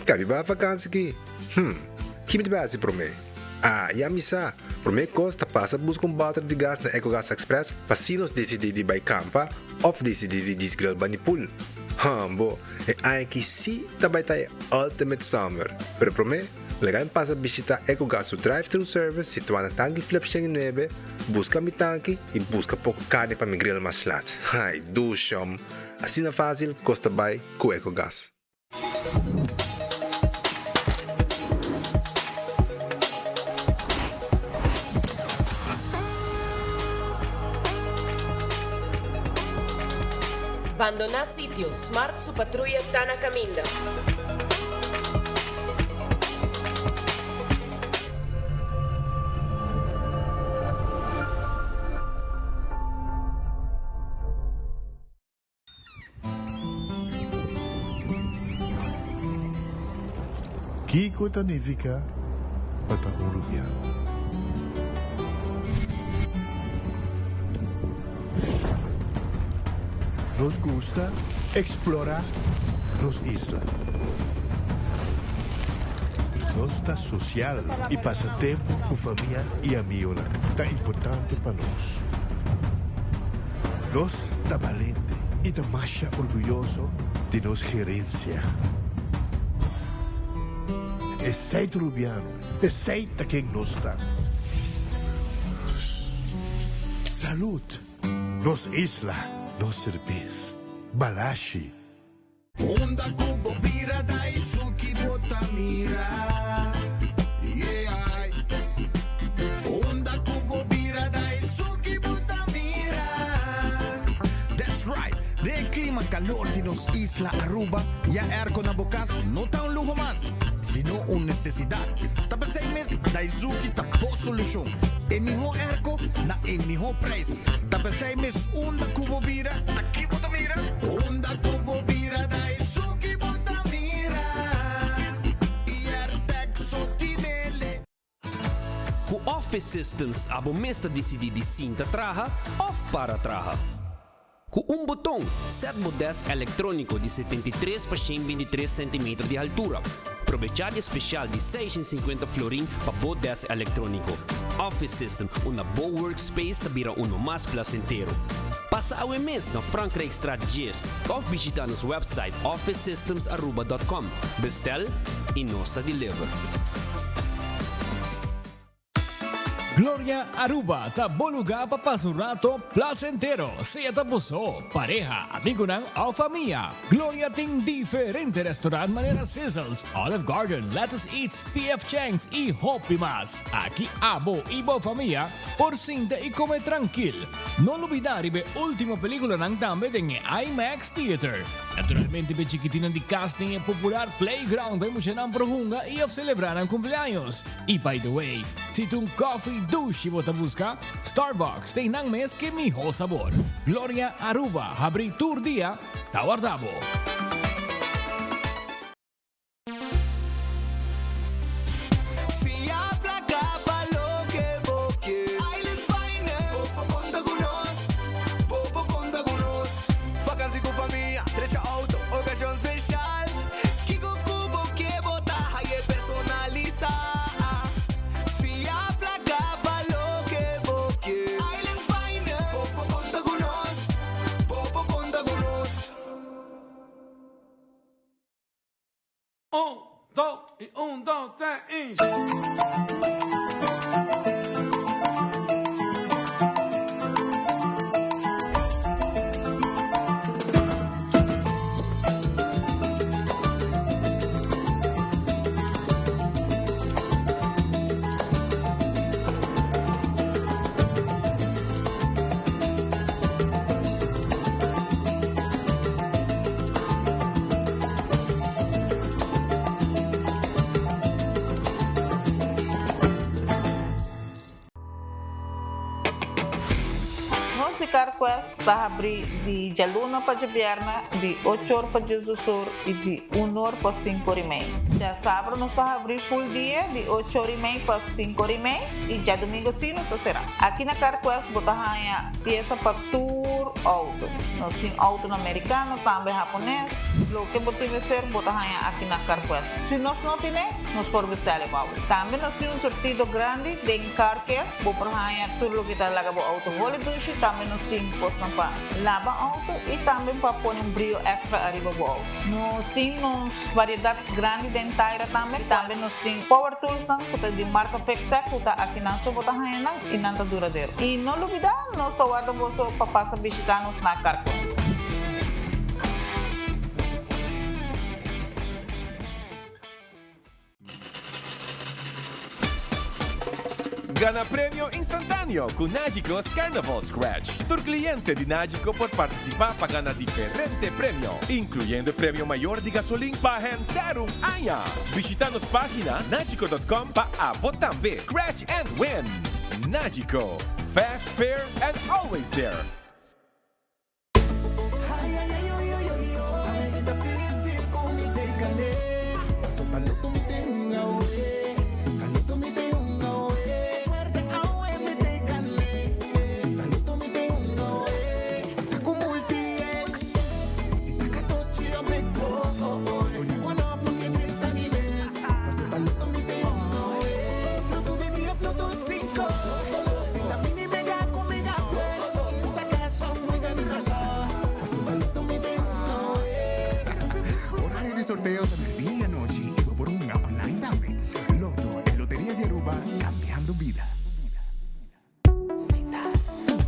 Cabe ba vakansie aqui? Que me base para mim? E a missa, para mim costa passa buscar balde de gás na EcoGas Express para se nós decidir de ir campa ou decidir de desgrill banipul. Bo, aqui sim também tá Ultimate Summer. Pero para mim, legal passa visitar EcoGas o drive-thru service situado na tanque Flip 9, busca mi tanque e busca pouco carne para me grill mais lat. Ai, dushom. Assim na fácil, costa bem com EcoGas. Abandonar sitio, Smart su patrulla está na caminda. Kiko Tanifica Patahurubiano. Nos gusta explorar nos islas. Nos está social y pasatiempo con familia y amigos tan importante para nos. Nos está valiente y demasiado orgulloso de nos gerencia. Es rubiano, es quien nos está. Salud, nos isla. No cerveza, balashi. Onda kubo bira dai suki botamira. Yeah. Onda kubo bira dai suki botamira. That's right. De clima calor de nos isla Aruba. Ya erco na bocas no está un lujo más, sino una necesidad. Tapa 6 meses dai suki tapo solución. En mi erco na en mi precio. Tapa 6 meses onda kubo bira. Aquí botamira. Onda kubo bira dai suki botamira. Iar texo tinele. Ku Office Systems abo mesta decidi de cinta traja of para traja. Com botão, set desk eletrônico de 73 por 123 cm de altura. Aprovechar especial de 650 florin para o desk eletrônico. Office System, uma boa workspace que vira mais placentero. Passa ao mês na Frankrijkstraat 10 ou visita nosso website officesystems.aruba.com. Bestel e nós deliver. Gloria Aruba, taboluga papasurato placentero. Sea tapuso, pareja, amigo ng o familia. Gloria ting diferente restaurant manera Sizzles, Olive Garden, Lettuce Eats, PF Chang's y Hopi Mas. Aquí abo ibo familia, por cinta y come tranquil. No olvidar ibe última película ng dame en IMAX Theater. Naturalmente be chiquitinan di casting e popular playground by mo siya ng prohunga y of celebrar ang cumpleaños. Y by the way, si tung coffee douche mo busca, Starbucks tem nang mes que miho sabor. Gloria Aruba, habri tour dia, tawardabo. Un, dos, tres, y... de CarQuest está abrir de dia luna para dia viernes, de 8 horas para dia do sur e de 1 hora para 5 horas e meia. Dia sábado nós está abrir full dia, de 8 horas e meia para 5 horas e meia e dia domingo sim nós está cerrado. Aqui na CarQuest botar a peça para tour auto. Nós temos auto americano, também japonês. O que você investir, botar aqui na CarQuest. Se nós não temos, nós podemos vestir o auto. Também nós temos um sortido grande de car care, botar tudo o que está lá para o auto. Vale duche, também nós temos posto para lavar auto e também para pôr brilho extra arriba do auto. Nós temos variedade grande de inteira também. Também nós temos power tools de marca Fextech, que está aqui na sua botar e não está duradouro. E não olvidar, nós estamos guardando para passar visitar-nos na CarQuest. Gana premio instantâneo com Nágicos Carnival Scratch. Tu cliente de Nágico pode participar para ganhar diferente prêmio, incluindo prêmio maior de gasolina para render año. Visita nossa página nagico.com para botar também Scratch and Win. Nágico, fast, fair and always there. Sorteo de medianoche y por un online también. Loto, en Lotería de Aruba, cambiando vida.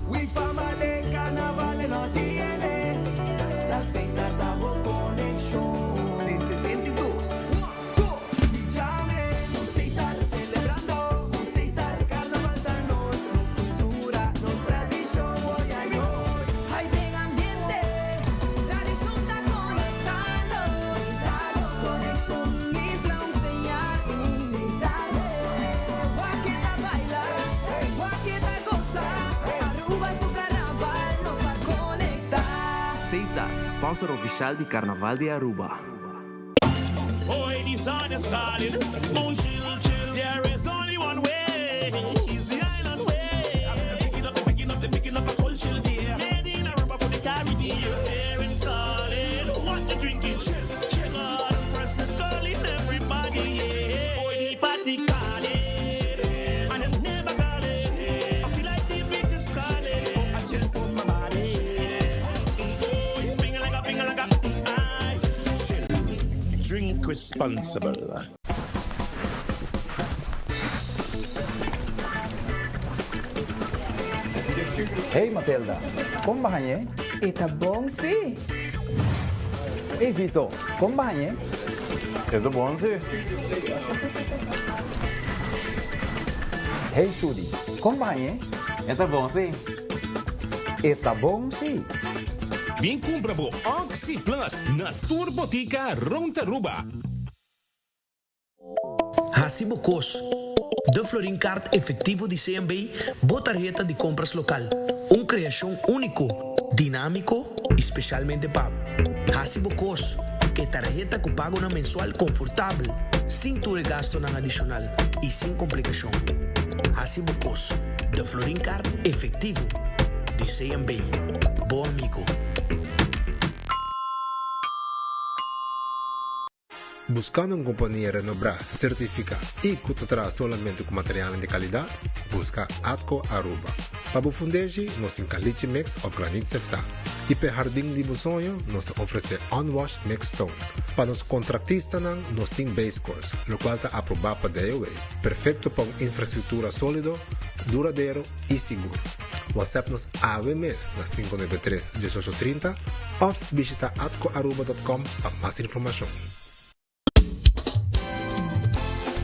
We family, carnaval no tiene. La Zeta Tabo Connection de 72. Nos Zeta celebrando. Nos Zeta carnaval danos. Nos cultura, nos tradición. Hoy ay hoy. Hay de ambiente, tradición está conectando. Conexión Isla enseñar. Guaqueta baila, Guaqueta goza. Aruba su carnaval nos va a conectar. Zeta, sponsor oficial de Carnaval de Aruba. Boy, the sun is calling. Don't chill, chill. There is only one way. It's the island way. Picking up a cold chill beer. Made in Aruba for the Caribbean. Here and calling. What you drinking? Chill, chill. All the freshness calling everybody. Yeah. Boy, the party calling. And it never calling. I feel like the beach is calling. I chill for my body. Finger like a. Aye. Chill. Drink responsible. Hey Matilda, kom bahannya? Está bom sim. Hey Vito, kom bahannya? Itu bom sih. Hey Sudi, kom bahannya? Itu bom sih. Está bom sim. Bien compra po Oxy Plus na Turbotica Rontaruba. Hasibo Cos, de Florin Card efectivo de CMB, botarjeta de compras local. Uma criação único, dinâmico, especialmente para Hasibo Cos, que tarjeta que paga na mensual confortável, sem tu gasto na adicional e sem complicação. Hasibo Cos, de Florin Card efectivo de CMB. Bom amigo. Buscando uma companhia renombrada, certificada e que te traz somente com material de qualidade, busca Atco Aruba. Para o fundejo, nós temos caliche mix of granite sefta. E para jardim de sonho, nós oferecemos unwashed mix stone. Para os contratistas, nós temos base course, o qual está aprovado para DOA. Perfeito para uma infraestrutura sólida, duradouro e seguro. WhatsApp nos AWMS na 593-1830 ou visita atcoaruba.com para mais informação.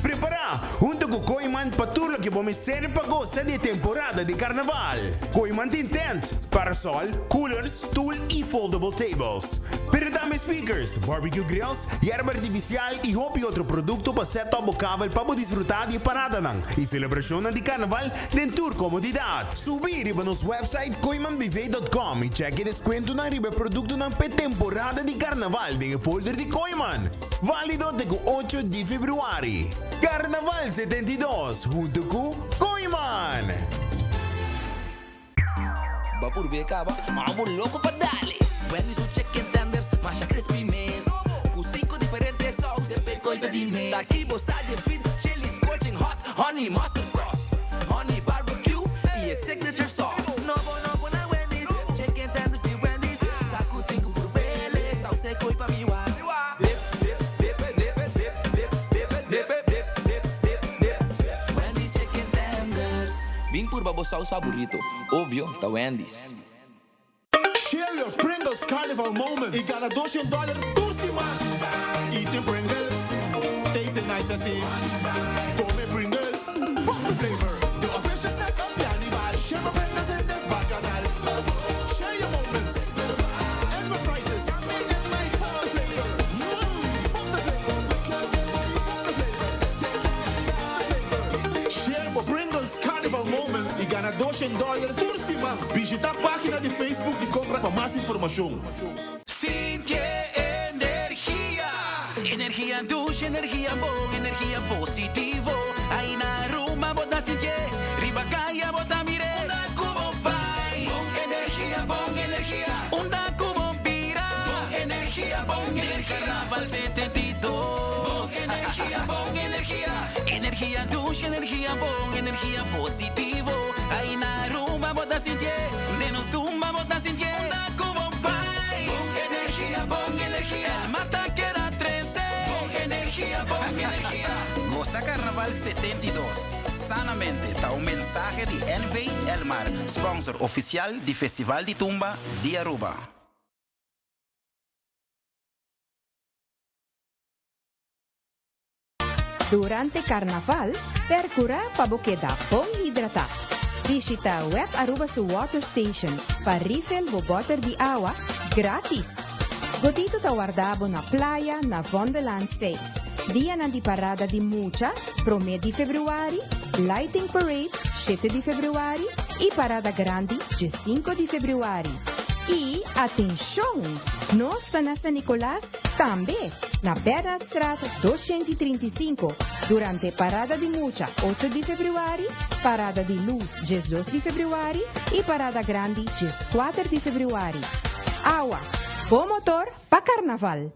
Prepara! Junto com Koiman patuloy que vamos ser pagosa de temporada de carnaval. Koiman tem tent, parasol, coolers, stool e foldable tables. Pero também speakers, barbecue grills, hierba artificial e hop e outro produto para setup bocável para desfrutar de parada nang e celebração de carnaval dentro comodidade. Subir riba nos website koimanbv.com e check desconto na riba produto ng temporada de carnaval de folder de Koiman. Válido até 8 de februário. Carnaval 72 junto com Koiman. Va por becaba, vamos loco pa' dale. Wendy's su chicken tenders, masha crispy mess. Con 5 diferentes sauces, pecoita di mes. Taquibo, sage, sweet, chili, scorching hot, honey, mustard sauce. Honey barbecue, y es signature sauce. No, na Wendy's, chicken tenders di Wendy's. Saco 5 por bele, sauce, coi pa' mi wa. Dip, dip, dip, dip, dip, dip, dip, dip, dip, dip, dip, dip. Wendy's chicken tenders. Vim por babo sauce favorito, obvio, ta Wendy's. Share your Pringles Carnival moments. Ik ga naar $200 toersie man. Eating Pringles, tasting nice as in. Come Pringles, pop the flavor. The official snack of Carnival. Share my Pringles in this bacchanal. Share your moments. And for prices. Pop the flavor. Pop the flavor. Share my Pringles Carnival moments. Ik ga naar $200 toersie man. Visita a página de Facebook de compra para más información. Sinke energia. Energia douche, energia bom, energia positivo. Aí na Ruma bota sinke, riba kaya bota mire. Onda kubo pai. Bom energia, bom energia. Onda kubo pira. Bom energia, bom energia. Carnaval 72. Bom energia, bom energia. Energia douche, energia bom, energia positivo. Aí na Ruma bota sinke, de nos tumba bota sinke. Onda kubo pai. Bom energia, bom energia. El mata queda 13. Bom energia, bom energia. Goza Carnaval 72. Sanamente, está un mensaje de NV Elmar, sponsor oficial del Festival de Tumba de Aruba. Durante Carnaval, percura para quedar bom hidratado. Visita Web Aruba su Water Station para refill o water de agua gratis. Gotito ta guardabo na playa na Vondeland 6. Dia na di parada di Mucha, prome de februário, Lighting Parade, 7 de februário e parada grande, de 5 de februário. E, atenção, nós está na San Nicolás também, na Bernard Straat 235, durante parada de Mucha, 8 de februário, parada de Luz, 12 de februário e parada grande, 4 de februário. Agua, bom motor para Carnaval.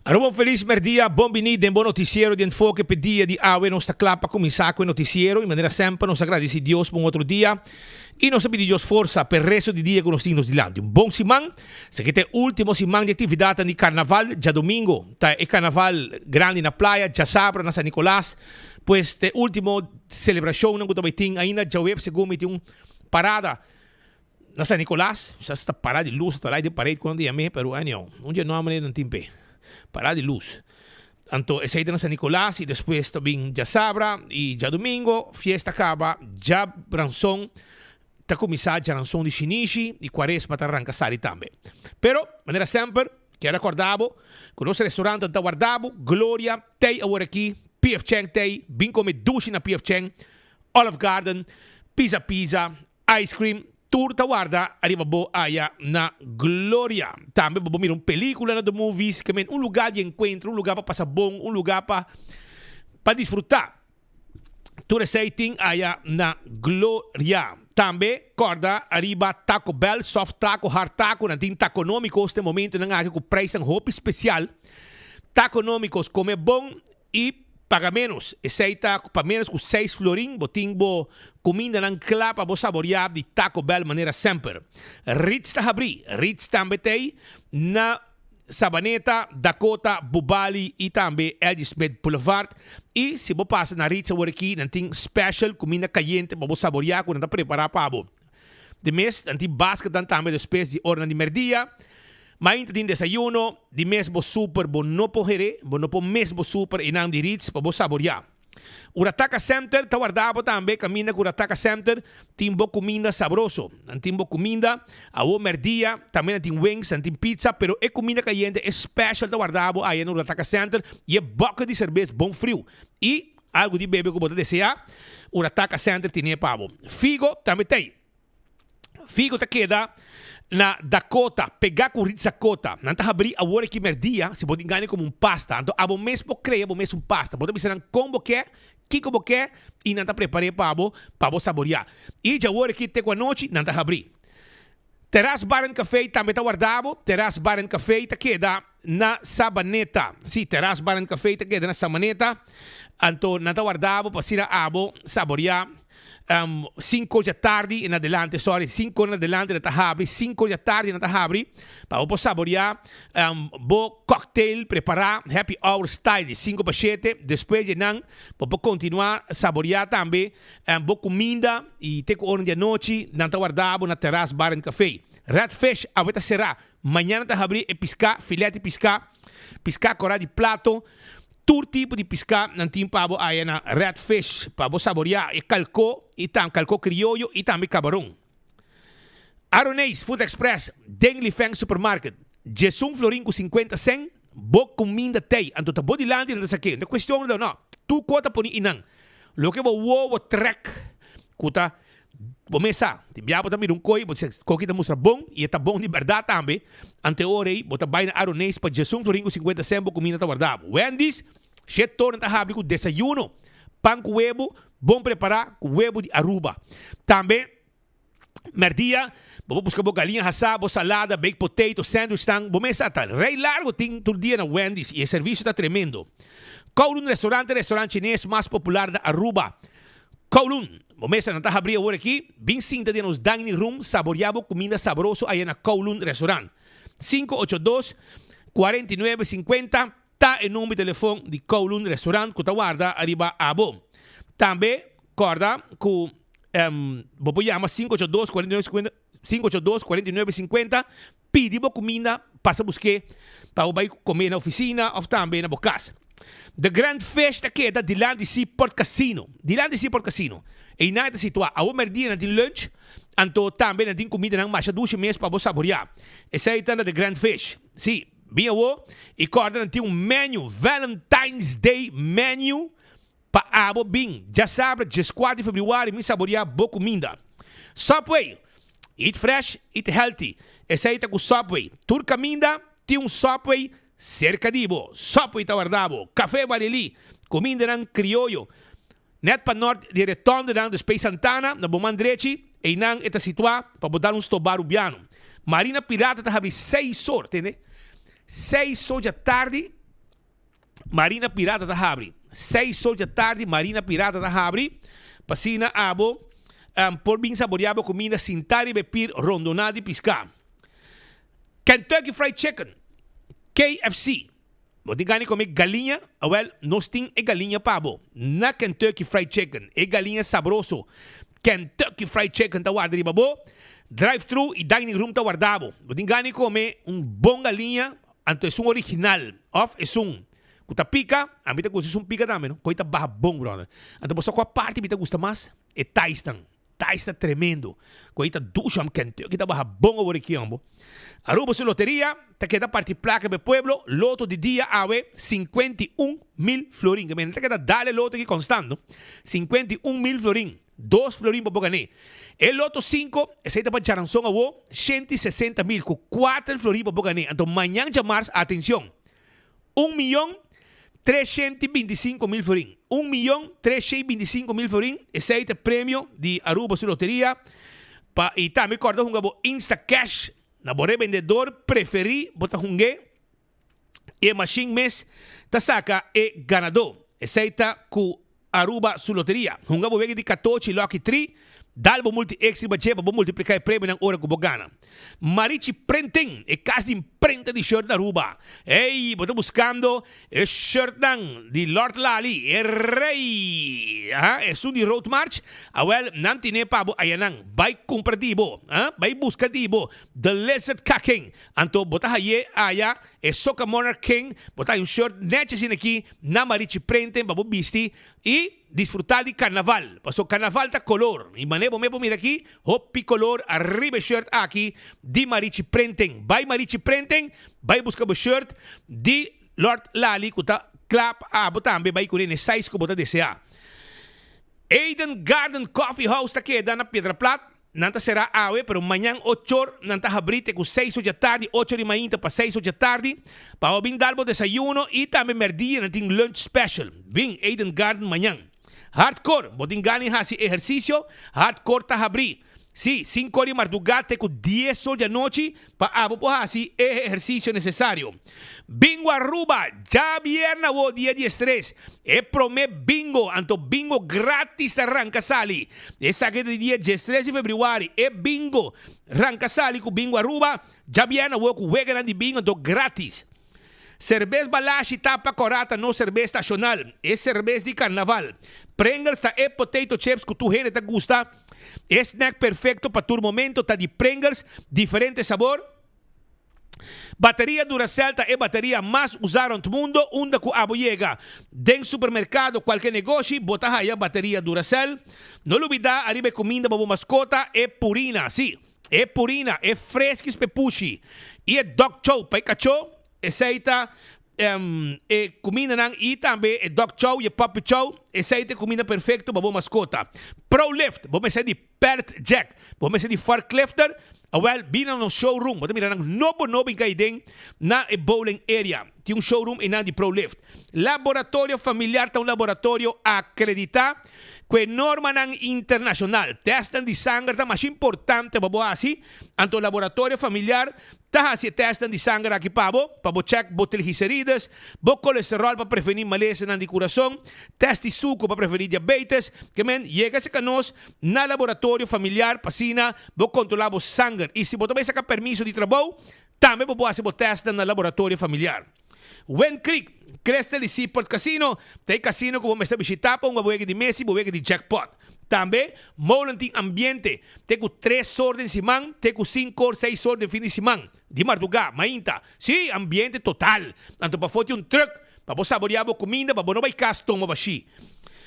Aruba feliz merdia, bom venid en bom noticiero de enfoque pedia de awe nos clapa começar com o noticiero. De maneira sempre, nos agradece Deus por um outro dia. E nos pede Deus força per resto de dia que nos temos dilante. Um bom simão. Se que é último simão de atividade de carnaval, já domingo. Tá, é carnaval grande na praia, já sábado na San Nicolás. Pues, é último celebração, não também tem ainda, já web segundo tem parada na San Nicolás. Já está parada de luz, está lá de parede quando ia me, pero ano, um dia não não tem pé. Parada de luz. Então, essa aí na San Nicolás e depois também já sábado e já domingo, fiesta acaba, já ranção. Está começado já ranção de Shinichi e quaresma está arrancando também. Pero, maneira sempre, quero acordar que o nosso restaurante está guardado, Glória, tem agora aqui, P.F. Chang tem, bem comer duche na P.F. Chang, Olive Garden, Pizza, Ice Cream, tudo está guardado, arriba bo aya na Glória. Também vou mirar uma película na The Movies, que é um lugar de encontro, um lugar para passar bom, um lugar para desfrutar. Tudo isso aí tem aya na Glória. Também, corda, arriba Taco Bell, soft taco, hard taco, não tem taconômicos neste momento, não há com preço roupa especial. Taconômicos, come bom e paga menos. Esse aí tá para menos com 6 florim, botim bo comida não clapa, bo saborear de Taco Bell maneira sempre. Ritz está abri, Ritz também tem na Sabaneta, Dakota, Bubali e também L.G. Smith Boulevard. E se você passa na Ritz agora aqui, não tem special comida caliente para você saborear quando está preparado para você. De mês, não tem basket também depois de hora de merdia. Mas ainda tem desayuno, de mês bo super, bo não porre, bo não mesmo super e não de Ritz para você saborear. O Rataka Center está guardado também, caminha com o Rataka Center, tem boa comida saboroso, tem boa comida, a boa merdia, também tem wings, tem pizza, pero é comida caliente, é special, está guardado aí no Rataka Center, e é boca de cerveja bom frio. E algo de bebê que você desejar, o Rataka Center tem pavo. Figo também tem. Figo te queda na Dakota, pegar com Ritz Dakota. Não está abrir a hora que merdia, se pode enganar como pasta. Então, a bom mesmo creia, a bom mesmo pasta. Pode pensar como quer, que como quer, e não está preparado para você saborear. E já a hora que tem com a noite, não está abrir. Terrace Bar and Café também está guardado. Terrace Bar and Café te queda na Sabaneta. Sim, Terrace Bar and Café te queda na Sabaneta. Então, não está guardado para ir a saborear. 5 da tarde em adelante, 5 em adelante na Tahabri, 5 da tarde na Tahabri, para você saborear bom cocktail, preparar happy hour style de 5 para 7, depois de não, para continuar a saborear também boa comida e ter com hora de noite, não está guardado na Terrace Bar and Café. Redfish, a veta será, amanhã na Tahabri é piscar, filete piscar corá de plato, todo tipo de pesca não tem para aí na redfish para você saborear e calco criollo e também camarão. Aronês Food Express, Dengli Feng Supermarket, Jesus florin com 50 cent, boa comida tem, então tá bom de lá não sei que, não é questão não, tu conta por inang, lo que vou track, cuta começa, te viabo também um coi, você coquita mostra bom e tá bom de verdade também. Ante hora aí, bota vai na Aronês para Jesus florin com 50 cent, boa comida tá guardado. Wendy's, chetorna tá rápido com desayuno, pão com huevo, bom preparar com huevo de Aruba. Também merdia, vou buscar boa galinha assada, salada, baked potato, sandwich tang, bom mesa tal. Rei largo tem todo dia na Wendy's e o serviço tá tremendo. Kowloon restaurante chinês mais popular da Aruba. Kowloon, bom mesa não tá abrindo agora aqui, bem cinta de nos dining room, saboreado comida saboroso aí na Kowloon restaurante. 582-4950 tá em número de telefone de Kowloon restaurante que tá guarda arriba a bom. Também, corda, com vou chamar 582-4950, pedir boa comida, passa a buscar para vai comer na oficina ou também na casa. The Grand Festa que é da Dilante Seaport Casino. Dilante Seaport Casino. E nada situado. A uma dia não tem lunch, então também não tem comida não mais 2 meses para você saborear. Essa aí está na The Grand Fish. Sim, bem o e corda não tem um menu, Valentine's Day menu para abo bem. Já sabe, dia 4 de fevereiro, me saborear boa comida. Subway. Eat fresh, eat healthy. Essa aí está com Subway. Tur caminda, tem um Subway cercadivo. Subway está guardado. Café Barili. Comida não criollo. Net para norte de retorno não de Space Santana, na Bomandreci, e não está situado para botar um stobar ubiano. Marina Pirata está abrindo 6 horas, entende? 6 horas da tarde, Marina Pirata da Habri. 6 horas da tarde, Marina Pirata da Habri. Pasina abo, por bem saboreado comida sintari bepir rondonadi pisca. Kentucky Fried Chicken, KFC. Você ganha comer galinha, well, nós tem galinha pabo. Na Kentucky Fried Chicken, galinha sabroso. Kentucky Fried Chicken tá guardado babo. Drive-thru e dining room tá guardado. Você ganha comer bom galinha, anto é original, of é Kuta pica, a mim tá gosta pica também, não? Coita barra bom, brother. Então, só qual parte me tá gosta mais? É Taistan. Taistan tremendo. Coita ducha, que tá barra bom agora aqui, ambo. Aruba su loteria, tá queda parte placa do pueblo, loto de dia awe 51,000 florin. Que me tá queda dale loto aqui constando. 51,000 florin. 2 florin para ganhar. El loto 5, esse aí tá para charanzón awo 160,000 com 4 florin para ganhar. Então, amanhã de março, atenção. 1.325.000 florin. 1.325.000 florin. Esse é o prêmio de Aruba su loteria. E também recordo que o Insta Cash, na bore vendedor preferi, bota hungue. E machine mes, ta saca e ganador. Esse é o Aruba su loteria. Hunga bo de 14 Lucky 3. Dalbo multi extra budget para multiplicar o prêmio na hora que você ganha. Marichi Printing é casa de imprenta de shirt da Aruba. Ei, você buscando o shirt de Lord Lali, é rei. É de Road March. Well, não tem para ayanang. Vai comprar tibo, vai buscar tibo. The Lizard King. Anto bota haye aya é Soca Monarch King. Bota shirt necessário aqui na Marichi Printing para bisti e disfrutar de carnaval. Pasó carnaval ta color. Y manebo mira aquí, hopi color, arriba shirt aquí, di Marichi Printing. Vai Marichi Printing, vai buscar o shirt di Lord Lali, kuta clap botambe, vai kunin e size ko bota desea. Eden Garden Coffee House ta queda na Piedra Plata. Nanta será awe, pero mañana 8 horas, nanta abrite com 6 horas da tarde, 8 horas e meia para 6 horas da tarde, para o bem dar o desayuno e também merdia, nanta lunch special. Bem, Eden Garden mañana. Hardcore, botin gani hasi ejercicio, hardcore ta abrir. Sí, 5 horas de madrugada com 10 horas da noite para abo hasi ejercicio necessário. Bingo Aruba, já viernes o dia 13. É promete bingo, anto bingo grátis arranca sali. Essa que é dia 13 de fevereiro, é bingo. Arranca sali com bingo Aruba, já viernes o com vegan de bingo, anto grátis. Cerveja Balashi tapa corata, no cerveja nacional. É cerveja de carnaval. Pringles tá é potato chips que tu gente te gusta. É snack perfeito para tu momento. Tá de Pringles, diferente sabor. Bateria Duracell tá é bateria mais usada no mundo. Onde que abo llega. Den supermercado, qualquer negócio, bota aí a bateria Duracell. Não olvida, arriba comida para mascota, é purina, sim. É purina, é fresquis pepushi. E é dog chow, para cachorro. Aceita comida nang e também dog chow e puppy chow. Aceita comida perfeito para boa mascota. Pro Lift, vamos ser de Pet Jack, vamos ser de Forklifter. Well, bina no showroom, vamos mirar novo em Gaiden na bowling area. Tem showroom e na de Pro Lift. Laboratório familiar tá laboratório acreditado com norma internacional. Testan de sangue tá mais importante para boa assim. Anto laboratório familiar tá assim testan de sangue aqui para check triglicérides, bo colesterol para prevenir maleza de coração, teste suco para prevenir diabetes, que men llega se canos na laboratório familiar pasina, bo controlar o sangue. E se você também saca permiso de trabalho, também você fazer o teste na laboratório familiar. Wen Creek, Crestel e Seaport Casino, tem casino que você visitar para buega de Messi, buega de jackpot. Também, molenting ambiente, tem 3 horas de semana, tem 5 ou 6 horas de fim de semana, de madrugada, mainta. Sim, ambiente total. Então, para foto truck, para você saborear a comida, para não vai castor, mas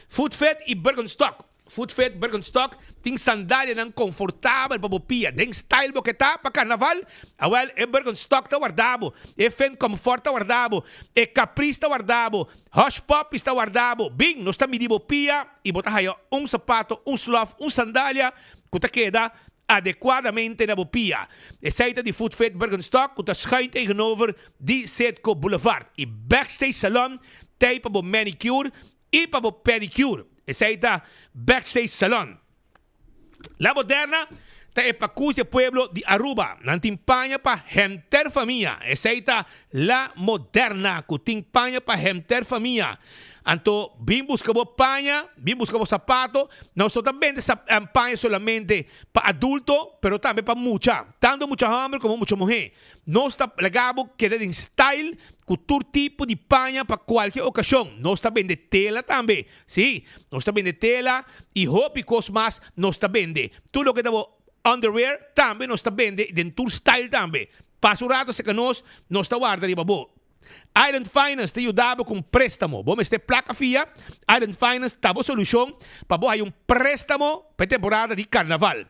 Food Fed e Bergenstock. Food Fed Bergenstock tem sandália não confortável para bopia. Tem style que tá para carnaval. Well, é Bergenstock tá guardado. É Fen Comfort tá guardado. É Caprice tá guardado. Hush Pop está guardado. Bing, nós está medindo bopia e botar aí sapato, slough, sandália que tá queda adequadamente na bopia. É saída de Food Fed Bergenstock que tá schuin tegenover de Setco Boulevard. E Backstage Salon tem para manicure e para pedicure. Essa aí tá Backstage Salon. La Moderna ta epacus de pueblo de Aruba. Nantimpaña pa hemter familia. Esa la moderna kutimpaña pa hemter familia. Anto, bim buscamos paña, bim buscamos zapato. No solamente paña solamente para adulto, pero también para mucha. Tanto mucha hombre como mucha mujer. No está legado que de style, cultura tipo de paña para cualquier ocasión. No está bien de tela también. Sí, no está bien de tela y hópicos más no está bien de. Tú lo que debo underwear también no está bien de tu style también. Paso rato se que no está guarda de babo. Island Finance te ayudaba com préstamo. Vamos ter placa FIA. Island Finance tabo solução para você um préstamo para temporada de carnaval.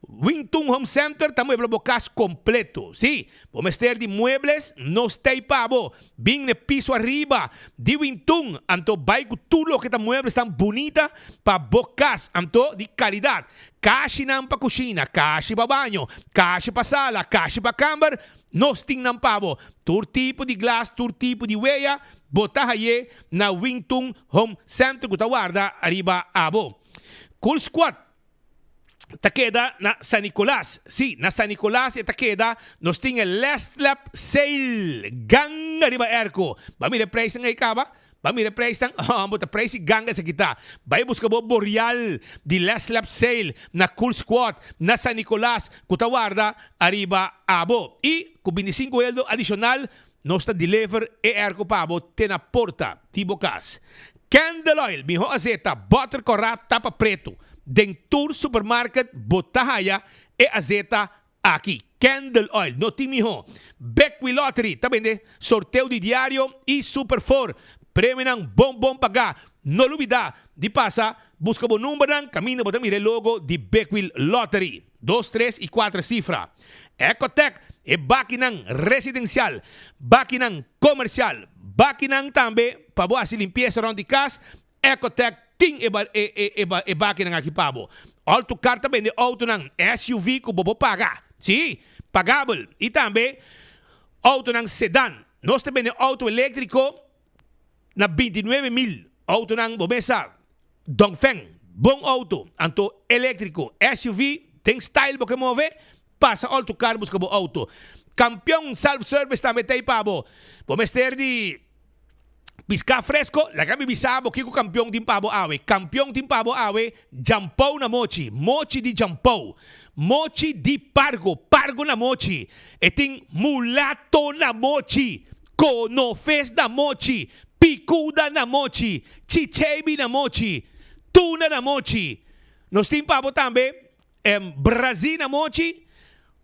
Wington Home Center tamo é blocas completo. Sim, vamos ter de muebles no stay pabo. Bem no piso arriba de Wington. Anto vai com tudo que tá muebles tão bonita para bocas anto de qualidade. Caixa não para cozinha, caixa para banho, caixa para sala, caixa para câmara. Nós tínhamos pavo, tur tipo de glass, tur tipo de weia, botar aí na Wington Home Center que guarda arriba abo. Cool Squad, ta queda na San Nicolás. Sim, na San Nicolás ta queda, nós tínhamos Last Lap Sale, gang arriba erco. Vamos ver preço ngay kaba? Vamos ver preço bota preço ganga sa kita. Vai buscar bo Boreal de Last Lap Sale na Cool Squad na San Nicolás guarda arriba abo. E com 25 euros adicional nós está deliver e erco pabo te na porta tibocas. Candle Oil, miho azeta, butter corrat tapa preto. Dentur supermarket botahaya e azeta aqui. Candle Oil, no timiho. Beckwith Lottery, também de sorteio de diário e Super 4. Prêmio ng bom pagar. No lubida, di pasa, busca o número ng camino bota mire logo de Beckwith Lottery. 2, 3 e 4 cifra. Ecotech e bakinang residencial, bakinang comercial, bakinang tambe paboas limpieza around the casa. Ecotech ting e bakinang aqui pabo. Alto car também de auto ng SUV que bobo paga. Sim, pagável. E também auto ng sedan. Nós também de auto elétrico na 29,000. Auto ng bomesa Dongfeng, bom auto, anto elétrico, SUV, tem style porque move, passa alto carro busca bo auto. Campeão self-service também tem pabo. Vamos ter de pisca fresco, la kami bisabo kiko campeão din pabo awe. Campeão din pabo awe, jampau na mochi, mochi di jampau. Mochi di pargo, pargo na mochi. E tem mulato na mochi, conofes na mochi. Picuda na mochi, chichebi na mochi, tuna na mochi. Nós temos pabo também, Brasil na mochi,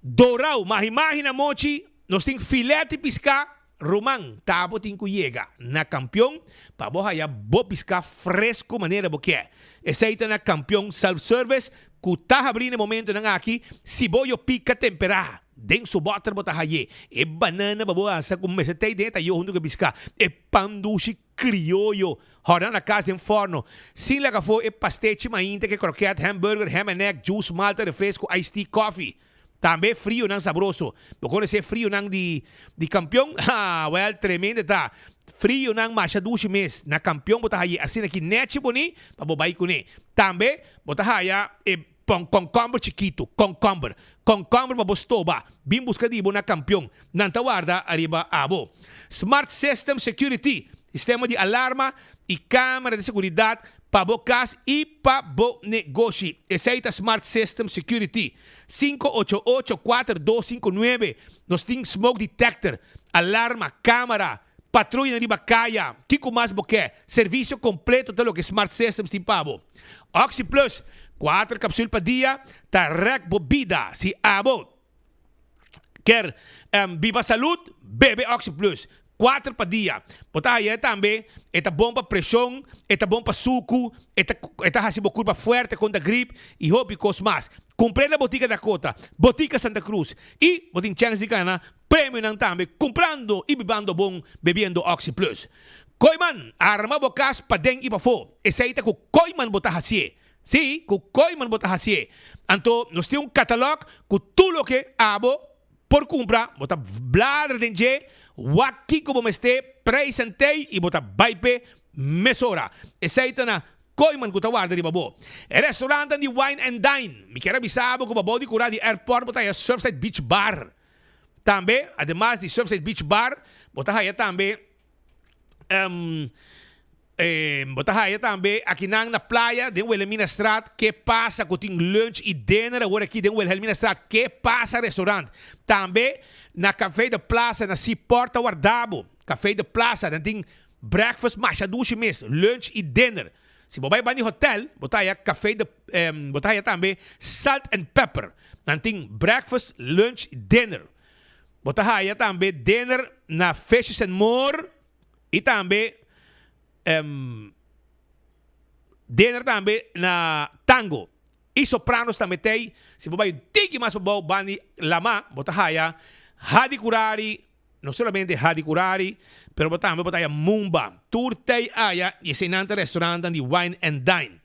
dorau, mahimahi na mochi. Nós temos filete pisca, romang, tabo tem cuyega. Na campeão, pabo haya bo pisca fresco maneira boque. Essa aí tá na campeão self-service, que tá abrindo momento na aqui, se boio pica temperada. Den so butter bota haye e banana baboasa com mesetei dentro eu junto que piscar e pandushi criollo hora na casa em forno sin laga foi e pastete mainta que croquete hamburger ham and egg juice malta refresco iced tea coffee também frio não saboroso porque se frio não de campeão well tremendo tá frio não macha dushi mes na campeão bota haye assim aqui nete boni para bobai kuni também bota haya e concombre chiquito, concombre para bostoba, bim buscadibo na campeão, nantawarda arriba abo. Smart System Security, sistema de alarma e câmera de segurança para bocas e para bo negócio. Essa Smart System Security, 588-4259, nós temos smoke detector, alarma, câmera, patrulha de bacaia, Kiko mais boquê, serviço completo de lo que Smart Systems tem pabo. Oxy Plus, 4 cápsulas por dia, tá rec bebida, si abo. Quer viva saúde, bebe Oxy Plus. 4 por dia. Bota aí também, esta bom para pressão, esta bom para suco, esta hasibo curva forte contra gripe e hobicos mais. Comprei na botica da Cota, botica Santa Cruz e botin chance de ganhar prêmio não também, comprando e bebendo bom, bebendo Oxy Plus. Koiman, arma bocas pa deng e pa fo. Essa aí tá com Koiman bota hasie. Sim, com Koiman bota hasie. Anto, nós temos catálogo com tudo que abo por comprar, bota bladra denje, waki como este, presentei e bota baipe mesora. Essa aí tá na Koyman kutawarda di babo. Restaurant di Wine and Dine. Mi kera bisabo ko babo di kura di airport botaya Surfside Beach Bar. Tambe, además di Surfside Beach Bar, botahaya tambe botahaya tambe aqui na playa de Wilhelmina Straat. Que passa com ting lunch e dinner agora aqui de Wilhelmina Straat. Que passa restaurante. Tambe na Café da Plaza na si Porta Wardabo. Café da Plaza na ting breakfast masha dushi mes, lunch e dinner. Si bobay ba ni hotel, botaya café de botaya tambe Salt and Pepper. Nanting breakfast, lunch, dinner. Botahaya tambe dinner na Fishes and More e tambe dinner tambe na Tango. E Sopranos tambe tay. Si bobay tiki mas babaw bani lama botahaya hadi kurari. No solamente hadi kurari, pero botaya Mumba. Tour tay aya e senante restaurante di Wine and Dine.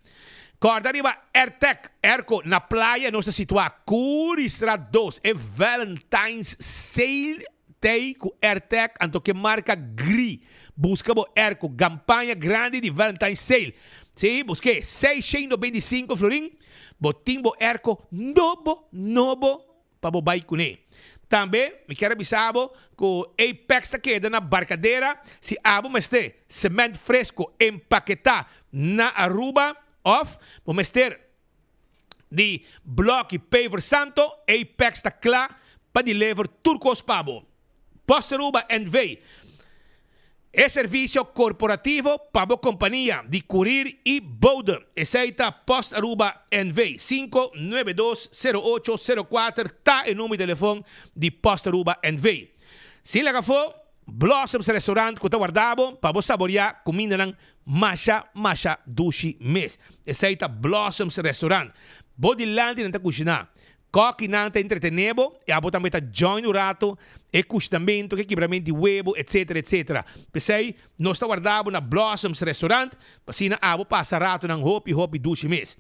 Corda arriba Airtech, Erco na playa nossa situa Curistrat 2 e Valentine's Sale tay com Airtech anto que marca gri. Busca bo Erco, campanha grande de Valentine's Sale. Sim, busquei 695 florin. Botimbo Erco nobo para bo bai kune. Também, me quero avisar que o Apex está queda na barcadeira. Se abo meste cimento fresco empaquetar na Aruba, off, vamos ter de bloco e paver santo. Apex está claro para deliver turcos pabo. Post Aruba NV. É serviço corporativo para a companhia de Curir e Bode. Aceita Post Aruba NV 5920804. Está o número de telefone de Post Aruba NV. Se liga for, Blossoms Restaurant que está guardado para você saborear comida ng masha dushi mes. Aceita Blossoms Restaurant. Body land não está cozinhar. Coque não está entretenebo e abo também está join o rato e custamento, que quebramento de huevo, etc. Pensei, nós está guardado na Blossoms Restaurant, assim na abo passa rato ng hopi dushi mes.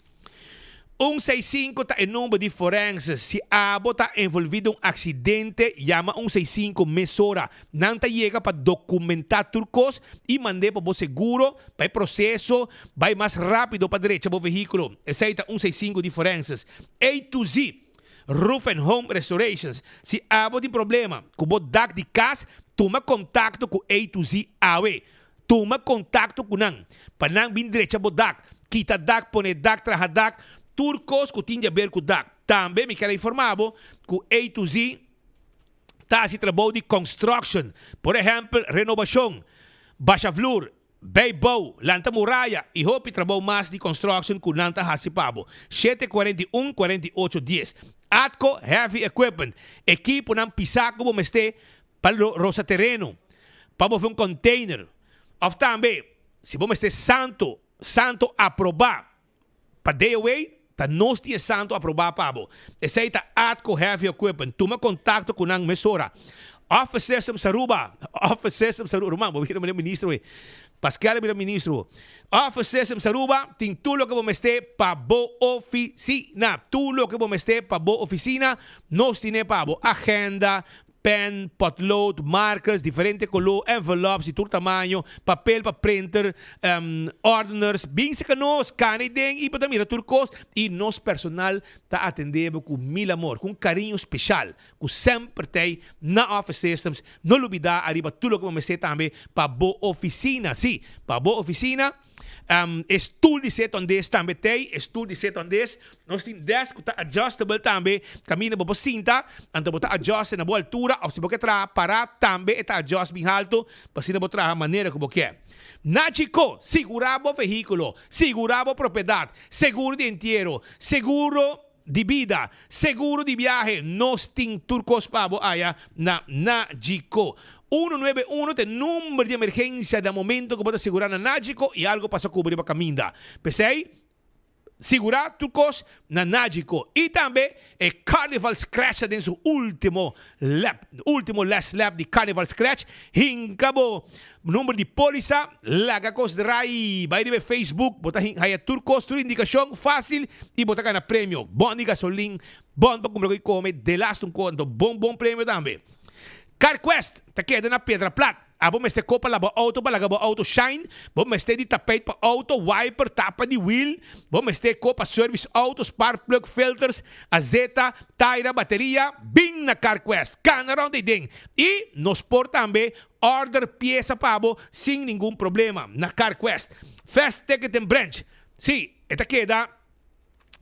165 está em número de forenses. Se abo está envolvido em acidente, chama 165 mesora. Não está chega para documentar turcos e mandar para o seguro, para o processo, vai mais rápido para a direita do veículo. Aceita 165 de forenses. A to Z. Roof and Home Restorations. Se abo tem problema com o dak de casa, toma contato com A to Z AWE. Toma contato com nang. Para nang bin direita do dak. Kita dak, pone dak, traha dak. Turcos que tinha a ver com dak. Também me quero informar que A to Z está se trabalhando de construction. Por exemplo, renovação, baixa flor, Beibo, Lanta Muraya e Hopi trabalho mais de construction com Lanta Hasipabo. 741-4810. Atco Heavy Equipment. Equipo ng pisaco mo meste para rosa terreno. Para mo container. Of também, se mo meste santo aprobar. Para day away, ta nos dia santo aprobar pabo. Aceita Atco Heavy Equipment. Tuma contato com ang mesora. Office System Saruba. Office System Saruba. Rumang, mabihira mo ministro eh. Pascal bilang ministro. Office System Saruba, ting tulo que vamos ter para bo oficina. Tulo que vamos ter para bo oficina, nos tiene para bo agenda, pen, potlood, markers, diferente color, envelopes de todo tamanho, papel para printer, ordiners, bem se que nós, canidem e para mira turcos e nos personal tá atendendo com mil amor, com carinho especial, com sempre tem na Office Systems, não olvidar arriba tudo que vamos ter também para bo oficina, sim, para bo oficina. Stoel de set on this também tem, stoel de set on this. Nós temos desk que está adjustable também, caminha para cinta, então está adjust na boa altura, ou se você trabalhar parado também está adjust bem alto, para se você trabalhar maneira que você quer. Nachico, segurabo veículo, segurabo propriedade, seguro de inteiro, seguro de vida, seguro de viaje, nós temos turcos pabo aya na Nachico. 191 tem número de emergência de momento que pode segurar na Nagico e algo para cobrir para caminhar. Pensei, segurar turcos na Nagico. E também é Carnival Scratch dentro seu último last lap de Carnival Scratch. Hincabo, número de polícia, lagacos drai, vai de Facebook, bota haya turcos, tua indicação fácil e bota cá na prêmio. Bom de gasolina, bom para comprar e comer, de last um conto, bom prêmio também. CarQuest, está queda na Pedra Plata. Abo meste kopa labo auto ba lagabo auto shine. Bo meste di tapete pa auto, wiper, tapa di wheel. Bo meste kopa service auto, spark plug filters, azeta, tire, bateria, bing na CarQuest. Kanaround di ding. E nos por tambe order pieza pabo sin ningún problema na CarQuest. Fast Ticket and Branch. Sí, esta queda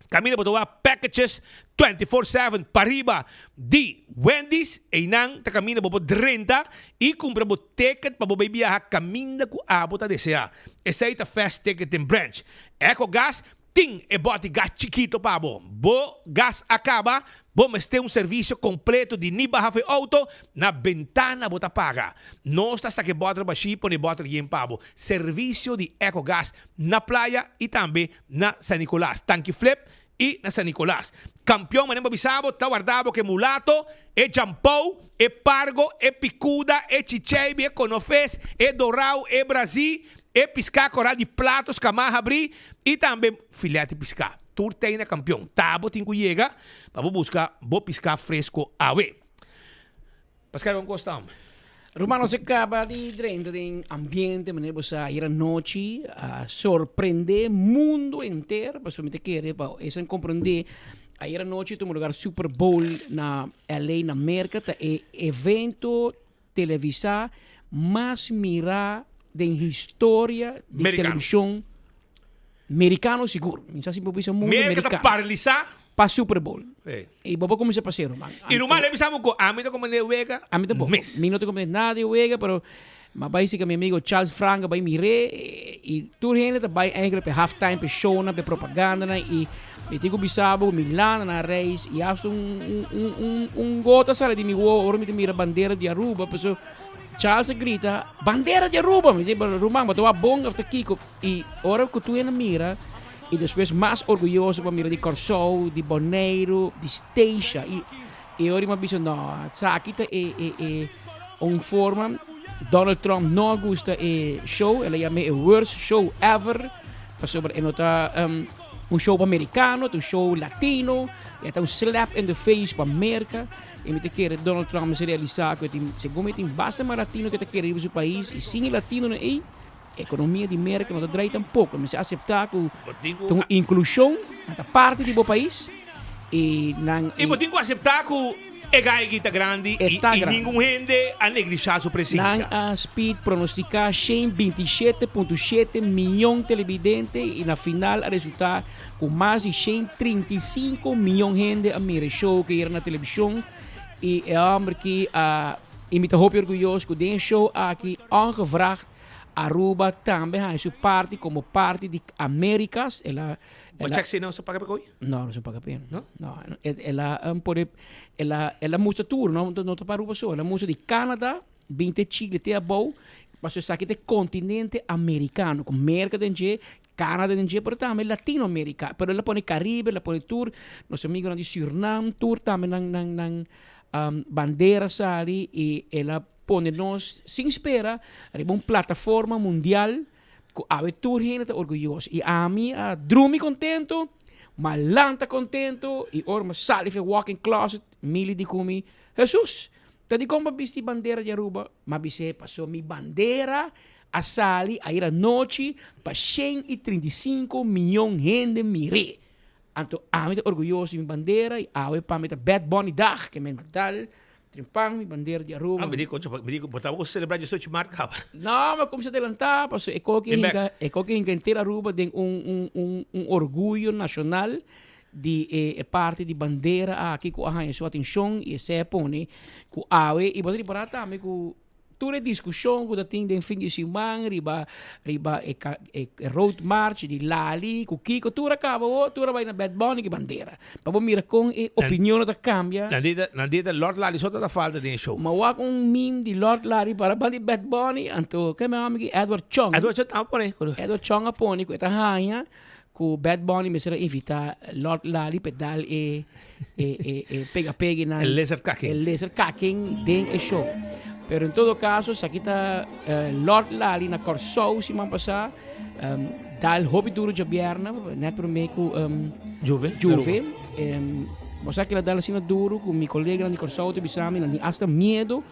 camina por packages 24/7 pariba di Wendy's e nang ta camina por 30 e compra bo ticket pa bo viaja camina ku abo ta desea. Essa é a Fast Ticket and Branch. EcoGás ting e bote gas chiquito pabo. Bo gas acaba, bo meste um serviço completo de ni barra auto na ventana bota paga. Nós está que bota baixi pone bota yen pabo. Serviço de EcoGás na praia e também na San Nicolás. Tanque flip e na San Nicolás. Campeão manemba bisabo, tá guardado que mulato, e jampou, e pargo, e picuda, e chicheibe, e conofes, e dorau, e Brasil, e piscar coral de platos, camarra abrir, e também filete piscar. Tur tem na campeão. Tabo tingo chega, para buscar, bo piscar fresco awe. Pascal, vamos gostar. Romano se acaba di dentro del ambiente, ma ne possa ir a noci a sorprendere il mondo intero, per solamente chiedere, e se comprende a ir a noci tu lugar Super Bowl na LA na America, e evento televisa mais mira den historia di televisione americano sicuro. Non so se può essere mondo americano. Parlisa pa Super Bowl. E bobo come se pasero, man. E no le avisamos con amito como de Vega. Amito bobo. Mi no te come nada de Vega, pero ma basic mi amigo Charles Franco vai mire e tu gente te vai eigenlijk per halftime per show na per propaganda na e dico bisabo Milano na race e hasta un gota sale di mi ora mi mira bandiera di Aruba, perso Charles grita bandiera di Aruba, mi dice Romano, tu va bom after Kiko e ora que tu na mira e depois mais orgulhoso para mira di Corso, di Bonaire, di Stacia e ora mi bisogna no, sa kita e un forma Donald Trump não gusta e show, ela chama o worst show ever, passou por nota show americano, um show latino, e até slap in the face para América. E me te quer Donald Trump se realizar que segundo tem bastante latino que te quer ir para o país e sem latino na economia de América não drai tampouco, mas aceitar que tem inclusão na parte do país e não e pode aceitar que é gaita grande e nenhum gente a negligenciar sua presença. Não a speed pronosticar 127,7 milhões de televidentes e na final a resultar com mais de 135 milhões de gente a mirar show que era na televisão e é homem que e me tá orgulhoso que den show aqui aangevraagd Aruba também a sua parte como parte de Américas. Mas check se não se paga para coi? Não, não se paga pena. Não? Não. Ela musta tour, não para Aruba só. Ela musta de Canadá, 20 Chile, até a Bow, mas você sabe que é continente americano, com América dentro, Canadá dentro, mas também Latinoamérica. Mas ela põe Caribe, ela põe tour, nosso amigo de Suriname, tour também bandeira sali e ela põe nós, sem espera, arriba uma plataforma mundial que a tour gente orgulhoso. E a mim, a drumi contento, malanta contento, e orma sali fe walking closet, mili di kumi, Jesus, tadi como bisi bandeira de Aruba, mas bisi passou mi bandeira a sali, a ir a noite, para 135 milhões de gente mire. Então, a mim orgulhoso mi bandeira, e a para mim Bad Bunny Dag, que me metal, trimpang mi bandeira de Aruba. Me digo, botava você celebrar de sorte marca. Não, mas como se adelantar, passou é que inteira Aruba tem orgulho nacional de parte de bandeira aqui com a sua atenção e se põe com a e pode reparar também com toda discussão que tem de fim de semana, riba road march de Lali, com Kiko, tudo acaba, tudo vai na Bad Bunny que bandeira. Para mira com opinião da cambia. Na dia Lord Lali só da falta de show. Mas há meme de Lord Lali para Bad Bunny, então que meu amigo Edward Chong. Edward Chong apone com esta rainha com Bad Bunny me será invitar Lord Lali pedal e pega na el laser cacking den e show. Pero en todo caso, aqui está Lord Lali na Corso, se man passar, dal hobby duro de bierna, net per me com Juve, Você que dá assim duro com meu colega de Corsauto bisami na hasta medo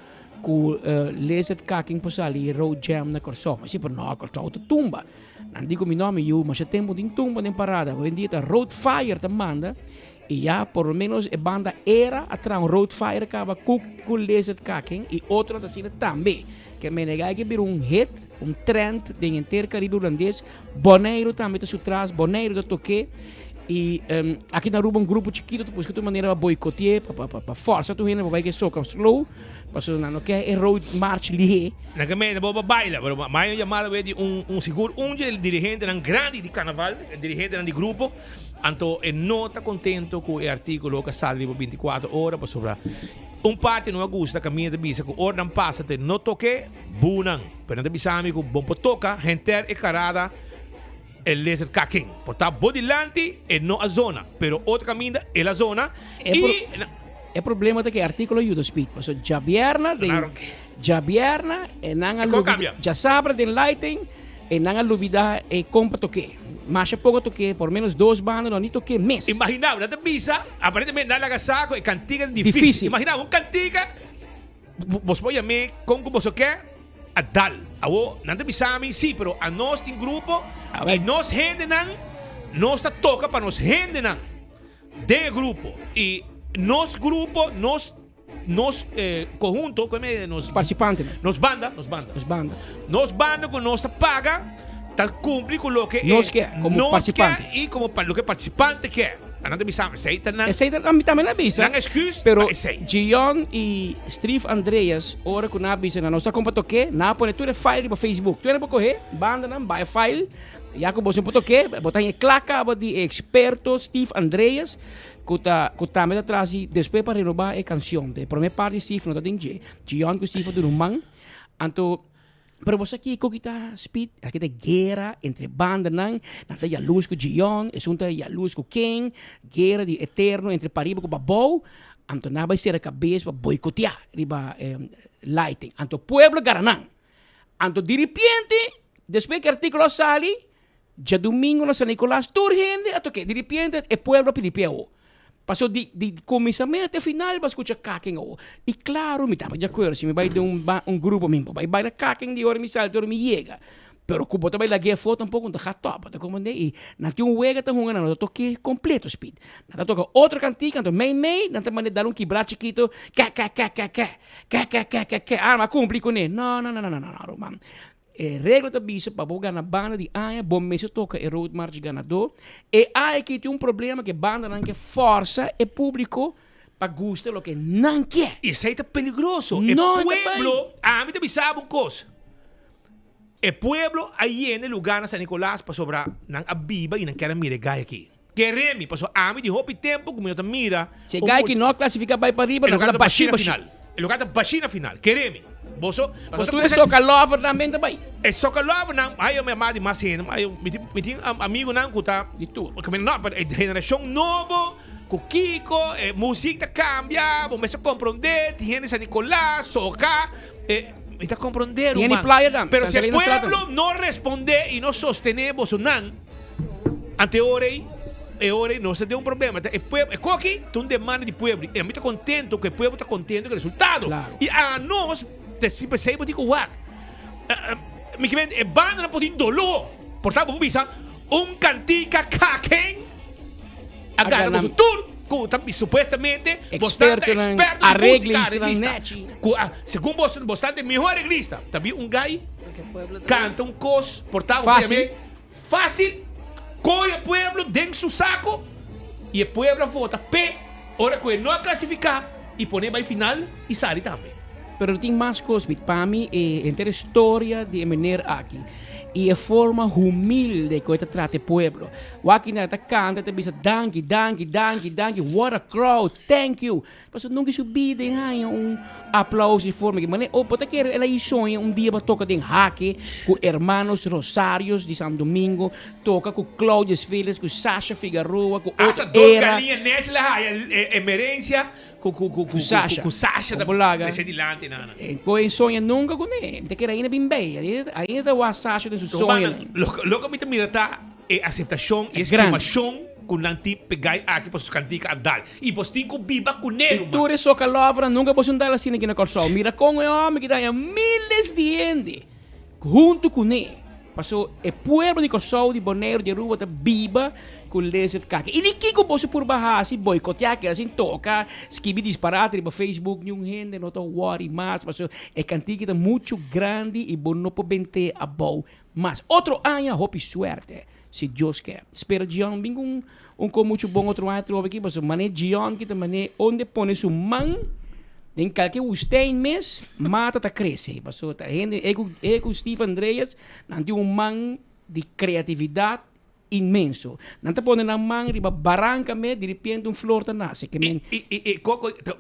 com laser kaking pasali road jam na Corsau. Mas por não Corsauto tumba. Não digo meu nome eu, mas tempo de tumba nem parada. Hoje em dia road fire te manda. E já por lo menos a banda era atrás um road fire acaba com laser kaking e outra assim também. Que me negai que vir hit, trend de inteiro Caribe holandês. Bonaire também está atrás, Bonaire da toque. E aqui na Aruba grupo chiquito, depois que tu maneira boicotear, para força tu vai que soca slow, passou não quer é road march lihe. Na que me boba baila, pero mais chamada de seguro dirigente ng grande de carnaval, dirigente ng grupo, anto não está contento com o artigo que sale por 24 horas para sobrar. Parte não gosta que a minha bisa que ordem passa te não toque bunang, pero não bisami que bom toca, gente e carada el laser kaking. Portanto, bodilante e não a zona, pero outra caminho é a zona e problema é que artigo ajuda speed, porque já vierna e não a lubida, já sabe de lighting e não a lubida e compra toque. Mas é pouco toque, por menos 2 bandas não nem toque mês. Imagina, não te bisa, aparentemente dá la saco e cantiga difícil. Imagina, cantiga, você pode me como você quer. A dal, awo, não te bisami, sim, pero a nós tem grupo e nós gente não está toca para nós gente de grupo e nós grupo nós conjunto como é nós participantes nós banda que nós paga tal cumpre com o que nós quer como participante e como para o que participante quer. Não te bisami, aceita a mim também não bisa. Não excuse, pero Gion e Steve Andreas ora que na bisa na nossa compa toque, na põe tudo file para Facebook. Tu não pode correr, banda não vai file. Já que você pode toque, botar em claca de experto Steve Andreas que tá me atrás e depois para renovar a canção. De primeira parte Steve não tá dentro. Gion que Steve do man. Anto pero você aqui com kita speed, aqui tem guerra entre banda não, nada ya luz com Gion, é junta ya luz com King, guerra de eterno entre Pariba com Babou, anto na vai ser a cabeça para boicotear, riba lighting, anto pueblo garanang, anto de repente, depois que artículo sali, já domingo na San Nicolás, tur gente, ato que de repente é pueblo pilipeo. Passou de começamento até final, vai escutar kaking. E claro, me estava de acordo, se me vai de um grupo mesmo, vai bailar kaking de hora me salta, hora me chega. Pero como também lá guia foto um pouco, não está top, tá como e não tem wega tá runga não, toque completo speed. Não toca outra cantica, então meio, não tem maneira dar quebrar chiquito, mas cumpre com ele. Não, mano. Regra da bisa para ganhar banda de aia, bom mês toca e road march ganador. E aia que tem problema que banda não quer força e público para gostar lo que não quer. Isso aí tá perigoso. O pueblo, a mim te bisava coisa. O pueblo aí no lugar na San Nicolás para sobrar não abiba e não quer mirar gai aqui. Queremos, passou a mim de roupa e tempo como eu te mira. Se gai que não classifica para arriba, não quer baixinha final. O lugar da baixinha final. Queremos. Você é soca lover também também. É soca lover não. Aí eu me amado mais ainda. Aí eu me tenho amigo não que tá de tudo. Porque não, é geração nova, com Kiko, música cambia, você compreender, tem San Nicolás, soca, me está compreendendo. Tem playa também. Pero se o pueblo não responder e não sostener você não, ante orei não se tem problema. É coque, tem um demanda de pueblo. E a mim está contento que o pueblo está contento com o resultado. Claro. E a nós, sempre sei, eu digo, what? Me que é banda não pode dolor. Portanto, vamos ver, cantica caquem, a ganhar o tour, supostamente, experto em arreglista, segundo você é melhor arreglista. Também gai canta cos, portanto, fácil. Coi o pueblo dentro do saco e o pueblo vota P, hora que ele não classificar e põe vai final e sai também. Pero tem mais coisas, para mim, é inteira história de maneira aqui. E a forma humilde que ele trata o pueblo. O aqui na canta, te bisa danke, what a crowd, thank you. Mas nunca subir de aplauso e forma que maneira. Ou pode querer ela sonha dia para tocar de hack com hermanos Rosários de São Domingo, toca com Cláudio Files, com Sasha Figueroa, com outra era. Essa duas galinhas emerência com Sasha da presidente nana. Coi sonha nunca com ele. Te quer ainda bem bem. Ainda o Sasha de seu sonho. Logo me mira tá a aceitação e estimação kung nanti pegay aki pa kanti ka adal. Iposting ko biba kunero. Tú eres so calavra, nunca vos andar assim aqui na Corsol. Mira como é homem que tem miles de gente junto com ele. Passou o pueblo de Corsol, de Bonaire, de Aruba, de Biba, com lezer kaki. E nem que você por barrar, se boicotear, que assim toca, escrever disparate no Facebook, nenhum gente, não tô worry mais. Passou é cantiga muito grande e bom não pode bente a bom. Mas outro ano, hope suerte, se Deus quer. Espero John, bem com muito bom outro ano, trovo aqui, mas mané John, que também onde põe sua mão, tem que usted mês, mata tá cresce. Passou tá gente, eu Steve Andreas, não tem man de criatividade imenso. Não tá pondo na mão, riba barranca me, de repente flor tá nasce. Que men...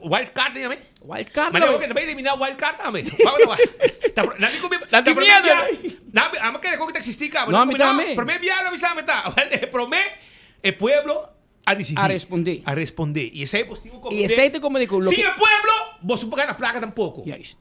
wild card também? Wild card. Mas eu também eliminar wild card também. Nami ko Nami miedo. Nami, ama que ko existir ka. No, mi também. Prome biano mi sa meta. Prome el pueblo a decidir. A responder. A responder. Y ese positivo como E esse como digo, sin el pueblo, vos não pagar na placa tampoco. Ya ist.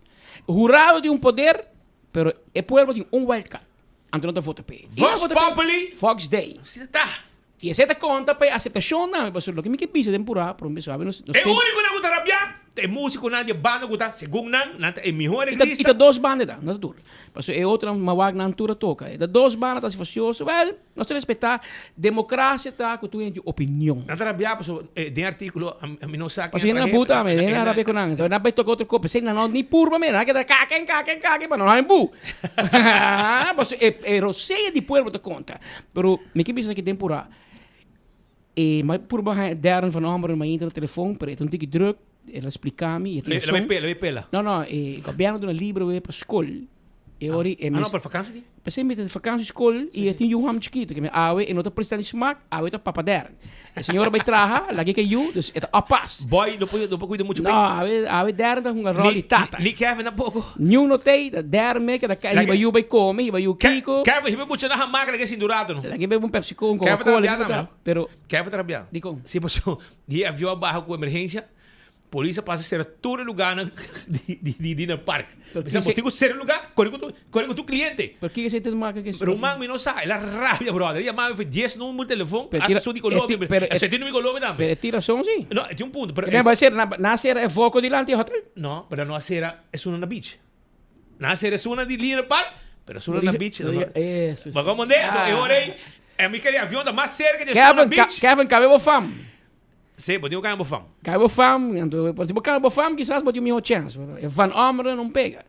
Jurado de poder, pero el pueblo tem wild card. Antes não te voto pe. Vox Populi. Fox Day. Sim, tá. E esse te conta pe aceptação não, mas o que me que pisa temporada, por isso sabe, É único na guta rabia. É músico na de banda guta, segundo nan, é melhor artista. E tá duas bandas da, na tour. Mas é outra mawag na tour toca. E tá duas bandas tá se facioso, well, nós temos que respeitar democracia tá com tua opinião. Na rabia, paso de artículo a mim não sabe. Mas na puta, me na rabia com nang. Na beto outro copo, sei não ni purba me, na que tá caquem, mas não há bu. Mas é roceia de pueblo te conta. Pero me que bisa que temporada. E mas por baixo deram van nummer my internet telefoon, pero então tique druk, ela explicar-me, ela pela. Não, o governo do livro é para escola. E ori é não para vakansie? Passei met de vakansie escola e eu tinha um chiquito que me awe e não tá prestando smaak, awe tá papader. A senhora vai traha, lagi que you, dus é a pass. Boy, não cuida muito bem. Não, awe der tá com a roli tata. Li Kevin na pouco. Nenhum notei, der me que da hiba you vai come, hiba you kiko. Kevin hiba muito na máquina que sindurado, não. Lagi bebe Pepsi com Coca-Cola, pero Kevin trabalhar. Dico. Se passou, dia avião a barra com emergência. Polícia passa a ser todo lugar de no parque. Mas tem que ser lugar com tu cliente. Por que você tem uma que Pero man, não sabe, ela rabia, brother. Ela mãe foi 10 número de telefone, assessor de Colômbia. Você tem número de Colômbia também. Pero tira som sim. Não, tem ponto. Pero vai ser na ser é foco de lante hotel. Não, pero não ser é uma na beach. Na ser é uma de linha no parque, pero é uma na beach. Isso. Mas como eu orei, é me queria avião da mais cerca de uma beach. Kevin cabelo fam. Sim, pode ir ao fam. Cabo fam, então, se cabo fam, quizás pode ter uma chance. Van Omeren não pega.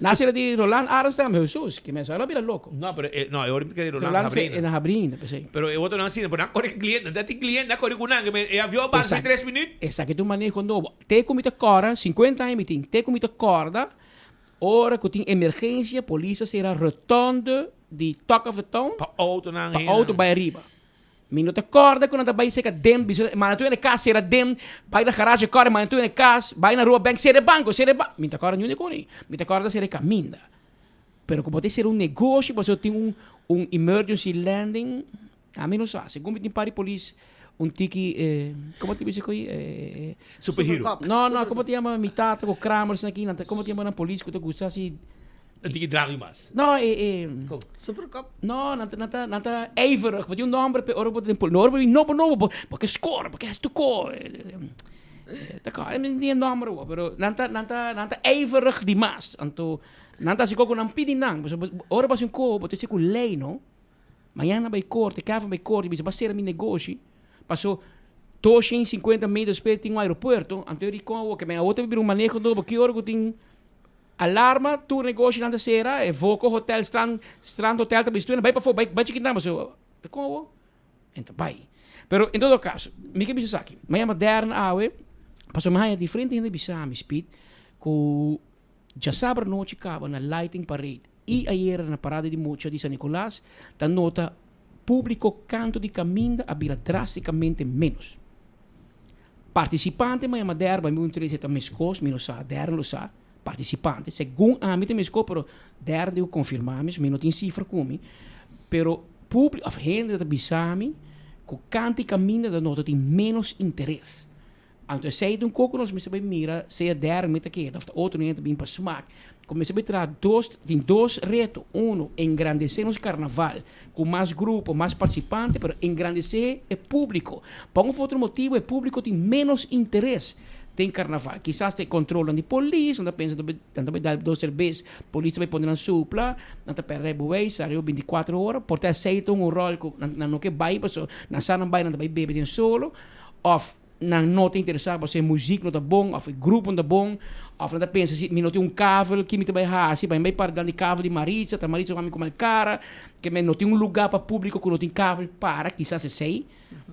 Nasce de Roland Armstrong, Jesus, que me saiu vira louco. Não, pero no, eu queria Roland Abrina. Na Abrina, pensei. Pero eu outro não assim, pero não corre cliente, não tem cliente, não corre com nada, que avião passa em 3 minutos. Essa que tu maneja novo. Te comita corda, 50 anos tem, te comita corda. Hora que tem emergência, polícia será rotonda de toca of the town. Pa auto na. Pa auto vai arriba. Minuto corda quando tá vai ser que dem, mas tu na casa será dem, vai na garagem corda, mas tu na casa, vai na rua banco, será banco, minta corda não é coni, minta corda será caminda. Pero como tem ser negócio, você tem emergency landing, a mim não sabe, segundo tem para polícia, tiki, como te dice aí, superhero. Não, como te chama mitad com Kramers aqui, como te chama na polícia que tu gosta assim. Tiki drag mais. Não, Supercop. No, nata ijverig. Wat je nummer per Europa in Polen. No, porque score, porque es tu core. Taka, die nummer hoor, pero nanta ijverig di mas. Anto nanta si koko nang pidi nang. Ora pas un ko, bote si ku lei no. Mañana bij corte, cava bij corte, bisa basera mi negoci. Paso 250 metros per ting aeroporto. Anto ri ko que me outra bir un manejo do, porque ora ko ting alarma, tu negócio na terceira, Voco Hotel, Strand Hotel, também estou vai para fora, vai que não, mas eu, como? Então, vai. Pero, em todo caso, me que bisa aqui, mas é moderna, awe, passou mais diferente ainda bisa me speed, que já sabe noite acaba na lighting parade e ayer na parada de Mocha de San Nicolás, da nota público canto de caminho abrirá drasticamente menos. Participante, mas é moderna, vai muito interesse também escos, menos a derno lo sa. Participantes, segundo a mim também pero derde eu confirmamos, mas não tem cifra comigo, pero público, a gente da bisami, com cante caminho da nota tem menos interesse. Anto sei um coco nós me mira, sei a der met aqui, of de outro nem bem para smaak. Comecei a trazer dois retos. Engrandecer nos carnaval, com mais grupo, mais participante, mas engrandecer o público. Por um outro motivo, o público tem menos interesse tem carnaval. Quizás te controlam de polícia, não pensa tanto dar 2 cervejas, polícia vai poner na supla, não te perde bué, saiu 24 horas, por ter aceito um rol não que vai, na sana vai não vai beber de solo, of não te interessar para ser música não tá bom, of grupo não tá bom, of não pensa se me não tem cavalo que me te vai se vai para de cavalo de Maritza, tá Maritza vai me comer cara, que me não tem lugar para público que não tem cavalo para, quizás se sei.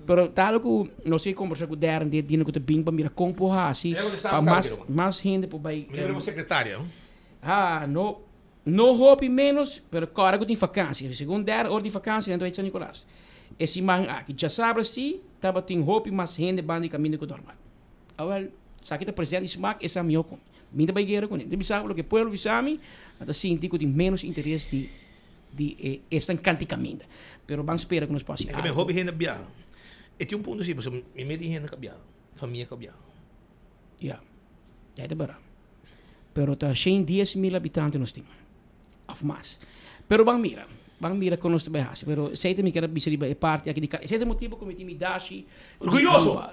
Pero tal que não sei conversar com o Darren de dia que te bem para mirar como assim para mais gente para vai Mira secretária. não hobby menos pero cara que tem vacância segundo Darren hora de vacância dentro de São Nicolás esse man aqui já sabe se tava tem hobby mais gente bande caminho com normal agora sabe que presente smack essa meu com minha vai guerra com ele de sabe o que pueblo bisami até sinto que tem menos interesse de esta canticamento pero vamos esperar que nos passe é que meu hobby gente bia e tem ponto assim, porque me medi gente cabia, família cabia. Yeah, é de verdade. Pero tá 10,000 habitantes nós temos, of mais. Pero bang mira com nós também assim. Pero sei também que era biseriba é parte aqui de cara. Sei tem motivo como time Dashi.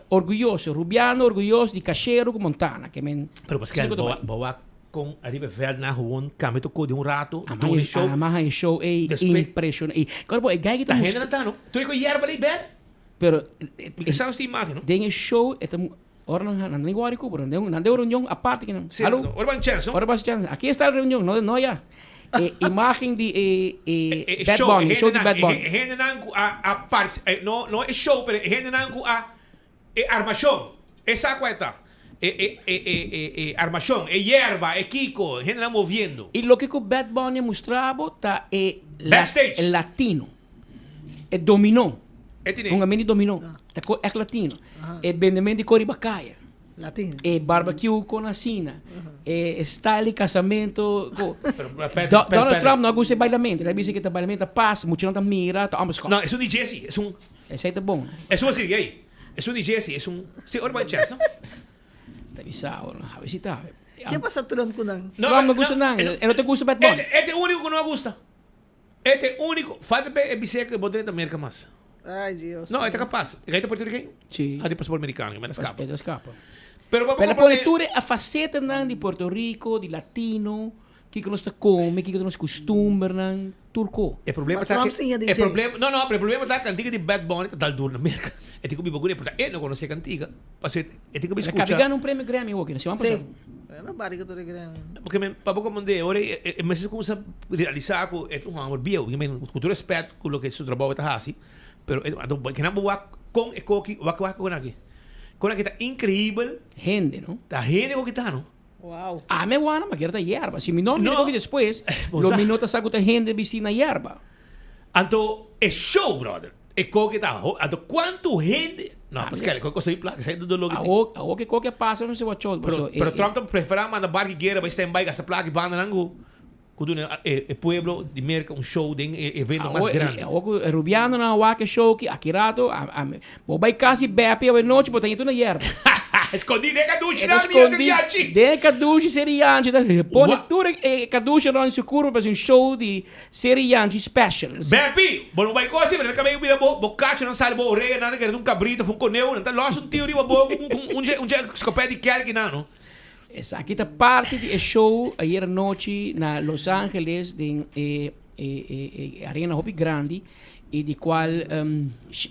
Orgulhoso, Rubiano, orgulhoso de Cachero com Montana, que men. Pero Pascal, bawa com arriba velho na rua, kami tocou de rato, do show. Amaha show é impressionante. Agora é gai que tá renda tá não. Tu é yerba ali ber? Pero essa é imagem, não? Tem show, orang não linguari ko, não deu reunião a parte que não. Alô, Urban Chance, Urban Chance. Aqui está a reunião, não já. Imagem de Bad Bunny, show de Bad Bunny. Gente não a parte, não é show, pero gente não a armação. Essa coisa. Armação, hierba, Kiko, gente não movendo. E lo que o Bad Bunny mostrava tá backstage latino. É dominó. Um amigo dominou. É latino. É vendimento de coribacaia. Latino. É barbecue com a sina. É style casamento. Donald Trump não gosta de bailamento. Ele disse que o bailamento passa, muito não tá mira, tá ambos. Não, é um DJ sim, é um. Esse aí tá bom. É um assim, aí. É um DJ sim, é um. Sim, Urban Chance, não? Tá bisao, não. A visitar. Que passa Trump com não? Trump não gosta não. Ele não te gosta Bad Bunny. Este é o único que não gosta. Este é o único. Falta é biseca que botar na América mais. Ai, Deus. No, é capaz. É de português? Sim. É de passaporte americano, mas escapa. É escapa. Pero a politura a faceta de Porto Rico, de latino, que nós está come, que nós costumbre, turco. O problema está que o problema está que a cantiga de Bad Bunny está duro na América. É tipo bagulho, porque ele não conhece a cantiga. Parce é tipo escuta. Acaba ganhando prêmio Grammy hoje, não se vai passar. É na barriga do Grammy. Porque para pouco mandei, ora, mas se começa a realizar com um amor bio, com todo respeito com o que seu trabalho está assim. Pero que não boa com e coque com aqui. Com aqui está incrível. Gente, não? Tá gente o que tá, não? Wow. Ah, me guana, mas quero hierba. Se me não me coque depois, los minutos saco da gente vicina hierba. Anto é show, brother. E coque tá, anto quanto gente. Não, mas que coque só placa, sai do logo. A que coque passa não se vai show. Pero Trump prefere mandar barquigueira, vai stand by gasta placa e banda nango. Quando o pueblo de América show de evento mais grande. O Rubiano na wake show que aqui rato, vai quase bepe a noite, botar isso na hierba. Escondido de caduche na minha seriante. De caduche seriante, põe tudo caduche no escuro para um show de seriante special. Bepi, bom vai coisa, mas acabei vira bocacho não sai bo rei, nada que um cabrito, um coneu, não tá logo um teoria bo um escopete de quer que não. Essa aqui é parte do show ayer noite na Los Angeles de arena hobby grande e de qual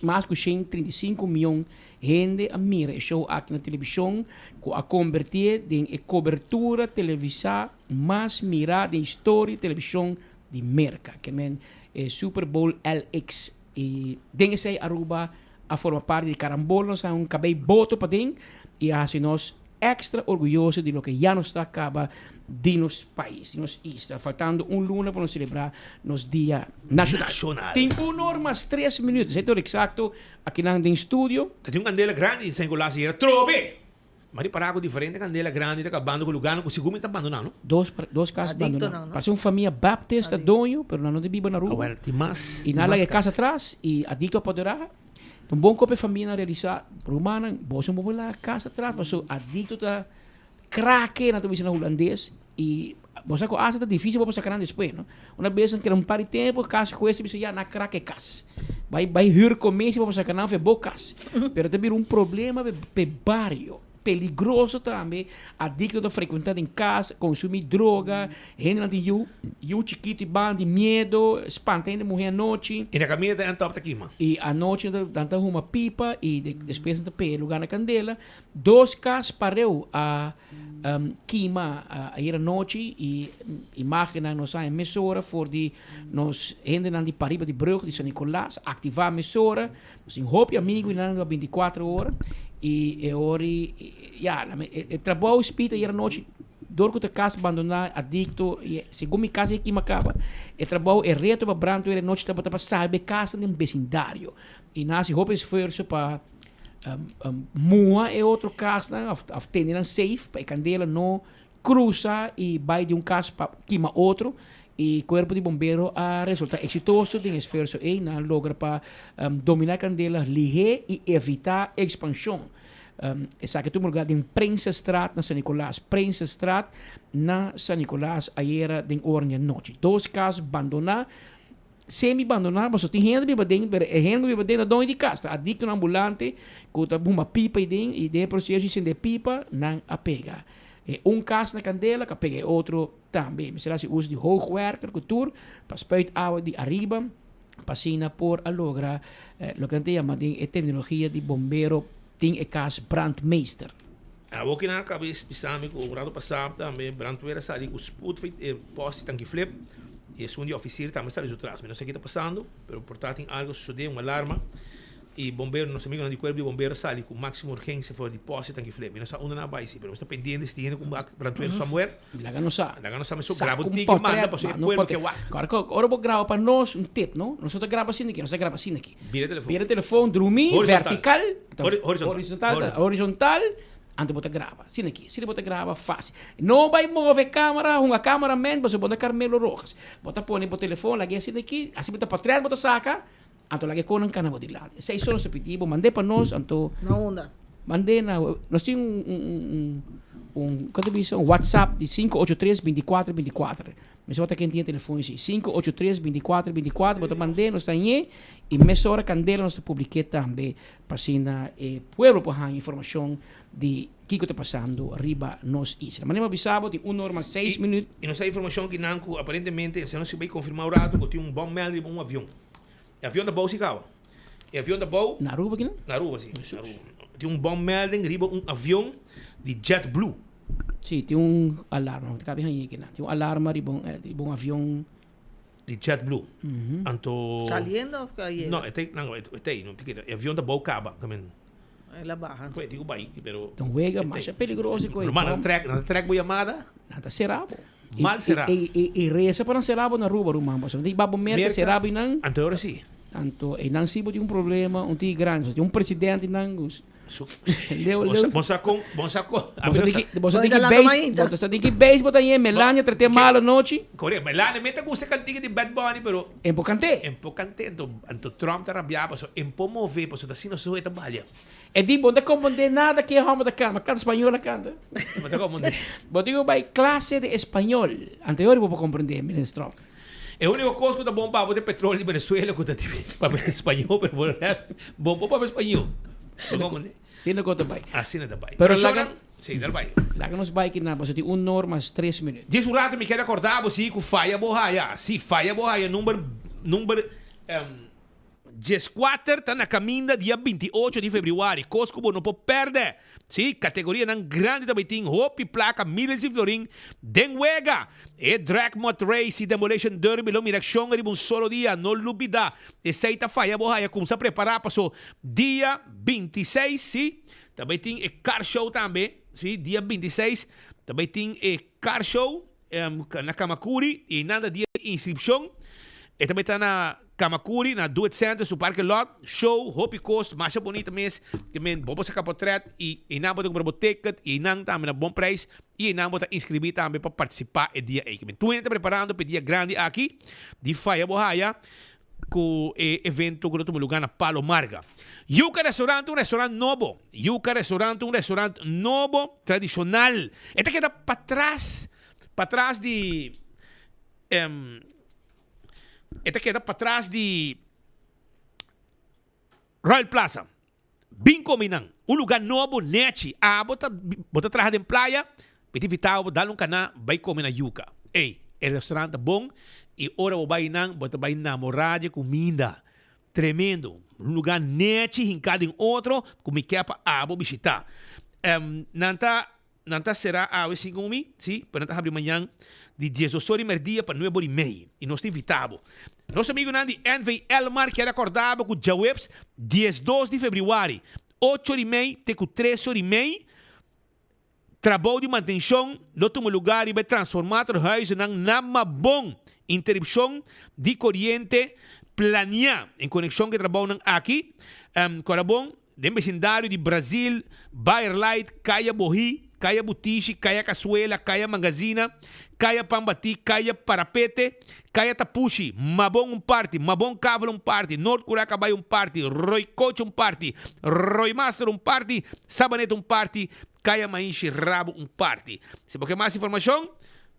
mais de 35 milhões de gente a mira o show aqui na televisão a convertir em cobertura televisiva mais mirada em história de televisão de América que é Super Bowl LX e dengue se Aruba a forma parte de carambola nós um cabelo boto para dentro e assim nós extra orgulhoso de lo que já nos está acaba de nos país, de nos está faltando luna para nos celebrar nos dia nacional. Tem 1 hora mais 3 minutos, é tudo exato aqui no estúdio. Tem candela grande, sem colar se era trove. Mas para algo diferente, candela grande, está acabando com o lugar, com o segundo está abandonado. Dois casos abandonados. Parece uma família baptista dono, pero não de biba na rua. Tem mais. E nada que casa atrás e adicto a poderar. Então, bom que a família realizar, romana, você não pode lá casa atrás, mas o adicto tá craque na televisão holandês e você que acha tá difícil para sacar depois, não? Uma vez que um par de tempo, casa com esse você já na craque casa. Vai hur começo para sacar não foi bocas. Pero também problema pe barrio. Peligroso também, adicto a frequentar em casa, consumir droga, gente de you chiquito e bando de medo, espantando mulher à noite. E na caminha da top aqui, mano. E à noite tanta uma pipa e depois de pé lugar na candela. 2 casos pareu a queima a ir à noite e máquina nos a emissora for de nos gente de Pariba de Brug de São Nicolás ativar a emissora, assim hope amigo e nada 24 horas. E ori o trabalho espírita ir à noite dorco de casa abandonar adicto e segundo minha casa aqui macaba o trabalho é reto para branco ir à noite para salvar casa no vecindário e nasce roupa esforço para mua é outro caso né atender safe para candela não cruza e vai de caso para queima outro e corpo de bombeiro a resulta exitoso de esforço e na logra para dominar a candela ligar e evitar expansão. Essa que tu lugar em Prince Straat na São Nicolás, Prince Straat na São Nicolás ayer de ornia noite. 2 casos abandonar, semi-abandonar, mas tem gente que dentro, pero é gente que dentro da onde de casa, adicto no ambulante, com uma pipa e de processo sem de pipa não apega. Caso na candela, que pega outro também. Será se usa de hoogwerker, cultura, para spuit água de arriba, passina por a logra, lo que a gente chama de tecnologia de bombeiro, tem o caso brandmeester. A boca na cabeça, pensando que o grado passado também, brandweer sabe que o sput foi posto tanque flip, e é um oficial também está atrás. Não sei o que está passando, mas portanto algo sucedeu, uma alarma. E bombeiro, nosso amigo de corpo de bombeiro sali com máxima urgência for depósito aqui flip. Não sabe onde na base, mas está pendente se tem com brantueiro somewhere. Laga não sabe. Laga não sabe, mas grava o tique manda para você depois porque wa. Agora vou gravar para nós tip, não? Nós só grava assim aqui, nós grava assim aqui. Vira telefone, dormir vertical, horizontal. Antes bota grava, assim aqui, se bota grava fácil. Não vai mover câmera, uma cameraman, você bota Carmelo Rojas. Bota põe o telefone, lagi assim aqui, assim bota para trás, bota saca. Anto lagi ko ng kanabo de lado. Sa iso sa pitibo, mande pa nos, anto... Nauna. Mande na, nos tem WhatsApp de 583-2424. Mas bota quem tinha telefone assim, 583-2424, bota mande, nos tanhe, e mesora candela nos publique também, para sina, pueblo po hang informação de que está passando arriba nos isla. Manema bisabo de 1 hora mais 6 minutos. E nossa informação que nanco, aparentemente, se não se vai confirmar o rato, que tem bom melding de avião. Avião da Boa se cava. Avião da Boa. Na Aruba aqui, não? Na Aruba, sim. Tem bom melding, riba avião de JetBlue. Sim, tem alarma. Tem alarma de avião de JetBlue. Anto... Saliendo ou caindo? Não, é avião da Boa cava também. Ela barra. Foi, digo bem, pero... Então, wega, mas é perigoso. Mas na track boa amada? Nada será, Mal será. E reza para não ser abo na rua, rumam. Mas não babo merda, será bem não. Anto agora sim. Anto, e não se tem problema, tem grande, tem presidente não. Bonsacon. Você tem que beijo, botar aí, Melania, tratar mal a noite. Correto, Melania, meta gusta cantiga de Bad Bunny, pero... Empocante, anto Trump tá rabiaba, so mover, pues assim não sou trabalha. É de bom, não compreender nada que é ramo da canta, canta espanhola canta. Mas não compreender. Mas digo, vai classe de espanhol. Anterior eu vou compreender, ministro. É a única coisa que é bom para o petróleo de Venezuela, que é para espanhol, mas o resto, bom para espanhol. Sim, não conta bem. Assim não vai. Pero lá sim, não vai. Lá que nos vai que na, você tem 1 hora mais 3 minutos. Diz um rato, me quero acordar, você com Faia Borraia. Sim, Faia Borraia, número 14 está na caminha dia 28 de fevereiro. Cosco não pode perder. Sim, categoria não grande também tem Hope placa Miles e Florim. Denwega. E Drag Mod Race e Demolition Derby. Lo miração de solo dia. Não lubida. E seita Faia Borraia. Como se preparar para o dia 26. Sim. Também tem o Car Show também. Sim, dia 26. Também tem o Car Show na Kamakuri. E nada dia de inscrição. E também está na Kamakuri, na Do It Center, no Parque Lot, show, Hopi Coast, mais bonita mesmo. Também, vamos sacar portrait e não botar um ticket, e não também na bom preço, e não botar inscrever também para participar do dia aí. Tu está preparando para o dia grande aqui, de Faia Borraia. ku evento ku no lugar na Palo Marga. Yuca Restaurante, un restaurante novo. Yuca Restaurante, un restaurante novo, tradicional. Esta queda para trás de esta queda para trás de Royal Plaza. Bem combinando. Um lugar novo, nete. Bota trabalhar em praia, pedi vital, dá um canal, vai comer na yuca. Ei, é restaurante bom e ora vai namorar de comida. Tremendo. Um lugar nete, hincado em outro, com me quer para visitar. Nanta será a 5 mil, sim, para nanta abrir amanhã de 10 horas e meia para 9 horas e meia. E nós te invitamos. Nosso amigo Nandi NV Elmar, que era acordado com o Jawebs, 12 de fevereiro, 8 horas e meia, até com 3 horas e meia. Trabalho de manutenção, no último lugar, e vai transformar o huis em nama bom. Interrupção de corrente, planear em conexão que trabalham aqui. Corabom, de vecindário de Brasil, Bayer Light, Caia Borri, Caia Butiche, Caia Caçuela, Caia Magazina, Caia Pambati, Caia Parapete, Caia Tapushi, Mabon party, Mabon Cavalo party, North Curacabay party, Roy Coach party, Roy Master party, Sabaneta party, Caia Mainchi Rabo party. Se você quer mais informação,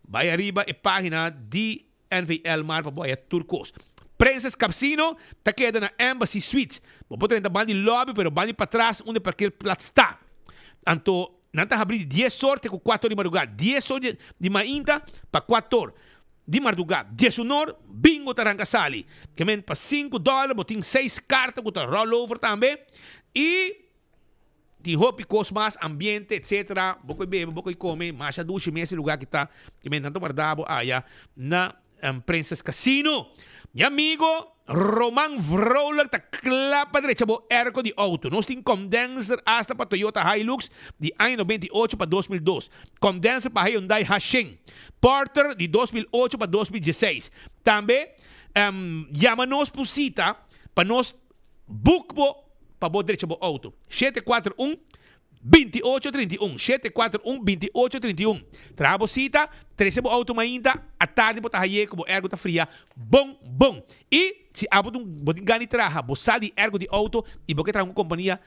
vai arriba a página de NVL Mar para boia Turcos. Princess Casino, tá queda na Embassy Suites. Vou botar na banda lobby, pero banda para trás, onde para aquele plato está. Então, nós abrir 10 horas com 4 horas de madrugada. 10 horas de manhã para 4 horas de madrugada. 10 horas, bingo taranga sali. Que men para $5, botin 6 cartas com rollover também. E de roupa e mais ambiente, etc. Bocoi bebe, bocoi come, mas a duche nesse lugar que está. Que men tanto guardado aí na Princess Casino. Meu amigo Roman Vrolijk, ta clapa derecha bo erco de auto. Nós temos condenser hasta para Toyota Hilux de ano 98 para 2002. Condenser para Hyundai Hashing. Porter de 2008 para 2016. Também chama-nos por cita para nós book para bo derecha bo auto. 741-2831. 741-2831. Trabo cita, 13 bo auto ainda, a tarde bo tahaye como ergo ta fria. Bom. E se abo botin gani traha, bo sali ergo de auto e bo que traha uma companhia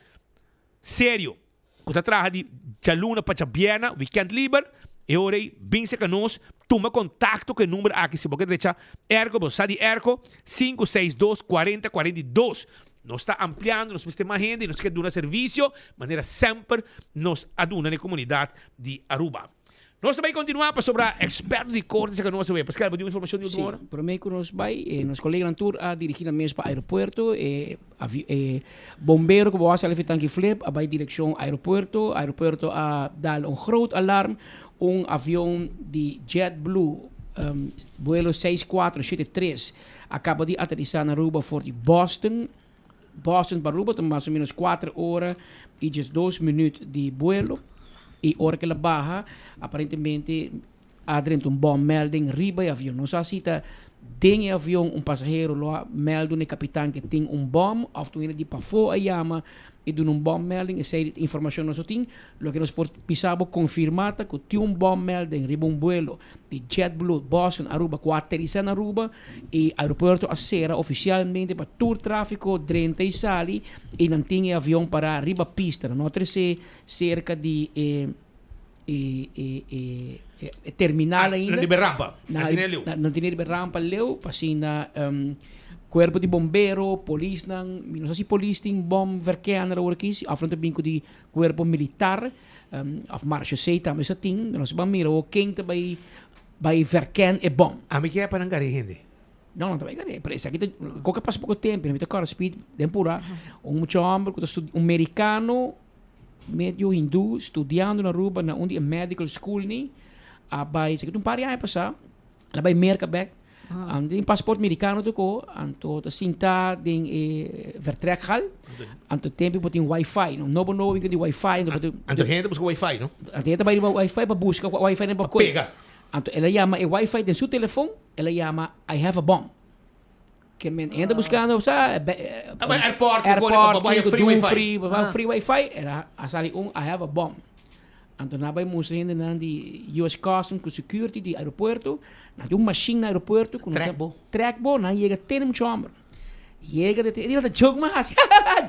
sério. Kuta traha de jaluna para Chabiana, weekend liber. E orei, bem se canos, toma contato com o número aqui, se bo que derecha ergo, bo sali ergo 562-4042. Nós está ampliando, nós temos mais gente, nós queremos dar serviço, de maneira sempre nos aduna na comunidade de Aruba. Nós também continuamos sobre a experto de cortes que nós vemos. Pascal, pode informação de última hora? Por mim que nós vai, nos colegas na tour a dirigir a mesa para o aeroporto, bombeiro que vai fazer o tanque flip, vai direção aeroporto a dar groot alarm, avião de JetBlue, vuelo 6473, acaba de aterrissar na Aruba for de Boston para Aruba, tem mais ou menos 4 horas e 2 minutos de vuelo. E hora que ela barra, aparentemente, há dentro bom melding riba do avião. Não sei se está dentro do avião passageiro lá melda no capitão que tem bom, ou tu ainda de para fora a chama e dá bom melding, essa informação nós temos. Lo que nós precisamos confirmar que tem bom melding riba vuelo de JetBlue Boston Aruba, com aterrissar na Aruba e aeroporto acera oficialmente para todo tráfico dentro e sali e não tem avião para arriba pista. Nós temos cerca de terminal ainda. Não tem rampa. Não tem rampa leu, assim na corpo de bombeiro, polícia, não sei se polícia tem bom verkeer ou aqui, afronta binco de corpo militar, of marcha sei também só tem, nós vamos mirar o quem também vai verkeer é bom. A mim que é para não gente. Não também cara, parece aqui qualquer passa pouco tempo, não tem cara speed, tempura, muito homem que está americano, meio hindu, estudando na Aruba, na onde é medical school ni, vai, se que um par de anos passar, ela vai merca back. Tem passaporte americano tuko, anto sinta ding vertrekhal, anto tempo botin wifi, no bono wingo di wifi, anto gente busca wifi, no? Anto gente vai wifi para busca wifi nem para pega. Anto ela chama wifi den seu telefone, ela chama I have a bomb. Que men anda buscando, sa airport, free wifi, era asali I have a bomb. Anto nabay mo sa hindi na di US Customs com security di aeroporto, na yung machine na aeroporto com trackbo na chega tenem chamber. Llega de digo, joke mas,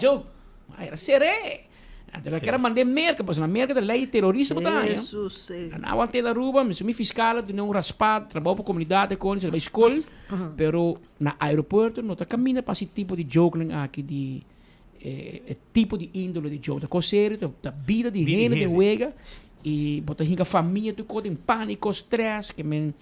joke. Mas era seré. Então, eu quero mandar merca, mas na merca da lei terrorista botar. Jesus, Na aguante da Aruba, me sumi fiscal, tinha raspado, trabalho para a comunidade, com isso, na escola, pero na aeroporto, não tá caminhando para esse tipo de joke aqui de tipo de índole de jogo, tá sério, tá vida de gente de wega e bota hinga família, tu coda em pânico, stress, que men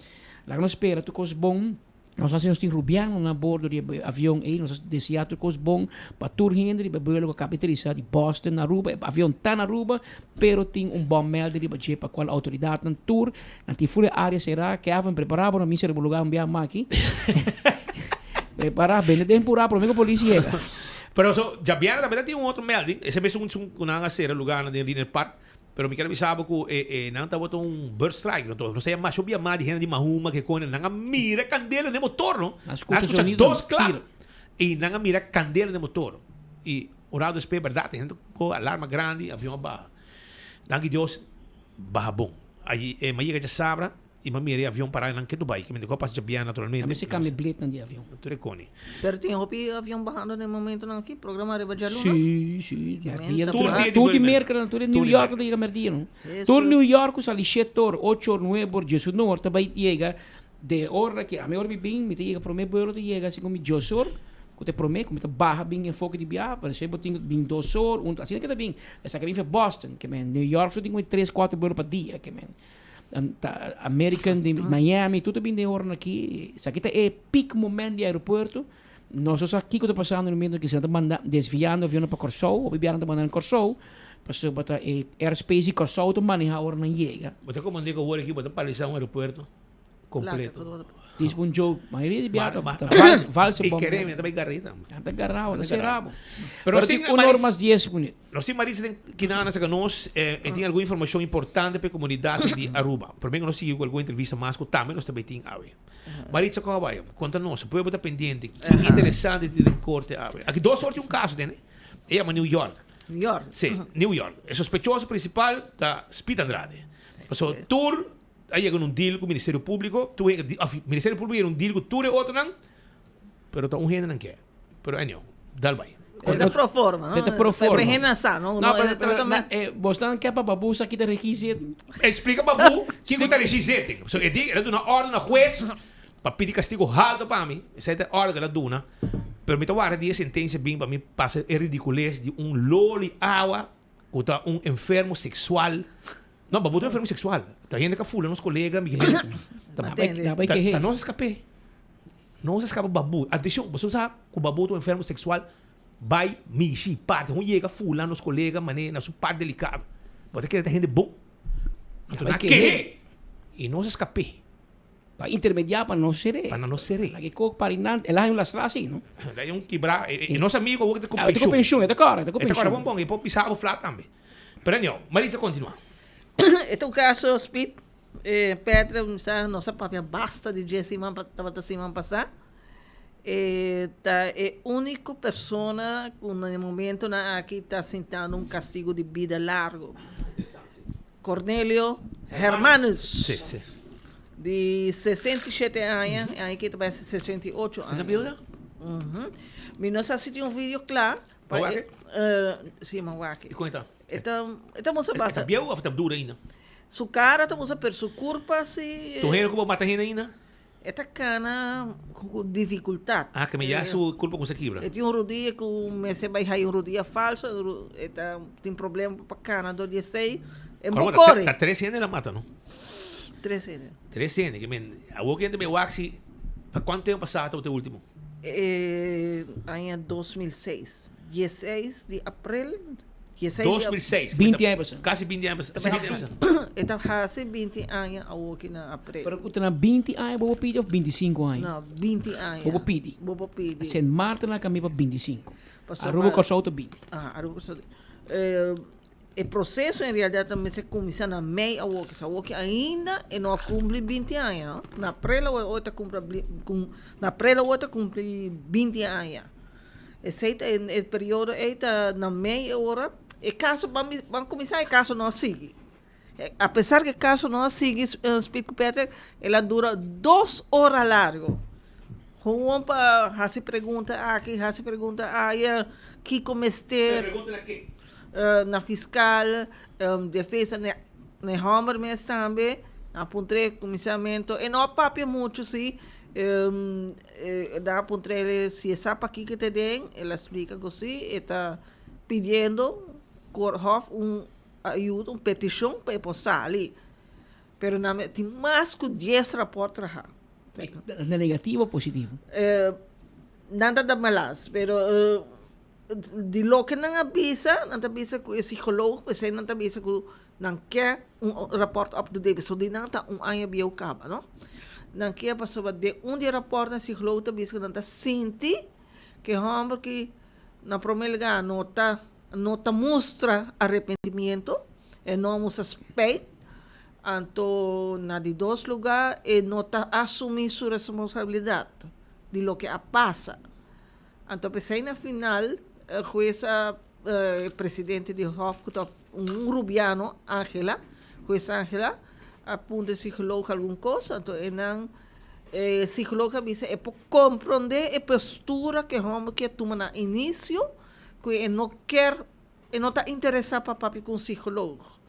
lá não espera, tu cos bom. Nós fazemos tem rubiano na bordo de avião aí, nós descia tu cos bom para tur Henry, bebelo com a capitalista de Boston na Aruba, avião tá na Aruba, pero tem bom melder de baje para qual autoridade na tour, na tifure área será que havam preparado na missa de lugar um aqui. Preparar bem, tem por para a polícia chega. Pero já vieram também tem outro melding, esse mesmo na ser lugar na Linear Park, pero me quero avisar que não tá botando bird strike, não sei mais sobre a mais de gente de Mahuma que com não mira candela de motor, não? Escuta dois claro. E não mira candela de motor. E o lado é verdade, tem com alarma grande, avião ba. Danke Deus, ba bom. Aí mas chega já sabra e mira avião para não que Dubai, que me deu passa já naturalmente. Mas se cambia bilhete de avião. Tu recone. Pero tem avião barrando no momento não aqui, programa de Bajaluna. Sim. Tudo de mercado, tudo de New York, de mercado. Tudo New York, os ali 7 horas, 8 horas, 9 horas, Jesus norte, vai chega de hora que a melhor bem, me chega para o meu bureau, chega assim como 2 horas. Eu te prometo, como barra bem em foco de viagem, para ser botinho bem 2 horas, assim que tá bem. Essa que vem foi Boston, que men, New York só tem 3, 4 euros para dia, que men. American de Miami, tudo bem de hora aqui. Isso aqui é pico momento de aeroporto. Nós só aqui que está passando no momento que se está desviando o avião para Corsou, ou viajando para mandar Corsou, passou para airspace e Corsou, tu maneja a hora não chega. Você comandei que o aqui para paralisar um aeroporto completo. Diz um jogo, a maioria de viagens valse bom. E queremos também garrita. Tá garrado, não será bom. Pero tem normas 10 minutos. Nós temos Marisa que nada que nós tem alguma informação importante para a comunidade de Aruba. Por bem nós seguimos alguma entrevista mais com também nós também tem ave. Marisa como vai? Conta-nos, pode estar pendente. Que interessante de corte ave. Aqui 2 sortes caso, né? É New York. New York. Sim, New York. O sospechoso principal da Speed Andrade. Passou tour aí chega deal com o Ministério Público, o Ministério Público é deal com tudo e outro não, pero tá gente não quer. Pero não, dá vai. É pro forma, não? É pro forma. É renascer, não? Não, é tratamento. Você não quer para babu aqui da requisito. Explica babu, se não tá requisito. So ele dá uma ordem ao juiz para pedir castigo alto para mim. Essa é a ordem que ela dá. Pero me tawara dia sentença bem para mim passa é ridiculez de loli água ou tá enfermo sexual. Não, babu é enfermo sexual. Tá gente que fula nos colegas, tá não se escape. Não se escapa babu. Atenção, você sabe que o babu é enfermo sexual, vai mexer parte, não chega fula nos colegas, mané, na sua parte delicada. Você quer ter gente bom. Então, na que? E não se escape. Para intermediar para não ser. Para não ser. Aqui coco para inan, ela é um lastra assim, não? Daí quebrar, e nosso amigo vou ter com pensão. Com pensão, é claro, com pensão. É claro, bom, e pode pisar o flat também. Pero não, Marisa continua. Este é o caso, Speed. Petra, nossa própria basta de dia semana passada. É a única pessoa que no momento aqui está sentando um castigo de vida largo. Cornélio Hermanos. Sim. De 67 anos, aí que vai ser 68 anos. Você não viu, não? Mas nós assistimos um vídeo claro. Sim, Mawaki. E como está? Estamos a basta. Está bem ou está dura ainda? Su cara estamos a per su curva se. Tu reno como mata gente ainda? Esta cana com dificuldade. Ah, que me já su culpa com essa quebra. Tem um rodilha que me se vai aí um rodilha falso, tem problema para cana do 16. É muito corre. Tá 3 anos ela mata, não? 3 anos. 3 anos, que men. A boca ainda me waxi. Para quanto tempo passado o teu último? Em 2006. 16 de abril. 2006. 20 anos. Quase 20 anos. Está quase 20 anos aqui na april. Pero você tem 20 anos, vou pedir ou 25 anos? Não, 20 anos. Vou pedir. Sem Marta na caminho para 25. Aruba Corsou 20. Aruba Corsou. O processo, em realidade, também se começa na meia a walk ainda e não cumpre 20 anos. Não? Na april, a outra cumpre 20 anos. Esse é o período na meia hora. E caso vamos começar, o caso não sigue. Apesar que o caso não sigue, Speed Peter, ela dura 2 horas largo. Gewoon para hacer pergunta aqui, hacer pergunta allá, que comester. Pergunta aqui. Na fiscal, defesa, na Homer mesmo também, na puntre comissamento, e não papia muito, sim. Na puntre, se sabe aqui que te den, ela explica assim, e está pedindo Korhof ajuda, petição para passar ali. Pero tem mais que 10 raportos lá. Na negativo ou positivo? Nada da malas, pero de lo que não avisa que o psicólogo, mas não avisa que não quer rapport op de debe, so die não tá ano bio acaba, não? Não quer passar de dia rapport na psicólogo avisa que não tá sente que homem que na primeira lugar nota mostra arrependimento e não mostra respeito. Então, na de dois lugares, e nota assumir sua responsabilidade de lo que passa. Então, pensei na final, a jueza presidente de Hof, rubiano, Angela, jueza Angela, apunta psicólogo alguma coisa, então, psicóloga diz, é para compreender a postura que o homem quer tomar no início, que não está interessado para papi com psicólogo.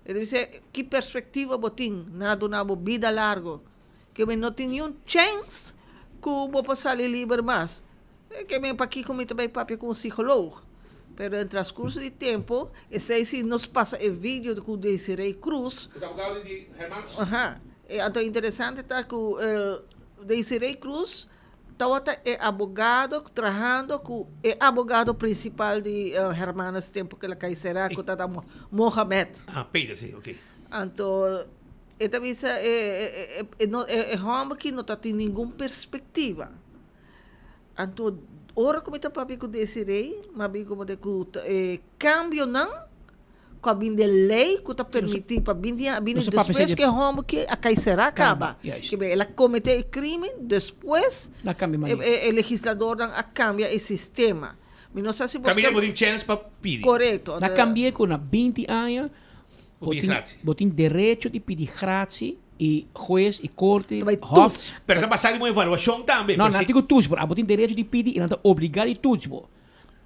Ele diz, que perspectiva botin, nada na vida larga, que não tem nenhum chance que vou passar livre mais. Que vem para aqui comigo também papi com psicólogo. Pero em transcurso de tempo, esse aí nos passa o vídeo com o Desiree Cruz. O advogado de Hermanos. Então, interessante está que o Desiree Cruz é advogado, trabalhando com o advogado principal de Hermanos, tempo que ela cairá, que está Mohamed. Pedro, sim, ok. Então, esta vez é homem que não tem nenhuma perspectiva. Então, ora como está papi que Desiree, mas bem como de que cambio não, com a de lei que está permitido para vir depois que o homem que a caixera acaba. Que ela cometeu o crime, depois o legislador cambia o sistema. Não sei se você... Cambia por chance para pedir. Correto. Na cambia com 20 anos, botin direito de pedir grátis e juez e corte, hof... Pero está passando uma evaluação também. Não, não tem tudo, mas botin direito de pedir e não está obrigado a tudo.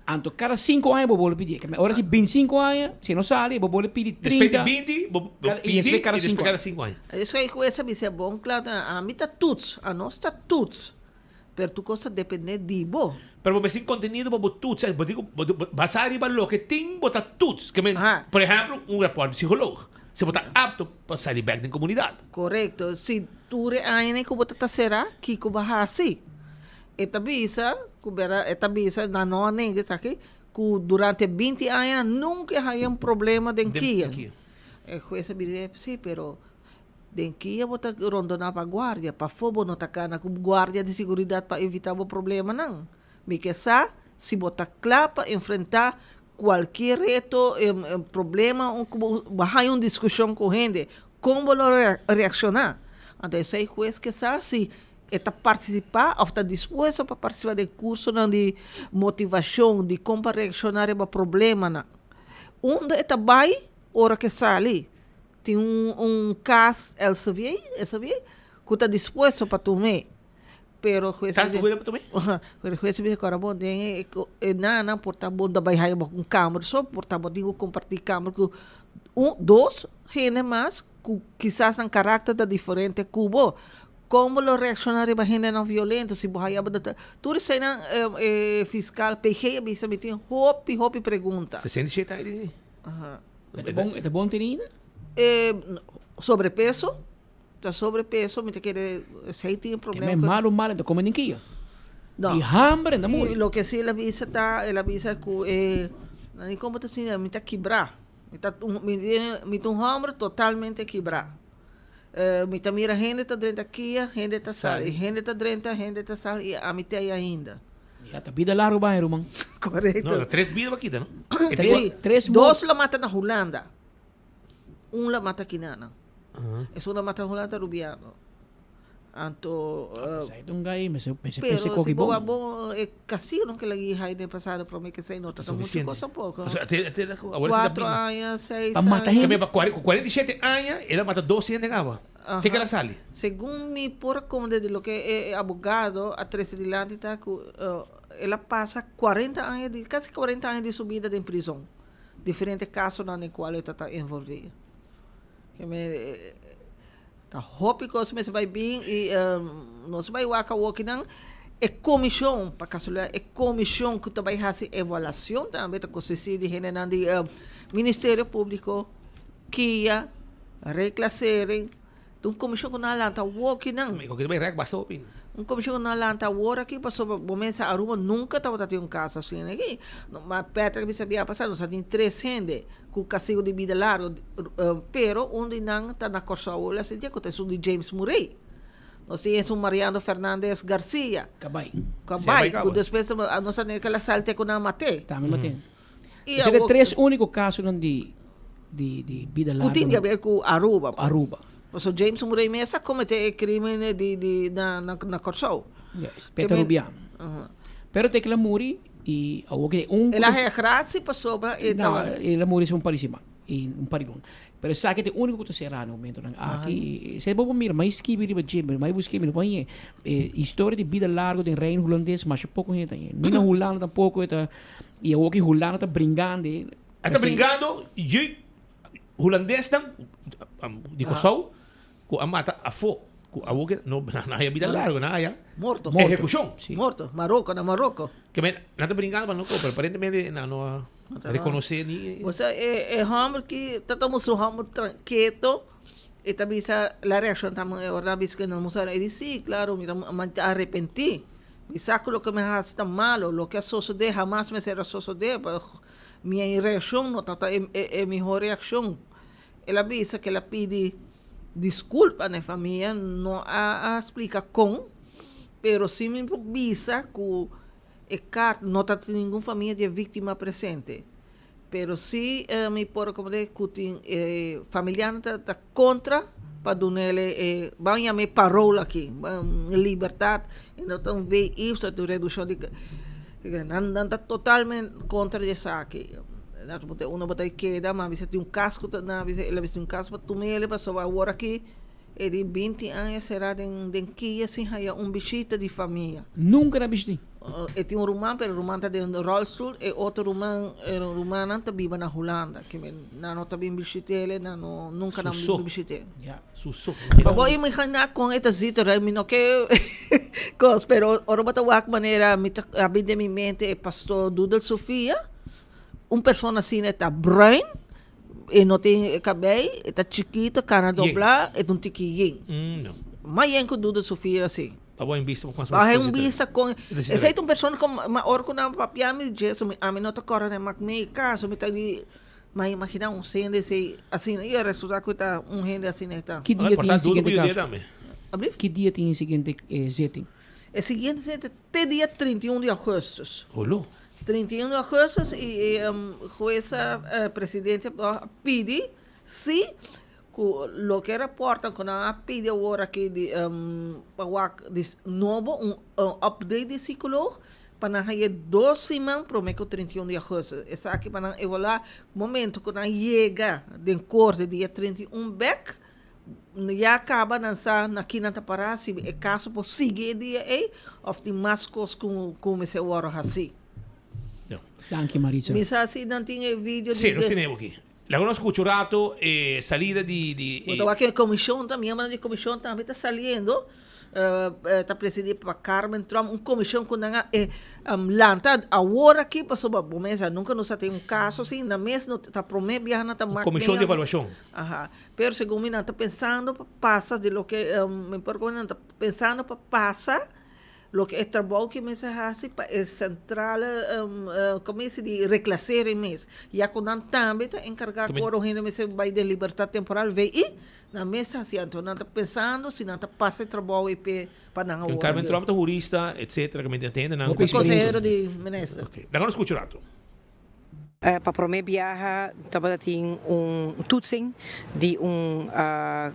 Então, cada 5 anos, eu vou pedir. Agora, se 25 anos, se não sai, eu vou pedir 30. Depois de 20, vou pedir cada 5 anos. Isso aí, essa é bom, claro. A mim está tudo, a nós está tudo. Mas tu coisa depende de bo. Pero você tem conteúdo para tudo, sabe? Basar em lo que tem, botar tudo. Por exemplo, rapport psicológico. Você botar apto para sair back da comunidade. Correto. Se tu ainda que botar será, que tu vai assim. Esta bisa na nona que durante 20 anos nunca há problema de Kia. É coisa bem sim, pero de Kia bota rondona para guarda, para fobo não tá cana com guarda de segurança para evitar o problema não. Me que se botar claro para enfrentar qualquer reto, problema, vai uma discussão com gente, como reaccionar. Então isso aí coisa que se está participar, ou está disposto para participar do curso de motivação, de como reaccionar a problema. Onde está vai, hora que sai, tem caso, Elsevier, que está disposto para tomar. Pero está seguro para tomar? Pero o juez dice, cara, bom, não, porta bom da vai com câmera, só porta bom, digo compartilhar câmera com dois gente mais, que quizás um caráter diferente cubo. Como lo reaccionar a gente não violenta, se borraia tudo isso aí fiscal PG bisa me tem hopi pergunta. 67 aí. É bom ter ainda? Sobrepeso, tá sobrepeso, me quer sei tem problema. É malo, então como ninguém. Não. E hambre, não muito. Lo que sim ela avisa que não como tá assim, me tá quebrar. Me tem hambre totalmente quebrar. Me mira gente está dentro aqui, gente está sal, gente está dentro, gente está sal e a mitad ainda. Já tá vida largo vai, Roman. Correto. Não, 3 vidas aqui, não? Três. 2 la mata na Holanda. 1 la mata aqui nana. Isso la mata Holanda rubiano. Então, um gai, mas eu pensei que bom é cassino que lagi hai de passado para mim que sei nota muito coisa pouco. Até 4 anos, 6 anos. Também para 47 anos, ela mata 12 gente gava. Tem que ela sali. Según mi por como de lo que é abogado, a 13 de lá, ela passa 40 anos, quase 40 anos de subida em prisão. Diferentes casos no qual ela está envolvida. Tá hope que você vai bem e nós vai waka walking não é comissão para caso é comissão que também faz avaliação também que se se de Ministério Público que ia reclassarem comissão que não lanta walking não que vai rec basta opin comissão que não lanta war aqui passou momento a Aruba nunca estava tendo um caso assim aqui mas Petra que sabia passar nós tem 3 gente com castigo de vida largo pero onde não está na corsola assim que aconteceu de James Murray nós temos Mariano Fernandes Garcia Cabay que depois nós temos aquela salte com a mate também mate e é 3 únicos casos de vida larga que tinha a ver com Aruba so James Murray Mesa cometeu crime na corsola Peruviano pero tem que la muri e ela é graça passou para ela muri um parisima e parilon pero sabe que o único que será no momento aqui se vou mira mais que vir para mais buscar mira põe história de vida larga de reino holandês mas pouco gente aí nem Holanda tampouco eta e o que Holanda tá brincando está brincando e holandês tam de Kosovo com a mata a fogo a boca não há vida larga não há morto execução morto Marrocos que me não está brincando mas não pero aparentemente não reconhecer ni você é homem que estamos homem quieto e também a reação também agora visto que não mostrar ele sim claro me arrependi me saco lo que me hace tan malo lo que sucede jamás me será suceder minha reação não está é minha reação ela avisa que ela pede desculpa na família não a explica com pero sim me avisa que não está nenhuma família de vítima presente pero se me por como de que familiar está contra para donele vão chamar parola aqui liberdade então vê isso de redução de não está totalmente contra isso aqui uno botai queda mas você tem casco na ela tem casco para tomar ele passou agora aqui de 20 anos será de que assim há bichita de família nunca na bichita e tem rumano pero rumano está dentro do rolstoel e outro rumano está viva na Holanda que não está bem bichita ele não nunca na bichita susso vou imaginar com esta zita me não que cos pero ora bota wak maneira me abrir de minha mente pastor Dudel Sofia pessoa assim está brain e não tem cabelo está chiquito cana doblar e não tem que não mas é que Dudel Sofia assim Aba em vista com as vista com essa é uma pessoa como orco na papia me diz a mim não está correndo em macmei caso me tá ali mas imagina gente assim e resulta que tá gente assim está que dia tem seguinte caso que dia tem seguinte setting é seguinte até dia 31 de agosto 31 de agosto e jueza presidente pede se lo que reportan con a pide ahora que de novo update de psicólogo para haver 2 semanas prometo 31 de agosto essa aqui para evaluar momento quando chega de corte dia 31 back já acaba dançar na quinta parada se é caso por seguir dia ou tem mais coisas como esse hora assim Danke Marisa. Misa assim não tinha vídeo Sì, non tenevo aqui. La conosco Curato e salida di Então aqui a comissão também, a de comissão também está saliendo. Está presidido por Carmen Trump, comissão que não é lanta agora aqui passou por mesa, nunca nos tem caso assim, na mesa não está prometendo viajar na tamar. Comissão de avaliação. Ajá. Pero segundo me não está pensando para passar de lo que me por não está pensando para passar lo que é trabalho que me se hace é central como é de reclassar em mês e a quando também está encarregado por o gente me se vai de liberdade temporal vem e na mesa assim então não está pensando se não está passa trabalho e para não o Carmen Trump é jurista etc que me entende não conselheiro de ministro ok agora escuto Curato para promover viaja dat hij toetsing die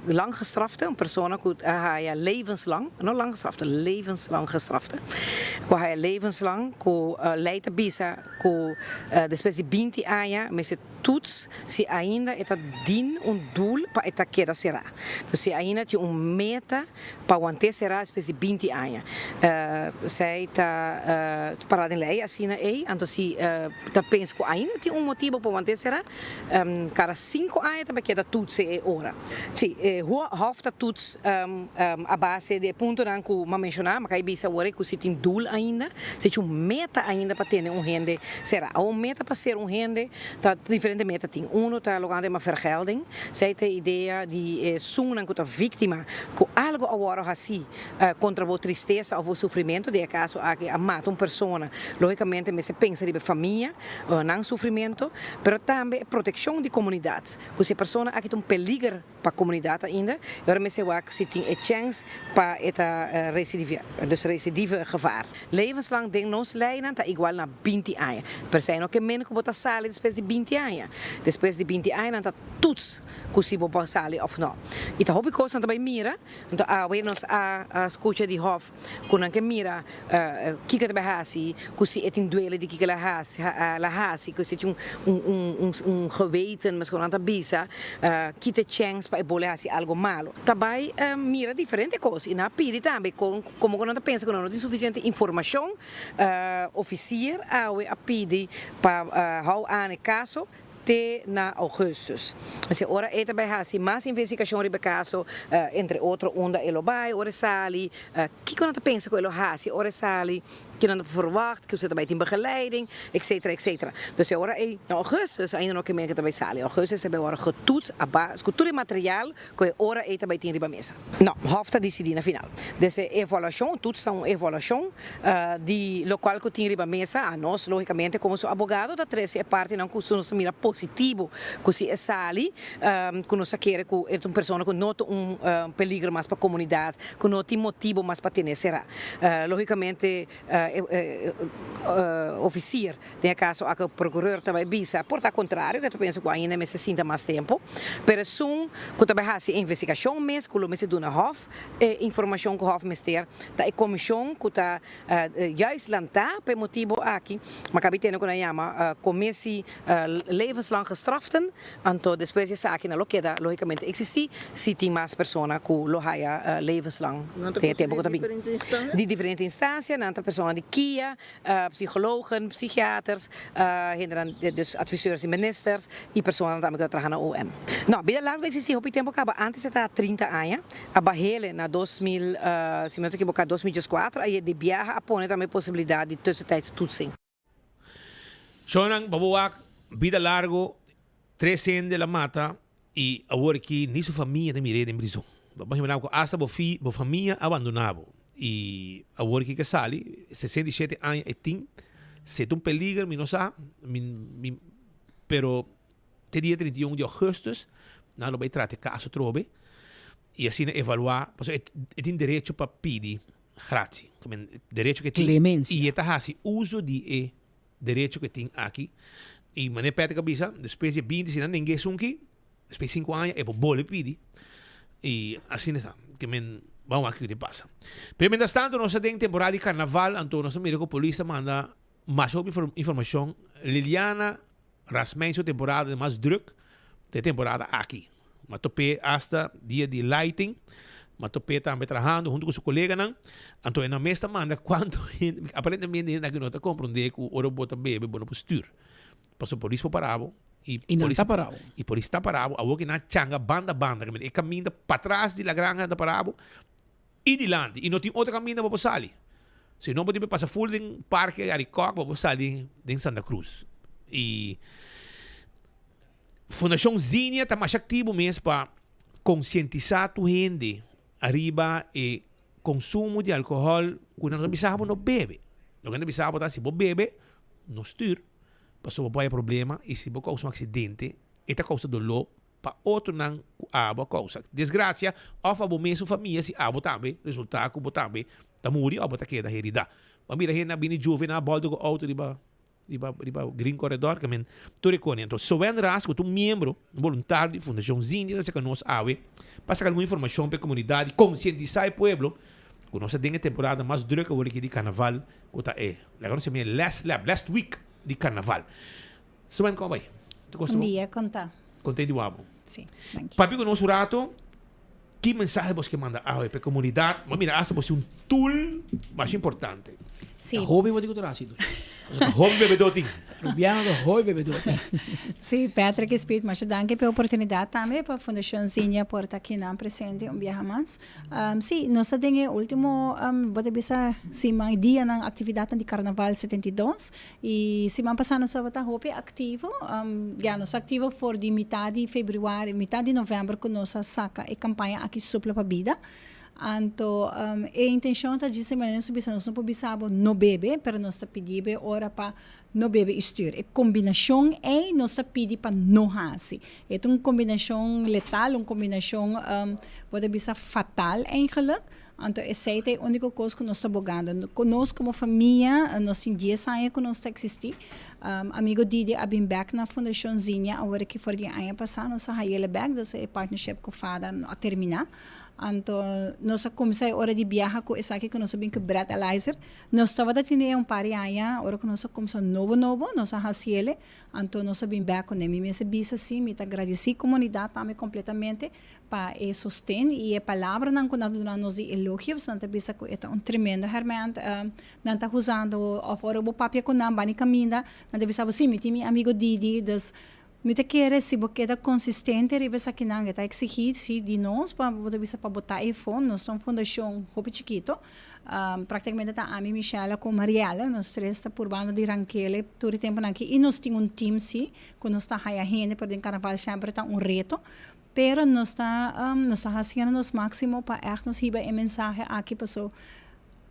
lang gestrafte, een persoon die levenslang, no lang gestrafte, levenslang gestrafte, ko hij levenslang ko leidt bisa ko después de 20 anos, mas toets se ainda está din doel para eta queda será. Então se ainda tem meta para manter será espécie 20 anos. Sei tá parada em lei assim aí, então se tá pensa que ainda tem motivo para manter será, cada 5 anos também queda toets é hora. Sim, hofta toets a base de ponto não que me mencionar, mas aí bisa agora que se tem doel ainda, se tem meta ainda para ter rende será. Ou meta para ser rende, tá diferente meta tem. Tá logando uma vergelding. Zij tem ideia de zoenen com a vítima com algo agora assim contra a tristeza ou o sofrimento de caso a mata uma pessoa. Logicamente, me se pensa de família, não sofrimento, mas também proteção de comunidade. Que se a pessoa aqui tem peligro para a comunidade ainda, agora me se que se tem a chance para esta recidive gevaar. Levenslang ding nos lijnen tá igual na 20 anos. Per se no que menos que botar sale depois de 20 anos. Depois de 20 anos tá toets que se botar sale of não. E tá hobby coisa também mira, então we nos a escuta de hof, quando que mira kika de bahasi, que se etin duele de kika la hasi, que se tem geweten, mas quando tá bisa, que te chance para bolar assim algo malo. Também mira diferente coisa e na pide também como quando tá pensa que não tem suficiente informação, officier a pide para hou aan caso até na augustus. Assim, ora é também assim mais investigação sobre caso entre outro onda elo vai, ora sali, que quando tu pensa que elo hasi, ora sali, que não verwacht, que você também tem begeleiding, etc, etc. Dus ora é na augustus ainda não que men que também sali. Augustus é ora getoets a base, com todo o material que ora é também tem riba mesa. Não, hofta decidir na final. Dessa evaluação, toets são evaluação de local que tem riba mesa, a nós logicamente como sou advogado da 13 é parte não que nos mira positivo, que se é sali, que nós quer que é uma pessoa que não tem peligro mais para a comunidade, que não tem motivo mais para ter será. Logicamente, officier, tem caso a que o procurador também bisa, por tal contrário, que eu penso que ainda me se sinta mais tempo, pero sum, que também há se investigação mesmo, que o me se dá na hof, informação que o hof mister, da a comissão que está juist lançar, por motivo aqui, mas cabe ter que nós chama commissie levenslang gestraften, então depois de sair na loqueda, logicamente existir, se tem mais pessoas que lo haya levenslang, tem tempo que também de diferentes instâncias, nanta pessoa de KIA, psicologen, psiquiaters, dus adviseurs e ministers e pessoas também que trabalham na OM. Não, bem largo existir, o tempo acaba antes está 30 anos, a barrele na 2000, se me não equivocar, 2004, aí de viajar a pôr também possibilidade de tussentijds toetsing. Sonang babuak vida largo 3 anos de la mata e agora que nem sua família tem mirada em prisão. Vamos imaginar que hasta a família abandonado e agora que sale 67 anos e tem se um peligro, não sabe, pero te dia 31 de agosto não vai tratar caso trobe e assim evaluar, porque tem direito para pedir grátis, direito que tem clemência e está assim uso de direito que tem aqui. E mané pede cabeça, depois de 20 anos ninguém sunki, depois de 5 anos é para bole pedir. E assim está, que vamos aqui o que passa. Pero mientras tanto, nós temos temporada de carnaval, então nós mira que a polícia manda mais informação. Liliana Rasmenso temporada de mais druk, tem temporada aqui. Mas topé hasta dia de lighting, mas topé também trabalhando junto com seu colega, não? Então na mesa manda quanto aparentemente não está compreendendo que o ouro bota bebe bom postura. Passou por isso parado e não está parado. E por isso está parado, a que na changa banda, que caminha para trás da granja da parado e dilante, e não tem outra caminho para passar ali. Se não pode passar full em parque Aricoc para passar ali em Santa Cruz. E Fundação Zinha está mais ativo mesmo para conscientizar a gente arriba e consumo de álcool quando não precisava não bebe. Não precisava se você bebe, não styr. Passou por problema e se você causa acidente, esta causa dolor para outro não abo causa. Desgraça, ou para mesmo família se abo também, resultado que você também está morrendo ou está queda herida. Mas mira gente bem jovem na bolda com auto riba green corredor que men tu reconhece. Então, se você rasgo tu membro voluntário de Fundação Zinha, você que nós ave, passa alguma informação para a comunidade, conscientizar o povo. Que nós temos a temporada mais dura que aqui de carnaval, que é. Agora se chama last week de carnaval. Suben como vai? Bom dia, conta. Contei de wabo. Sim, thank you. Papi conosco rato, que mensagem você manda para a comunidade? Mas mira, essa é um tool mais importante. Sim. Jovem vai dizer assim. Jovem bebedoting. Rubiano do Hoi bebedoting. Sim, Patrick Speed, mas danke pela oportunidade também para a Fundação Zinha por estar aqui na presente viajar mais. Sim, nós temos o último, bota bisa simang dia na atividade de Carnaval 72 e simang passado nós vamos estar ativo. Já nós ativo for de metade de fevereiro, metade de novembro que nós saca a campanha aqui supla para vida. Então, a intenção é dizer que nós não podemos não beber, mas nós pedimos hora para não beber estúdio. A combinação é nós pedimos para não fazer. É uma combinação letal, uma combinação pode ser fatal eigenlijk. Então, essa é a única coisa que nós estamos bogando. Nós, como família, nós temos 10 anos que nós existimos. Amigo Didi, eu vim back na Fundação Zinha, agora que foi o ano passado, nós estamos back, nós é partnership com o Fada a terminar. Então, nós começamos a hora de viajar com essa aqui que nós sabemos que breathalyzer. Nós estávamos a ter um par de anos, hora que nós começamos novo, nós fazemos ele. Então, nós vim back com ele. Me bisa assim, me agradeci a comunidade também completamente para o sustento e a palavra não quando nós de elogios, então bisa que é tremendo hermano, não está usando fora o papel com não bani caminha, não bisa assim, me tem amigo Didi, das me te quer se você é consistente e bisa que não está exigir se de nós para botar iPhone, nós somos fundação hope chiquito, praticamente está a mim Michela com Mariela, nós três está por banda de ranquele todo o tempo aqui e nós temos team sim, quando nós está a gente para o carnaval sempre está reto. Pero nós está fazendo nosso máximo para nos receber a mensagem aqui pessoal.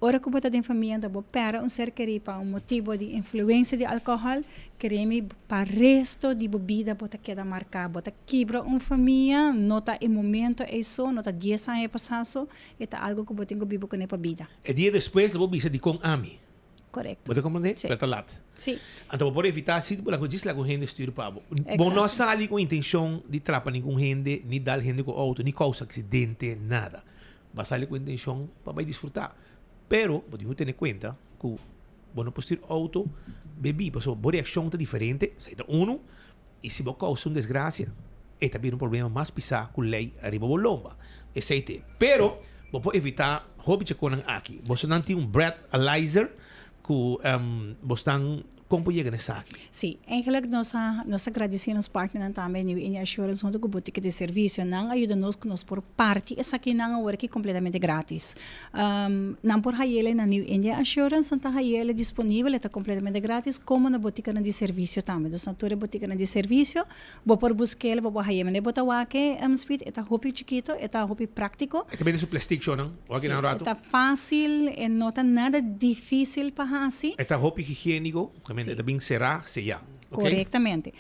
Ora que você tem família, para ser querido para motivo de influência de álcool, queremos para o resto de bebida você queda marcado, você quebra uma família, nota o momento isso, nota 10 anos passado, é algo que você tem que viver com a vida. E dia depois, você bisa de com ami. Correto. Você compreende? Sim. Pertalat. Sim. Então, por evitar, se você diz lá com gente estúdio para bom, nós saímos com a intenção de trapar nem com gente, nem dar gente com auto, nem causa acidente, nada. Mas saímos com a intenção para desfrutar. Pero, podemos ter em conta que não pode ter auto, bebi, porque a reação é diferente, e se você causa uma desgraça, é também um problema mais pisar com a lei arriba da lomba. Esse é o Pero, você pode evitar, hobby que aqui, você não tem breathalyzer, que você tem como chega nessa aqui. Sim, eigenlijk nós agradecemos partners também em assurance onde o boutique de serviço não ajuda-nos que nós por parte essa aqui não é completamente grátis. Não por ele na New India Assurance está ele disponível está completamente grátis como na boutique de serviço também. Então na boutique de serviço, vou por buscar, vou aí mas botar o que speed está hopi chiquito, está hopi prático. É que bem isso plástico, não? Está fácil, não está nada difícil para fazer. Está hopi higiênico. Também será sellar. Corretamente.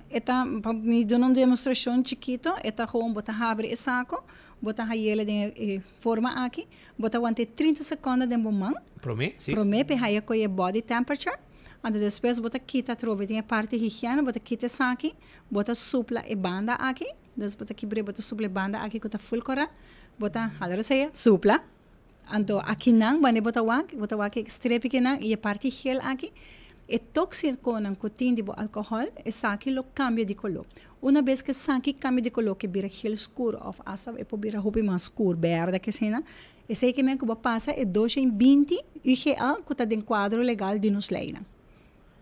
Então, me dando uma demonstração chiquito, gewoon botar abre o saco, botar ele de forma aqui, botar ante 30 segundos de mão. Promê, sim. Promê, para com a body temperature. Então, depois, botar quita trove, tem a parte higiene, botar quita saque, botar supla e banda aqui. Depois, botar quebre, botar supla e banda aqui, botar full cora, botar, halera seja, supla. Então, aqui não, vai botar o aqui estrepe que não, e a parte gel aqui, é tóxico não contém de álcool, e saque lo cambia de color. Uma vez que saque cambia de color, que vira gel escuro, of asa, e pode virar roupa mais escuro, verde, que cena, e sei que mesmo que passa é 220 UGL, que está dentro do quadro legal de nos lei.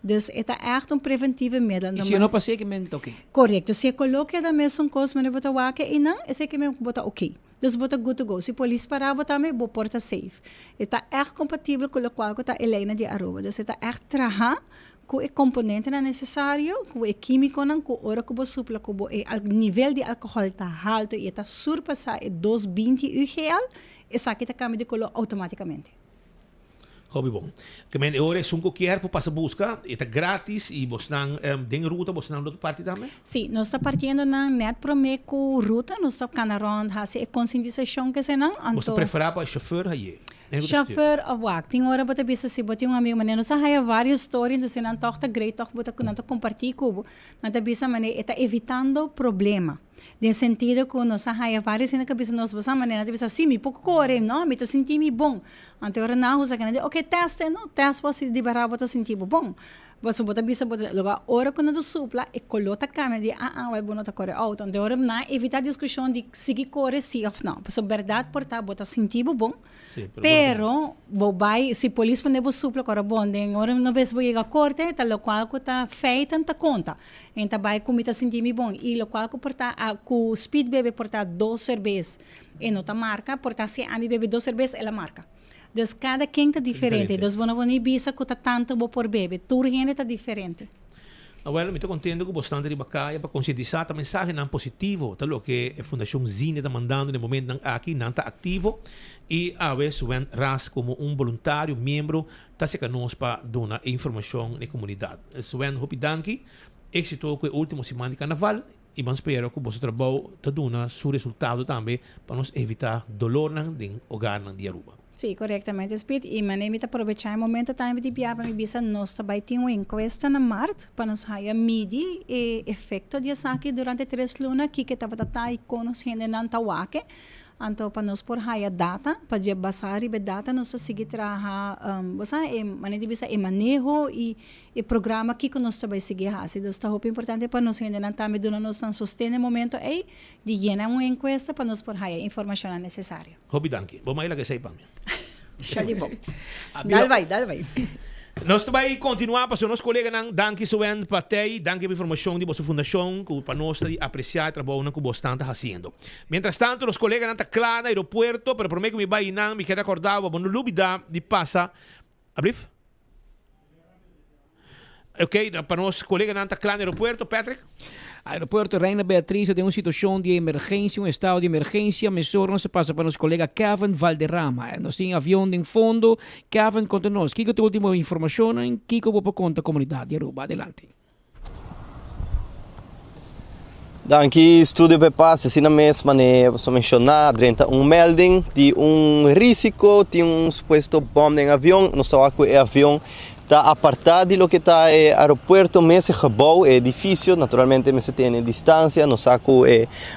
Dus het is echt een preventieve middel. E se eu não passei, que me toque? Correto. Se coloca da mesma coisa, mas bota wake e não, é que me bota ok. Dus bota good to go. Se a polícia parar, bota me, bo porta safe. Está echt compatível com o qual está a lei de Aruba. Dus está echt trabalhar com o componente necessário, com o químico, com o hora que você supla, com o nível de álcool está alto e está surpassar 220 UGL, essa aqui está cambia de color automaticamente. Hobby bom. Que men agora é um qualquer para passar busca, é grátis e você não tem ruta, você não outra parte também? Sim, nós estamos partindo na net promeco ruta, nós estamos canarond, fazer conscientização que se não. Você prefere para chauffeur aí? Chauffeur of work. Tem hora para bisa se botar um amigo, mas nós há várias histórias, então se não toca great, toca botar com não compartilhar com, não tá bisa mas está evitando problema. De sentido que nós há várias na cabeça nós você maneira de bisa sim, me pouco corre, não, me tá sentindo bom. Então ora não usa que ok, teste, não, teste você de barra botar sentir bom. Você bota bisa bota lugar hora quando tu supla e colota câmera de vai bono tá corre out. Então hora na evitar discussão de se corre sim ou não. Porque verdade portar bota sentido bom. Pero bobai se polícia pode bo supla corre bom, den hora não vez bo chega corte, tá local que tá feita tá conta. Então vai comita sentido bom e local que portar com speed bebe portar 2 cervejas e não tá marca, portar se a mim bebe 2 cervejas ela marca. Dus cada quem está diferente. Dus você não bisa que está tanto bom por bebe. Tudo gente está diferente. Well, estou contente com bastante de bacana para conscientizar a mensagem não positivo, tal que a Fundação Zine está mandando no momento aqui não está ativo e a vez when ras como voluntário membro está se canos para dar informação na comunidade. When hopi danki éxito com o último semana de carnaval e vamos esperar que o vosso trabalho te dê seu resultado também para nos evitar dolor no hogar de Aruba. Sim, corretamente, Speed. E manemi aproveitar o momento também de piar para me bisa nós também tem uma encuesta na Marte para nos haya medir o efeito de aqui durante 3 lunas aqui que estava tá e conhecendo na Antawake. Então para nós por haya data para dia basar e data nós seguir trabalhar você manemi bisa manejo e programa aqui que nós também seguir assim. Então está muito importante para nós ainda não também dando nos sustento no momento aí de llenar uma encuesta para nós por haya informação necessária. Hopi danki. Vamos aí lá que sei para mim. Shali bom. Dale vai. Nós também continuar para os nossos colegas não danke soen patei, danke pela informação de vossa fundação, que para nós apreciar o trabalho que você está fazendo. Mientras tanto, os colegas não estão claros no aeroporto, pero por mim que me vai não me queda acordado, quando lubida de passa, abrif? Ok, para nós colegas não estão claros no aeroporto, Patrick? Aeropuerto Reina Beatriz tem uma situação de emergência, um estado de emergência. Mesor se passa para nosso colega Kevin Valderrama. Nós temos avião em fundo. Kevin, conta nós. Que é a última informação? Que vou contar a comunidade de Aruba? Adelante. Danke, Studio Pepas, assim na mesma maneira, posso mencionar, durante melding de risco, de suposto bomba em avião, não só que o avião está apartado do que está no aeroporto, mas esse gebouw, edifício, naturalmente, mas tem distância, não só que o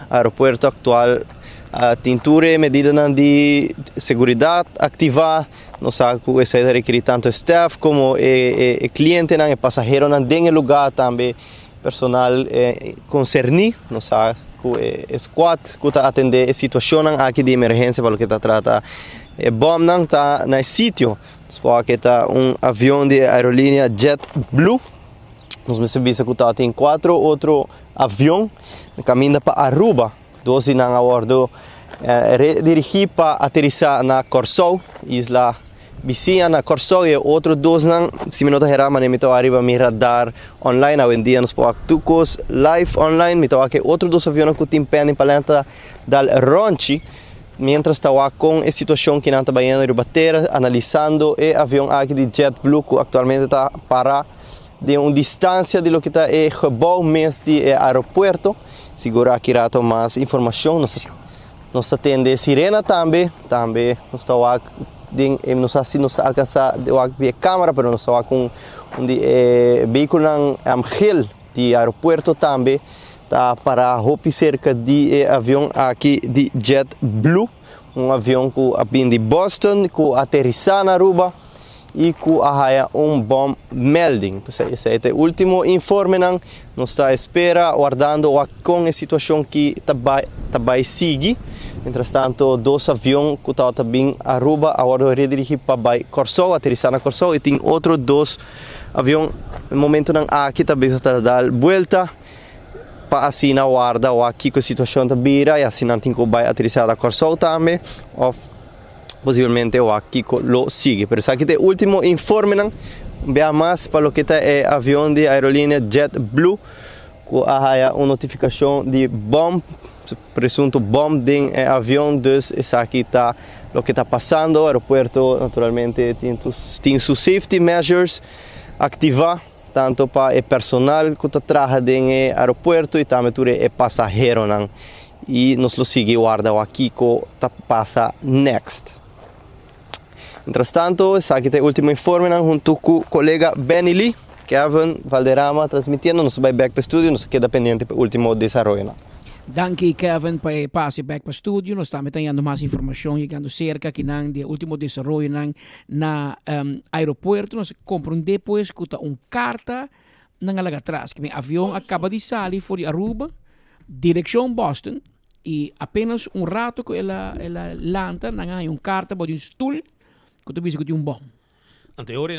aeroporto atual tem medidas de segurança ativa, não só que isso requer tanto staff como cliente e passageiro dentro do lugar também. Personal concerni, não sabe, que squad que está atendendo a situação aqui de emergência para o que está tratando. Bom, não está no sítio, porque está avião de aerolínea JetBlue. Nós me sabemos que está tem 4 outros aviões caminhando para Aruba, 12 não a bordo, redirigir para aterrissar na Corsou, isla vizinha na Corsou e outros 2 não, se minutos era mas me estava arriba mi radar online hoje em dia nos podemos live online me estava que outros 2 aviões que tem pendem para dal Ronchi mientras estava com a situação que não está bem no bater analisando o avião aqui de JetBlue que atualmente está para de uma distância de lo que está o gebouw mesmo de aeroporto segura aqui rato mais informação nós atende sirena também nós estava não sei se nos alcança via câmera, mas nós estamos com veículo Angel de aeroporto também, tá para roupa cerca de avião aqui de JetBlue, avião que vem de Boston, que aterrissa na Aruba e que há bom melding. Esse é o último informe, nós estamos à espera, aguardando com a situação que vai seguir. Entretanto, 2 aviões que estavam também a Aruba, agora redirigir para Corsou, aterrissar na Corsou, e tem outros 2 aviões, no momento aqui também está dar volta, para assim na guarda, ou aqui com a situação da beira, e assim não tem que vai aterrissar na Corsou também, ou possivelmente ou aqui lo sigue. Mas aqui tem o último informe, veja mais para o que está o avião de aerolínea JetBlue, que há uma notificação de bomba, presunto bom de avião, dus isso aqui está o que está passando, o aeroporto naturalmente tem seus safety measures ativa tanto para o personal que está trabalhando no aeroporto e também para o passageiro e nós lo sigue guarda aqui que está passa next. Entretanto, isso aqui tem o último informe junto com o colega Benny Lee, Kevin Valderrama transmitindo, nós vai back para o estúdio, nós queda pendente para o último desenvolvimento. Danke Kevin para pase back para studio. Nós estamos tendo mais informação chegando cerca que não de último desenvolvimento não na aeroporto. Nós compramos depois com carta na lá atrás que o avião acaba de sair for Aruba, direção Boston e apenas rato que ela lanta não há carta para stool que tu viste que bom. Anteriore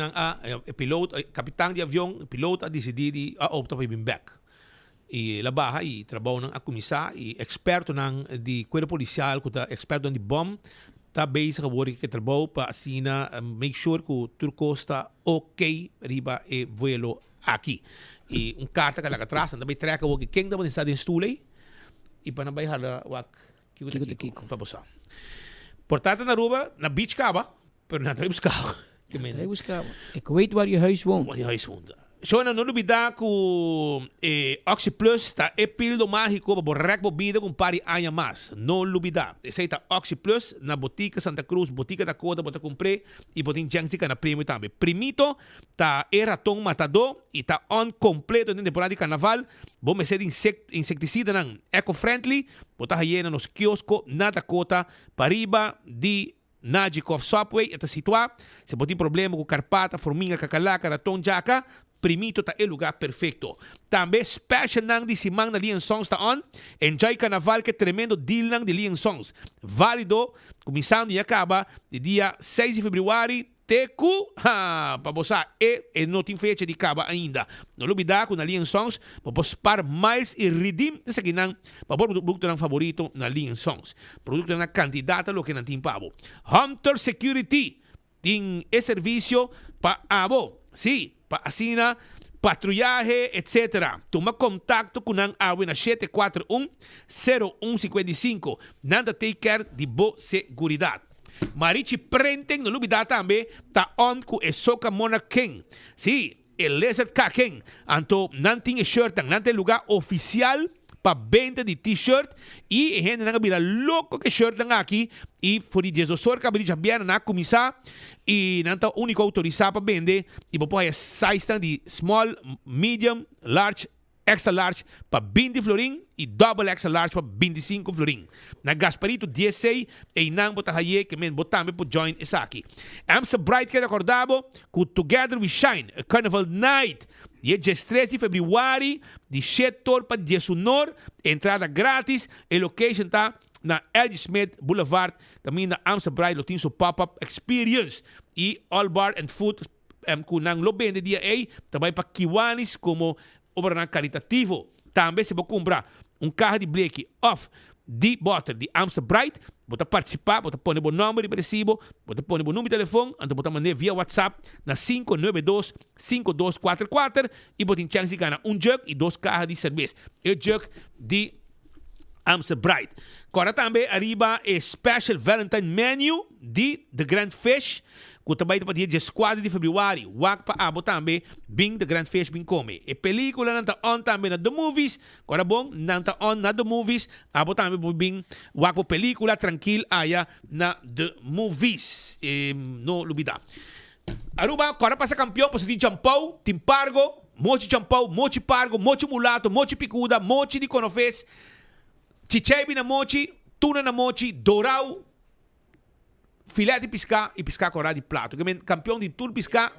piloto, capitão de avião, piloto decidido a optar para vir back. E labaha e trabalho ng akumisa e experto ng di kwela policial kuta experto ng di bomb ta base ka work ke trabalho pa asina make sure ku turco está okay riba e vuelo aqui e carta ka laga atrás anda bay treka work king da sa din stulay e panabay hala wak kiko pabosa portata na Aruba na beach ka ba pero na tayo buscava ik weet waar je huis woont. So, não duvida que o Oxy Plus está pildo mágico para borrar bebida com pari aña mais. Não duvida. Esse está Oxy Plus na botica Santa Cruz, botica da Coda, bota comprei e botin jangstica na prêmio também. Primito tá ratão matador e tá on completo na temporada de carnaval. Bom ser insecticida não eco-friendly. Bota hiena nos quioscos na Dakota, pariba de Najikov Subway, está situado. Se botin problema com carpata, formiga, cacalaca, ratão, jaca, Primito ta lugar perfeito. Também special nang di simang na Lian Songs ta on. Enjoy carnaval que tremendo deal nang di Lian Songs. Válido, começando e acaba de dia 6 de fevereiro. Teku, pabosa e não tem fecha de caba ainda. Não olvidar que na Lian Songs, vamos par mais e redeem essa aqui não, para produto não favorito na Lian Songs. Produto na candidata lo que não tem pavo. Hunter Security tem esse serviço para abo. Sim, para assina, patrulhaje, etc. Toma contato com ang awe na 741-0155. Nanda take care de boa seguridade. Marichi Prenten, no lubida também, tá on com e soca Mona King. Sim, el Lizard King. Anto, não tem shirt, não tem lugar oficial para venda de t-shirt e a gente não vira louco que shirt não aqui e por isso só que abrir já bem na começar e não tá único autorizado para vender e depois size de small, medium, large, extra large para 20 florin e double extra large para 25 florin. Na Gasparito 16 e não botar aí que men botar me por join essa aqui. Amsa Bright que recordava que Together We Shine, a Carnival Night. Dia 13 de fevereiro, de 7 para 19, entrada grátis, e location está na L.G. Smith Boulevard, caminho da Amsterdam Bride, lo tem seu pop-up experience. E all bar and food, kung nang lobby de dia A, também para Kiwanis como obra caritativo. Também se você comprar carro de Blake off de Butter de Amsterdam Bride, você participar, você põe o número de recibo, você põe o número de telefone, então você manda via WhatsApp na 592-5244 e você tem chance de ganhar jug e 2 carros de cerveja. O jug de Amsterdam Bride. Agora também arriba a special Valentine menu de The Grand Fish, que também para dia 4 de fevereiro. Wak pa abo também, bing The Grand Fish bing come. E película não está on também na The Movies. Agora bom, não está on na The Movies. Abo também bing wak po película tranquil aya na The Movies. No lubida. Aruba, agora passa campeão, passa de champau, timpargo, mochi champau, mochi pargo, mochi mulato, mochi picuda, mochi de conofes. Chichebi na mochi, tuna na mochi, dorau, filé de piscar e piscar corá de plato. Campeão de tudo piscar.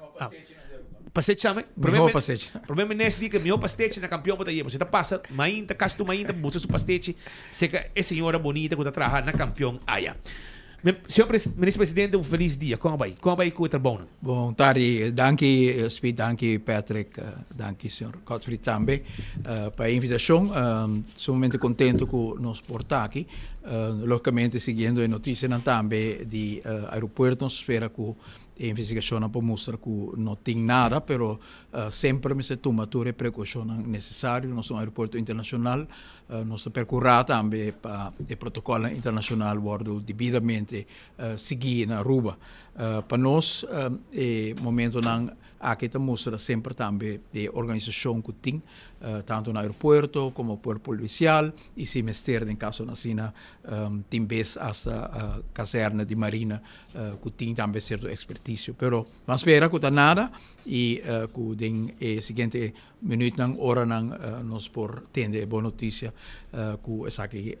Pastete sabe? Melhor pastete. Problema nesse dia que melhor pastete na campeão para você tá passa, mainta, casto mainta, busca su pastete, seca é senhora bonita que tá trabalhando na campeão aya. Senhor Ministro-Presidente, feliz dia. Como vai? Como vai com o trabalho? Bom, Tari, danke, Speed, danke, Patrick, danke, senhor Godfrey também, para a invitação. Sumamente contente com nos portar aqui. Logicamente, seguindo a notícia também de aeroporto, espera que a investigação não mostra que não tem nada, mas sempre se toma todas as precauções necessárias. Nós somos um aeroporto internacional, nós percorremos também para o protocolo internacional, guardo devidamente seguir na Aruba. Para nós, o momento não aqui mostra sempre também a organização que tem tanto no aeropuerto como por policial e se mester em caso na sina timbes hasta caserna de marina que tem também certo expertício, pero mas espera que nada e que den seguinte minuto nang hora nang nos por tende boa notícia que essa aqui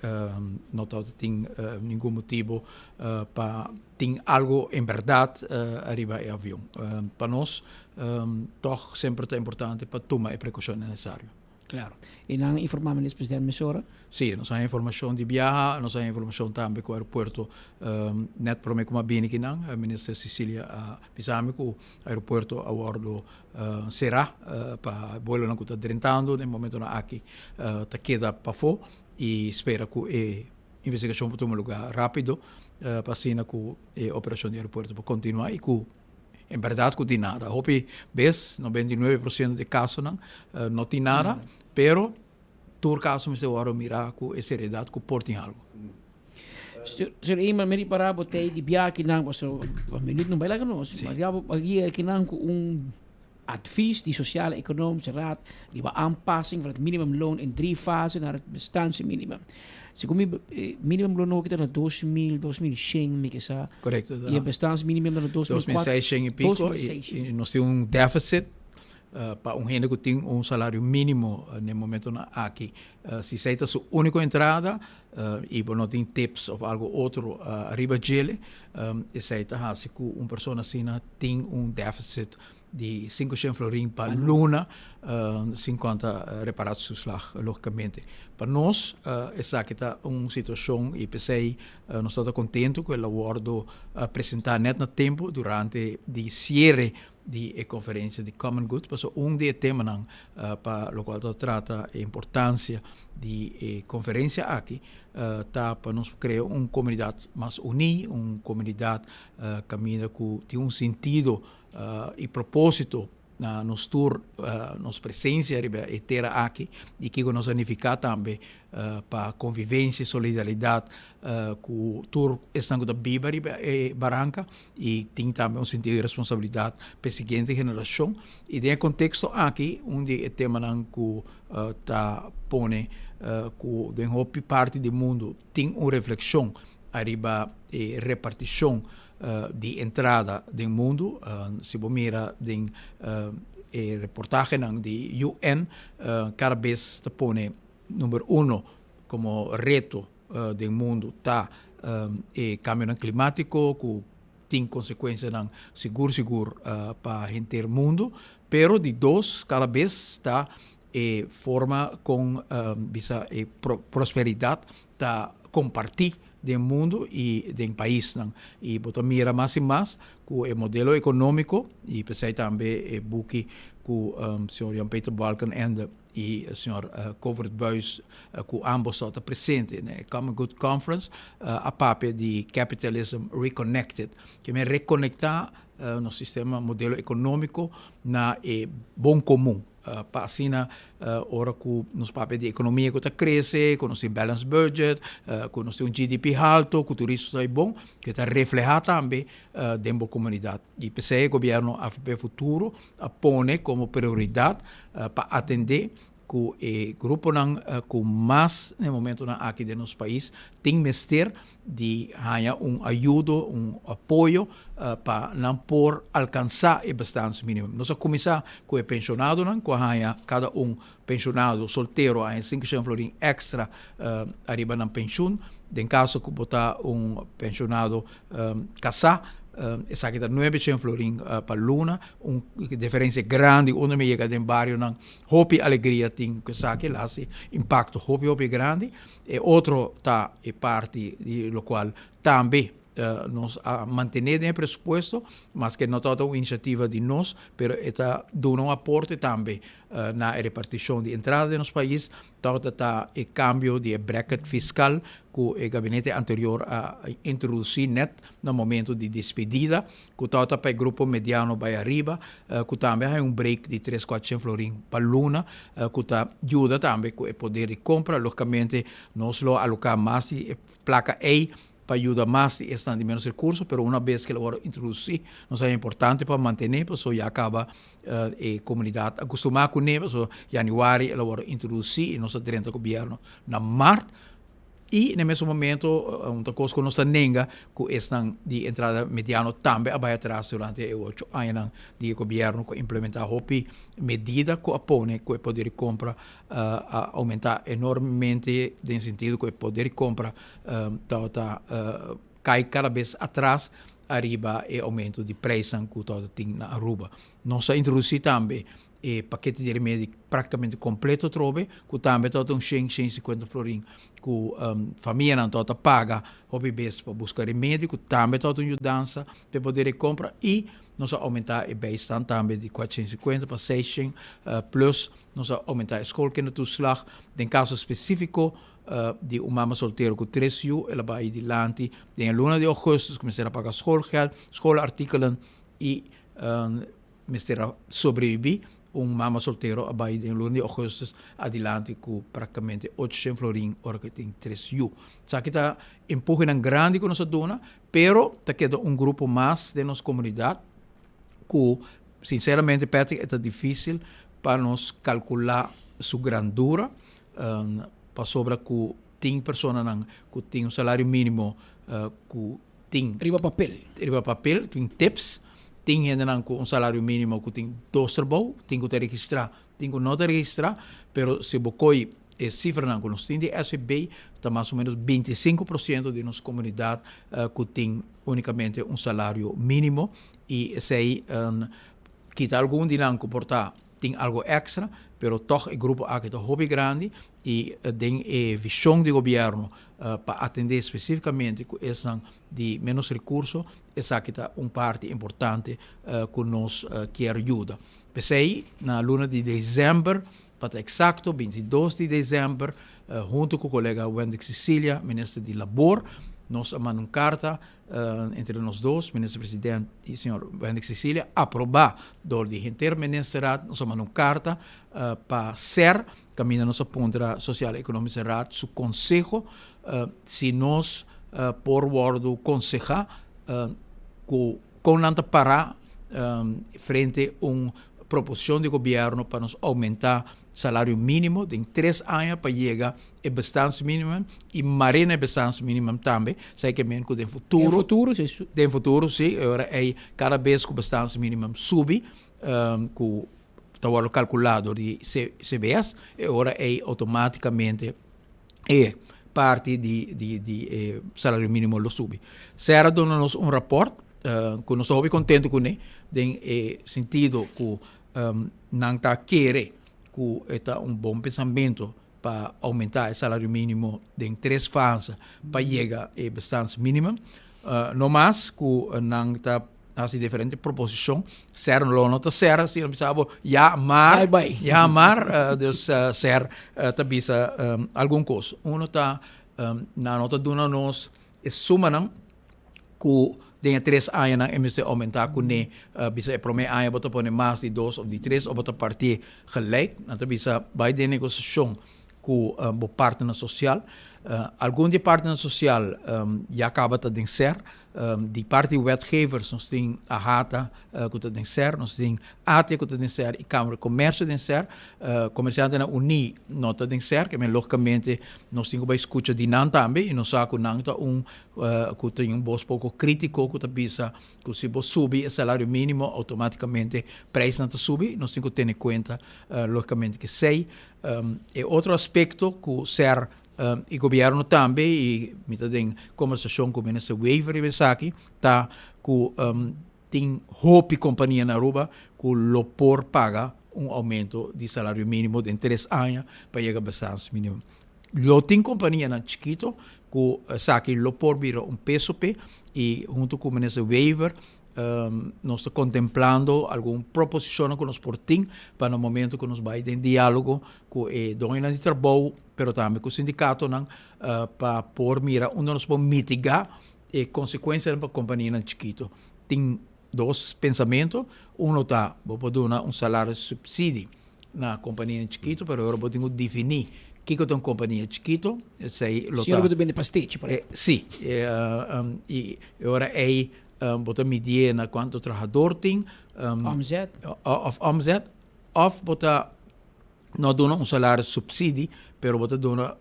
não tem nenhum motivo para tem algo em verdade arriba em avião. Para nós toch sempre é importante para tomar a precaução necessária. Claro. E não informar o presidente Messora? Sim, nós temos informação de viagem, nós temos informação também com o aeroporto, net para mim como bem que não, a ministra Cecília Pisami, que o aeroporto a bordo será para voo não está tentando, no momento na aqui está queda para fora e espera que a investigação para tomar lugar rápido, para assim que a operação do aeroporto para continuar e que em verdade não tem nada. Hope ves 99% de casos não tem nada, pero todo caso me se vai mirar com a seriedade que portem algo. Sir Iman, meri para botei di biya kinang so minute no baila kano. Maria pagi kinang ko advies die sociale economische raad die aanpassing van het minimumloon in 3 fasen naar het bestandsminimum. Se come minimumloon ook dan 2000, 2100 me que sa. Correcto. E bestandsminimum dan 2006 e pico e nós temos déficit para gente que tem salário mínimo no momento na aqui. Se aceita sua única entrada e não tem tips ou algo outro arriba dele, aceita se que pessoa assim tem déficit de 500 florin para luna, 50 reparados slag, logicamente. Para nós, essa aqui está uma situação e pensei, nós estamos contentes com o acordo apresentar net no tempo durante o cierre de conferência de Common Good, porque de temas para o qual trata a importância de conferência aqui, tá para nós criar uma comunidade mais unida, uma comunidade caminha que tem sentido e propósito na nos tour, nos presença e ter aqui e que nos unificar também para convivência e solidariedade que o tour está com a Biba e Barranca e tem também sentido de responsabilidade para a seguinte geração e nesse contexto aqui onde o tema que está pone que em parte do mundo tem uma reflexão arriba e repartição de entrada do mundo, se você mira de reportagem de UN, cada vez te põe número 1 como reto do mundo está o cambio climático, que tem consequências seguro para a gente do mundo, pero de 2 cada vez está forma com visa prosperidade está compartir do mundo e do país. E botar mira mais e mais com o modelo econômico e pensei também buque com o senhor Jan-Peter Balkenende e o senhor Covert Buys que ambos estão presentes na Common Good Conference a papel de Capitalism Reconnected, que me reconectar no sistema modelo econômico na bom comum. Para assim, hora que nos papéis de economia que está cresce, que nós temos balance budget, que nós temos GDP alto, que o turismo está bom, que está reflejado também dentro da comunidade. E pensei que o governo AFP Futuro põe como prioridade para atender que o grupo que mais no momento aqui de nosso país tem mestre de ganhar ajuda, apoio para não por alcançar o bastante mínimo. Nós começar com o pensionado, com cada pensionado solteiro a 500 florin extra arriba na pensão. Em caso que botar pensionado casar, essa aqui está 900 florin para luna, diferença grande, onde me chega dentro do barrio, hope alegria tem que essa aqui lá, impacto hope grande, e outro está parte do qual também nos manter no presupuesto, mas que não está uma iniciativa de nós, mas está dando um aporte também na repartição de entrada de nosso país, está o cambio de bracket fiscal que o gabinete anterior a introduzir net no momento de despedida, que está para o grupo mediano para arriba, que também há break de 300-400 florin para luna, que está ajuda também com o poder de compra, logicamente nós lo alocar mais de placa A para ayudar más y están de menos recursos, pero una vez que lo van a introducir, no es importante para mantener, pues ya acaba comunidad acostumada con ellos, so januari lo van a introducir y nos diremos al gobierno en marzo. E nel mesmo momento, uma coisa que nós nenga, que estão de entrada mediano também vai atrás durante 8 anos de governo que implementar hopi medida que apone que o poder de compra aumentar enormemente no sentido que o poder de compra cai cada vez atrás arriba e aumento de preço que todo tem na Aruba. Nós introduzimos também paquete de remédio praticamente completo trove, que também todo 150 florin que família não toda paga, hobby best para buscar remédio, que também todo mudança para poder comprar e nós aumentar o bijstand também de 450 para 600 plus nós aumentar a escola que no toeslag, em caso específico de uma mama solteiro com 3 uur, ela vai adiante, em luna de agosto começar a pagar schoolgeld, schoolartikelen e começar a sobreviver. Mama solteiro vai em luna de agosto adiante com praticamente 800 florin, hora que tem 3 uur. Só que está empurrando grande com nossa dona, pero está queda grupo mais de nossa comunidade que, sinceramente, Patrick, é difícil para nós calcular sua grandura, para sobre que tem pessoas que tem salário mínimo, que tem riba papel, tem tips, tem gente com salário mínimo que tem 2 trabalhos, tem que registrar, tem que não registrar, mas se você a cifra que nós temos de SB, está mais ou menos 25% de nossa comunidade que tem unicamente salário mínimo e se aí quita algum dinheiro que portar tem algo extra, pero toch o grupo aqui é hobby grande e tem a visão do governo para atender especificamente com essa de menos recursos, essa aqui é parte importante que nós quer ajuda. Pensei na luna de dezembro, para exato 22 de dezembro, junto com o colega Wendy Cecilia, ministro de Labor, nós mandamos uma carta entre nós dois, ministro-presidente e o senhor Wendy Cecilia, aprovar do interministerial, nós mandamos uma carta para ser, caminhando nossa ponta social e econômica será, seu conselho, se nós, por word aconselhar, com nada parar frente a uma proposição de governo para nos aumentar salário mínimo de 3 anos para chegar ao bastante mínimo e marina bastante mínimo também. Sei que mesmo que no futuro, sim, agora é cada vez que o bastante mínimo sube, que está calculado de CBS, agora é automaticamente parte de salário mínimo lo sube. Será dando-nos rapport, que nós estamos contentes com ele, no sentido que não está querendo que é bom pensamento para aumentar o salário mínimo em 3 fases para chegar a bastante mínimo. No mais, que não está assim diferente proposição, ser não está ser, se não precisava amar, ser tabisa alguma coisa. Uno está na nota dona nós suma não que tem 3 anos em vez de aumentar com ne bisa primeiro ano bota pôr mais de 2 ou de 3 ou bota partir gelijk, então bisa vai de negociação com o partner social. Algum de partner social já acaba de ser, de parte wetgevers, nós temos a HATA que está de ser, nós temos a AT que está de ser e Câmara de Comércio de ser, comerciante na Uni não está de ser, que logicamente nós temos que escutar de não também, e nós sabemos que tem voz pouco crítico, que está que se você subir o salário mínimo, automaticamente o preço não sube, nós temos que ter em conta, logicamente, que sei. E outro aspecto que ser o governo também, e me tem conversação com o ministro Weaver e aqui, tá, que tem hope companhia na Aruba, que o Lopor paga aumento de salário mínimo de 3 anos para chegar a bastante mínimo. Tem companhia na Chiquito, que sabe que o Lopor vira peso P, e junto com o ministro Weaver, nós estamos contemplando alguma proposição que nós portamos para no momento que nós vamos em diálogo com o dono de trabalho, mas também com o sindicato, para por mira onde nós podemos mitigar as consequências para a companhia na Chiquito. Tem 2 pensamentos. Está, vou dar salário subsídio na companhia na Chiquito, mas agora podemos definir Kiko tem uma companhia chiquito, sei Senhor que vende pastéis, por exemplo. Sim, e agora é bota medir na quanto trabalhador tem, omzet, of bota não dona salário subsídio, pero bota dona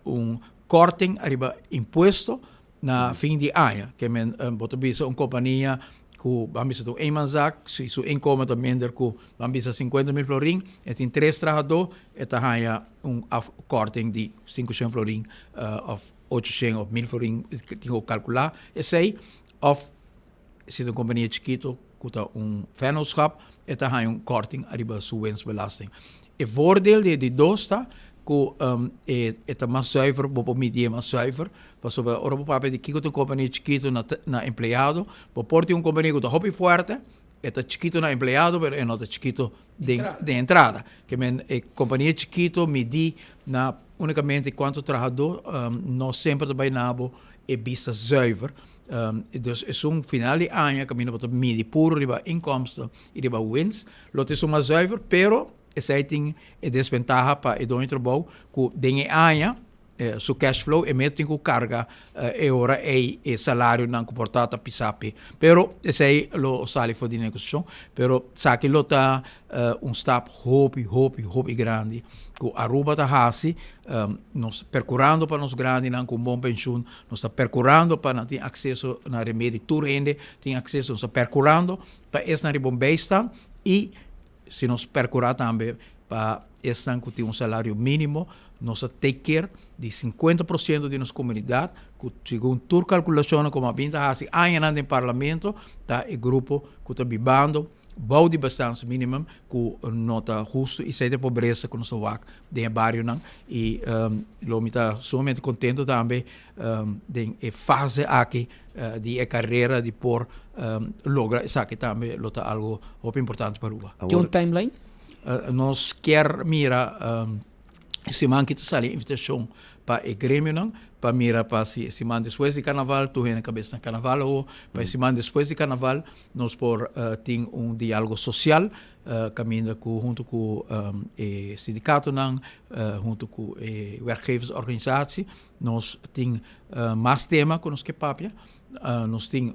corting arriba imposto na fim de ano, que men bota bisa companhia que vamos a ter manzak, se seu inkomen é minder que vamos a 50.000 florin, tem 3 trabalhadores, há corting de 500 florin, of 800 of 1.000 florin, que tenho que calcular, e sei, of se uma companhia chiquito, que tem vennootschap, há corting arriba sua winstbelasting. O voordeel de dosta, que é mais zuiver, bopo media mais zuiver, mas sobre o papel de que tem companhia chiquito na empregado, por ter companhia que hobby forte, é chiquito na empregado, mas é não chiquito de entrada. Que a companhia chiquito medir na unicamente quanto trabalhador, não sempre também nabo é vista zuiver. Dus é final de ano que a medir puro riba inkomsten e riba wins, lot é mais zuiver, pero essa tem a desvantagem para o dono trabalho que tem anos su cash flow e metem com carga e ora é salário não comportado a pisapi. Pero esse é o salário de negociação, pero sa que lo tá step hopi grande que Aruba tá hasi nos percurando para nos grande não com bom pensión, nos está percurando para ter acesso na remédio turende, tem acesso nos está percurando para esse na bom bem-estar e se nos percurar também para estar com um salário mínimo, nós take care de 50% de nossa comunidade, que segundo tua calculação, como a vinda assim, ainda no parlamento, tá o grupo que está vivendo, bom de bastante mínimo, que nota justo e sem de pobreza que nós vamos de barrio não e lo me está somente contento também de fase aqui de carreira de por logra isso aqui também lo tá algo muito importante para Cuba. Que timeline? Nós quer mira se man que sale invitação para o grêmio não para mira para se man depois de carnaval tu na cabeça na carnaval ou para se man depois de carnaval nós por tem diálogo social caminho junto com o sindicato não junto com a werkgeversorganisatie nós tem mais tema com nós que papia nós tem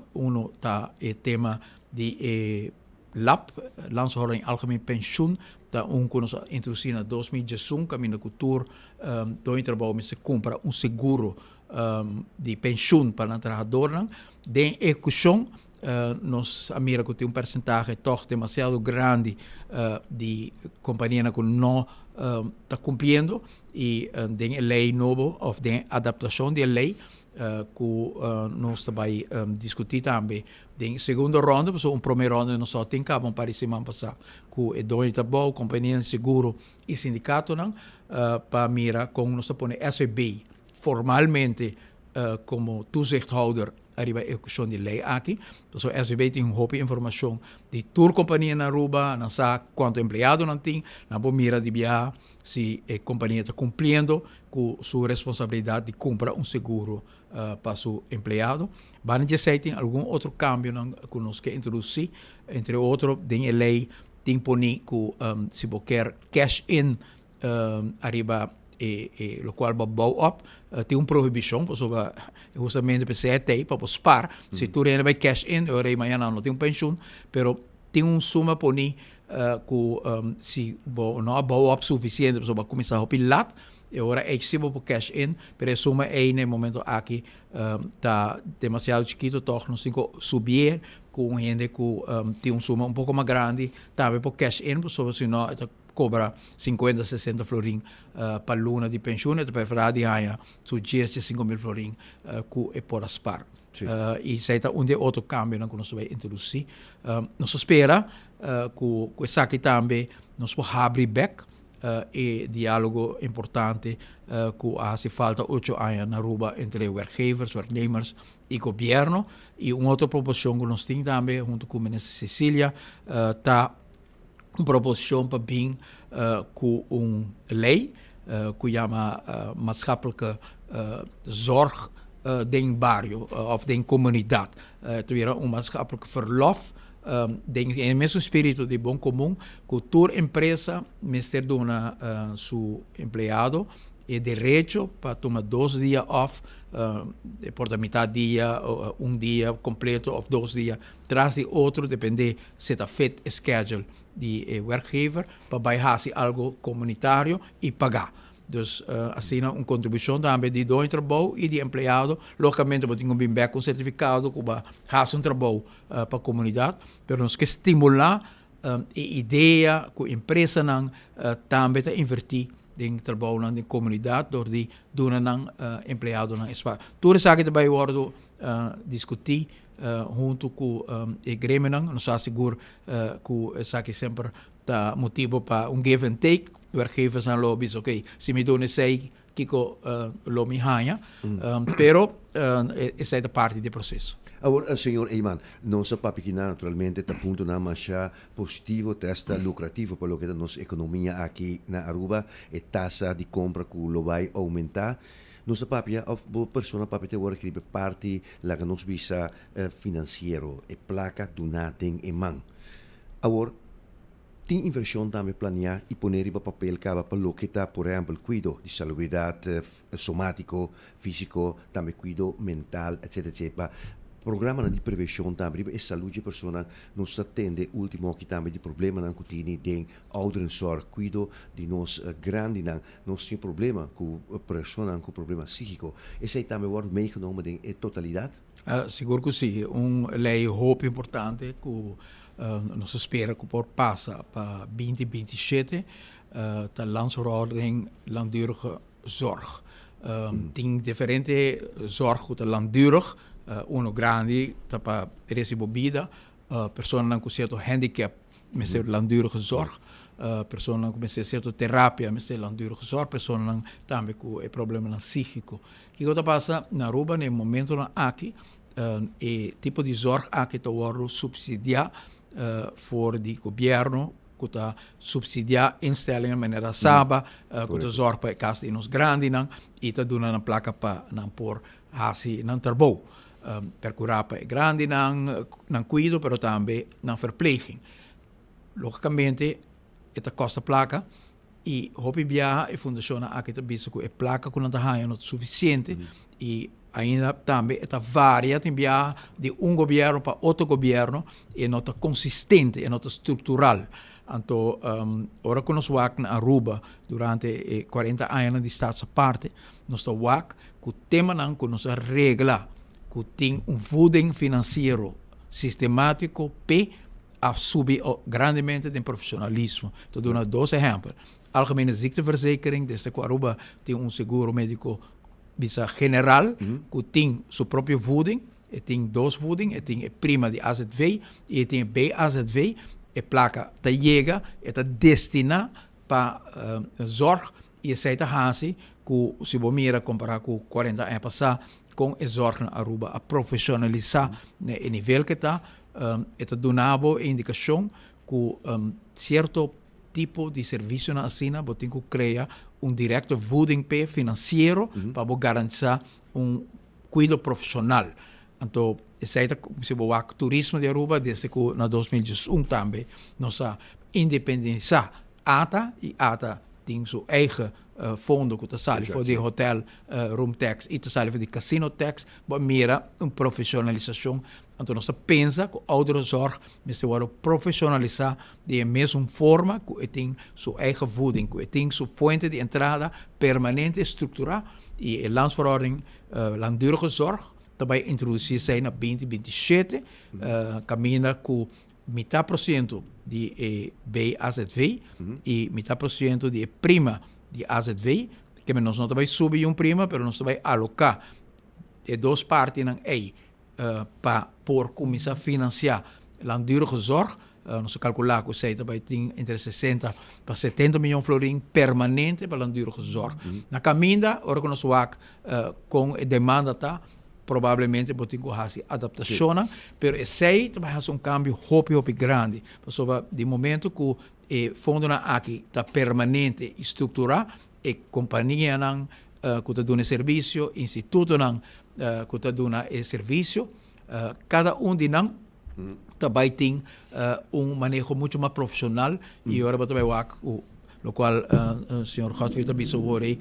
tá tema de LAP, Landshouding Algemeen Pensioen, dat ons introducir na 2016, caminho cultura, do trabalho me se compra seguro de pensioen para o trabalhador, de execução, nós a mira que tem percentagem toch demasiado grande de companhia que não está cumprindo e de lei nova ou de adaptação de lei que nós também discutir também em segunda ronda, porque primeira ronda nós só tem cabo para semana passada que é dono de bom, companhia de seguro e sindicato não para mira com nós põe SVB formalmente como toezichthouder arriba a execução de lei aqui, então a SVB tem hoop informação de tour companhia na Aruba, não sabe quanto empregado não tem, na mira de viajar se a companhia está cumprindo com sua responsabilidade de comprar seguro para seu empregado. Van dizer tem algum outro cambio que nós que introduzir, entre outros, tem a lei tem poni que se você quer cash in arriba o qual vai bow up tem proibição, porque justamente para ser para spar, se tu vai cash in, eu amanhã não tem pensión, pero tem suma poni que se não bow up suficiente, para começar a pilar. Agora é possível para cash in, mas a suma é no momento aqui está demasiado chiquito, então nós temos que subir com gente que tem suma pouco mais grande, também para cash in, porque senão cobra 50, 60 florin para luna de pensione, per fare di aia su 10.000 florin que é por aspar. E isso é outro cambio que nós vamos introduzir. Nós espera que isso aqui também nós vamos abrir back e diálogo importante que hace falta 8 anos na Aruba entre werkgevers, werknemers e governo. E uma outra proposição que nós temos também, junto com a ministra Cecília, está uma proposição para vir com uma lei que chama maatschappelijke zorg den barrio of den comunidade. Terwijl een maatschappelijk verlof em mesmo espírito de bom comum, que toda empresa mister dona seu empregado el derecho para tomar 2 días off, por la mitad día, o un día completo of 2 días, tras de otro, depende se está fit schedule de werkgever, para bijhaar algo comunitario y pagar. Dus assim uma contribuição também de do trabalho e de empregado. Logicamente, eu tenho bem com certificado que vai fazer trabalho para a comunidade, mas nós queremos estimular a ideia que a empresa também está investir em trabalho na comunidade, door die doen empregado na espaço. Tudo isso que também wordt discutir junto com o grêmio, nós estamos seguros que isso sempre dá motivo para give and take. Werkgevers en lobby's, oké, se me doen sei kiko lo mi hanya, pero essa é a parte do processo. Agora, senhor Eyman, nossa papikina naturalmente está ponto na marcha positivo, testa lucrativo para o que a nossa economia aqui na Aruba, e taxa de compra que lo vai aumentar. Nossa papia, of bo persona papia work que parte la que nos visa financiero e placa donating e man. Agora tem inversão também planear e poner em papel para o que está, por exemplo, cuido de salubridade somático, físico, também cuido mental, etc, etc. Programa de prevenção também é saúde de pessoa nos atende último que também de problema na cotina de ouderenzorg, cuido de nós grande nós tem problema com pessoa com problema psíquico. Esse aí também wordt meegenomen em totalidade? Seguro que sim, lei hoop importante que nós espera que por passa para 2027 da landsverordening langdurige zorg. Tem diferente zorg que langdurig, uno grande para recibo vida, persona com certo handicap, mas langdurige zorg, persona com certa terapia, mas langdurige zorg, persona também com problema psíquico. Que coisa passa na Aruba no momento aqui, e tipo de zorg aqui está worden subsidiado voor die governo que está subsidiar instellingen maneira saba que está zorg para casa de nos grandes e está dando uma placa para não por assim não trabalho percurar para grande não cuido, pero também não verpleging. Logicamente esta costa placa e hopi viaja e fundação aqui está visto que a placa que não está não é suficiente e ainda também está varia também de governo para outro governo e não está consistente, e não está estrutural. Então, agora que nós vamos na Aruba durante 40 anos de estado parte, nós estamos com o tema que nós regla que tem voeding financeiro sistemático para subir grandemente de profissionalismo. Estou dando 2 exemplos. Algemene ziekteverzekering, desde que Aruba tem seguro médico bisa general, que tem sua própria voeding, e tem 2 voeding, e tem a prima de AZV, e tem BAZV, e placa ta chega, e ta destina para zorg, e essa é a que se você mira comparar com 40 anos passados, com a zorg na Aruba, a profissionalizar no nível que está, e ta donava indicação que certo tipo de serviço na assina, você tem que criar direto voeding financeiro para garantir cuidado profissional. Então, esse é o turismo de Aruba, desde que na 2021 também, nós independizar ATA, e ATA tem seu eigen fundo que está voor de hotel room tax e está voor de casino tax, maar meer profissionalização. Então nós pensa que a ouderenzorg se vai profissionalizar de mesma forma que tem sua eigen voeding, que tem sua fonte de entrada permanente estrutural e a landsverordening langdurige zorg também introduzir na 2027 caminha com metade por cento de BAZV e metade por cento de prima de AZV, que nós não também subir prima, mas nós também alocar de 2 partes aí para por começar a financiar langdurige zorg. Nós calculamos que você também tem entre 60 para 70 milhões de florins permanente para langdurige zorg. Na caminha, hora que nós vamos com a demanda tá, provavelmente pode ter que adaptação, mas esse também é cambio hopi grande. Porque de momento que o fundo aqui está permanente estrutural, e companhia que está dando serviço, instituto que está dando serviço, cada de nós também tem manejo muito mais profissional e agora também lo qual senhor Godfrey Bisowori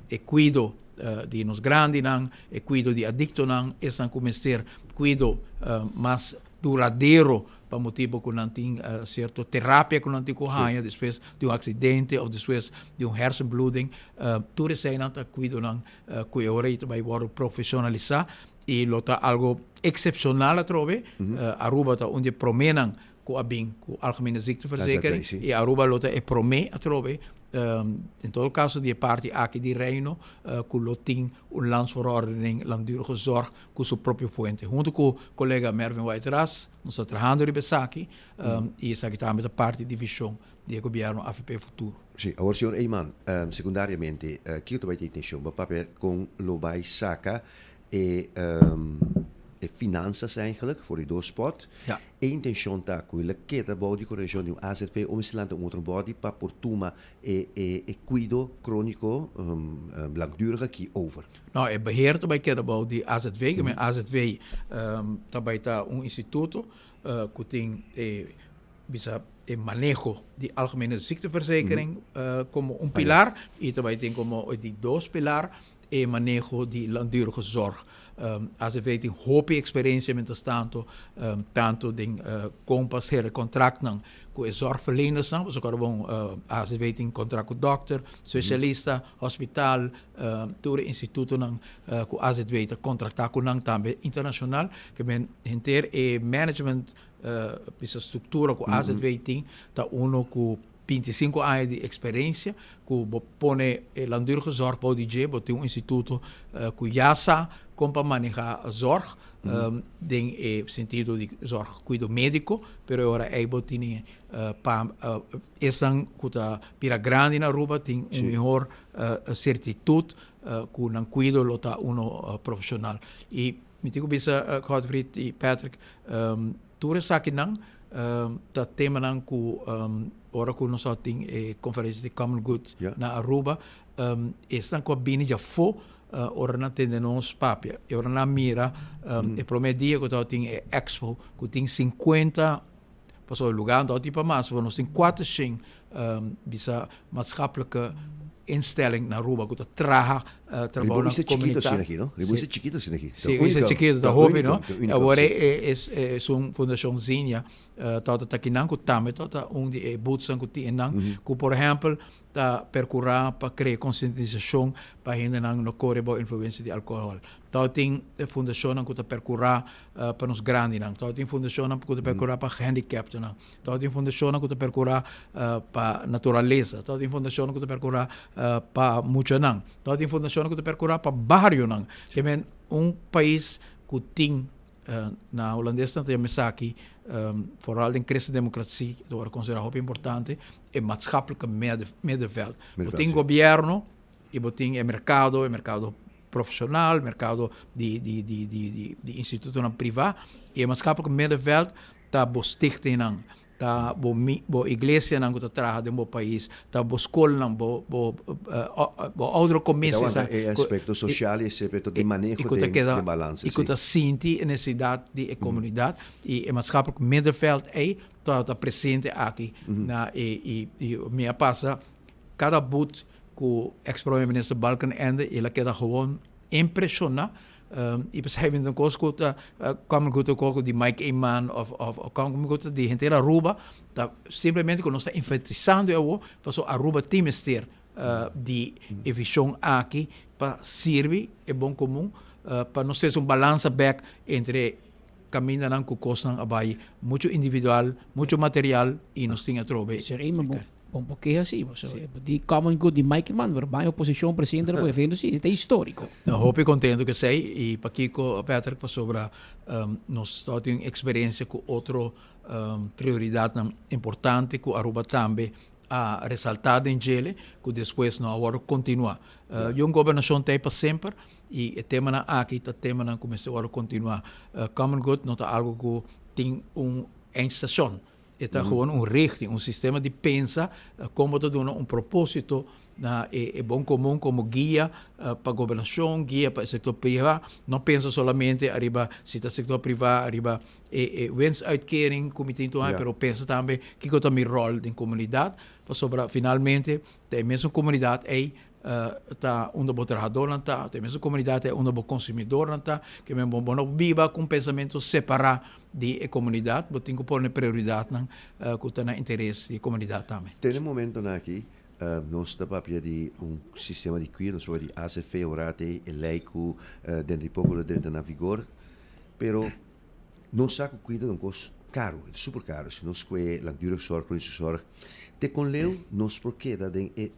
e cuido di nos grandi nang e cuido di adicto nang esan comester cuido mas duradouro para motivo que não tem certa terapia que não tem corranja depois de acidente ou depois de hersenbloeding tudo isso aí não está cuido não que agora isso vai ser profissionalizar e lo tá algo excepcional a trove Aruba tá onde promenem com a BIM com a algemene ziekteverzekering e Aruba lo tá é prome a trove in todo caso die parte aqui de reino com lo tem landsverordening langdurige zorg com sua própria fonte junto com o colega Mervin Whiteras nós estamos trabalhando nessa aqui e essa aqui também da parte de visão do governo AFP Futuro. Sim, agora senhor Eyman, secundariamente, que tu vai ter intenção para com lo vai saca e finanças eigenlijk voor die doorsport. Ja. E intention ta quella che da body correction di un AZV om silante un outro body pa portuma e cuido cronico langdurige ki over. Nou, het beheert bij Kedabouw die AZW. Met AZW daarbij daar een instituut kuting bisa manejo die algemene ziekteverzekering como un pilar y daarbij denk como die dos pilar e manejo die langdurige zorg. AZW tem hope experiência met tanto den kompas hele contract nang com zorgverleners nang so kan AZW tem contract com dokter, specialista, hospital, todo instituto nang com AZW te contractar com nang também internacional que men inter e management essa estrutura com AZW tem tá uno com 25 anos de experiência, que pone langdurige zorg bij DJ, bij een instituto que já para manejar a zorg, em sentido de zorg cuido médico, pero agora é botini essa que pira grande na Aruba tem melhor certitude que não cuido lota uno profissional. E me digo bisa Godfrey e Patrick, tu aqui não tá tema não que ora que nós temos conferência de Common Good na Aruba, estão com a bini já foi ora não tem nos papia, ora na mira, e promedia que nós temos expo, que tem 50 passou lugar, nós tipo mais, nós temos 400 bisa maatschappelijke instelling na Aruba que trabalha trabalho na comunidade. Ribuíse chiquito sin aqui. Sim, isso chiquito da hobby, não? Agora é uma fundaçãozinha, toda tá aqui não que também toda onde bootsan que tem não, que por exemplo tá percurar para criar conscientização para ainda não correr boa influência de álcool. Tá tem fundação que tá percurar para os grandes não. Tá tem fundação que tá percurar para handicap não. Tá tem fundação que tá percurar para natureza. Tá tem fundação que tá percurar para muito não. Tá tem fundação que tá percurar para barrio não. Que é país que tem na holandesa tem aqui vooral in christendemocratie, dat wordt considerado importante, e maatschappelijke middenveld. Botin governo, e botin mercado profissional, mercado de instituto privado, e maatschappelijke middenveld, tá bo stichting nang, tá bo igreja nang que traga de um país, tá bo escola nang, bo outra comissão. Então, é aspecto social e aspecto de manejo de balanço. E que tá sente a necessidade de comunidade e maatschappelijk middenveld tá presente aqui na e minha passa cada boot que o ex-primeiro-ministro Balkenende ele queda gewoon impressionar e percebem então coisas que como que de Mike Eyman of como que de gente da Aruba tá simplesmente que nós está enfatizando eu passou Aruba tem ter de visão aqui para servir é bom comum para nós ter balança back entre caminho não que costam abai muito individual muito material e nós tinha trove bom porque é assim de Common Good de Mike Mann vai oposição presidente do evento sim é histórico eu hope contento que sei e para Kiko Patrick para sobre nós temos experiência com outro prioridade importante que Aruba também a ressaltado em Chile que depois não agora continuar a governação tem para sempre e o tema na aqui o tema na começou a continuar Common Good não está algo que tem estação está gewoon een richting, een systeem die pensa como te doen, een propósito é bom comum como guia para a governação, guia para o setor privado. Não pensa somente arriba se o setor privado arriba winstuitkering como tem então, mas pensa também que eu também rol da comunidade para sobre finalmente tem mesmo comunidade tá onde o trabalhador não tá, tem mesmo comunidade onde o consumidor não tá, que mesmo bom viva com pensamento separado de comunidade, mas tem que pôr prioridade que está na interesse da comunidade também. Tem um momento aqui nós estamos de sistema de cuidado, nós de ACF, orate, eleico, dentro de pouco dentro na vigor, pero não saco cuida de um custo caro, super caro, se nós que a dura sorte, com sorte, te com leu nós porque da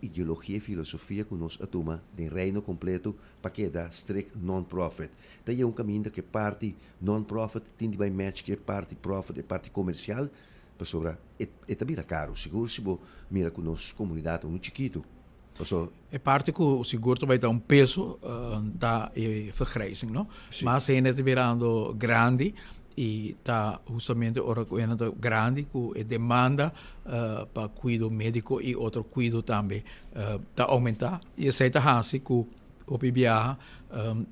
ideologia e filosofia que nós atoma de reino completo para que da strict non-profit. Daí é caminho que parte non-profit tem de match que parte profit e parte comercial. Sobre, é também caro, seguro se você mira com nossa comunidade muito chiquito. É parte que o seguro vai dar peso da vergrijzing, não? Mas ainda está virando grande e está justamente orando grande com a demanda para cuidado médico e outro cuidado também está aumentar e essa está assim que o PBA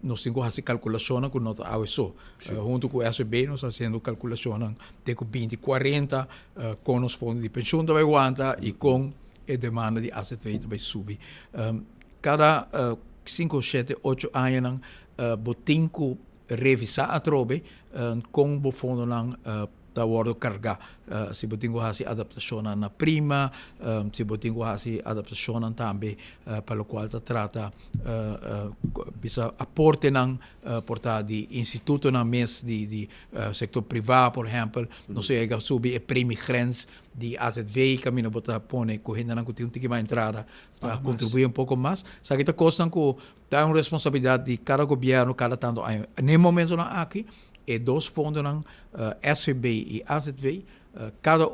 nós temos que fazer calculação com nota AWSO. Junto com o SB, nós estamos fazendo calculação de 2040 com os fundos de pensão da aguanta e com a demanda de ACV vai subir. Cada 5, 7, 8 anos, tem que revisar a trobe com o fundo da word carga. Se você tem que fazer adaptação na prima, se você tem que fazer adaptação também para o qual trata bisa aporte ng porta de instituto na mes de sector privado, por exemplo, não sei que subir a prima grens de AZV que mina bota pone correndo na que tem uma entrada para contribuir pouco mais. Sabe que costa que tá uma responsabilidade de cada governo, cada tanto ano. No momento na aqui e dois fundos SVB e AZV, cada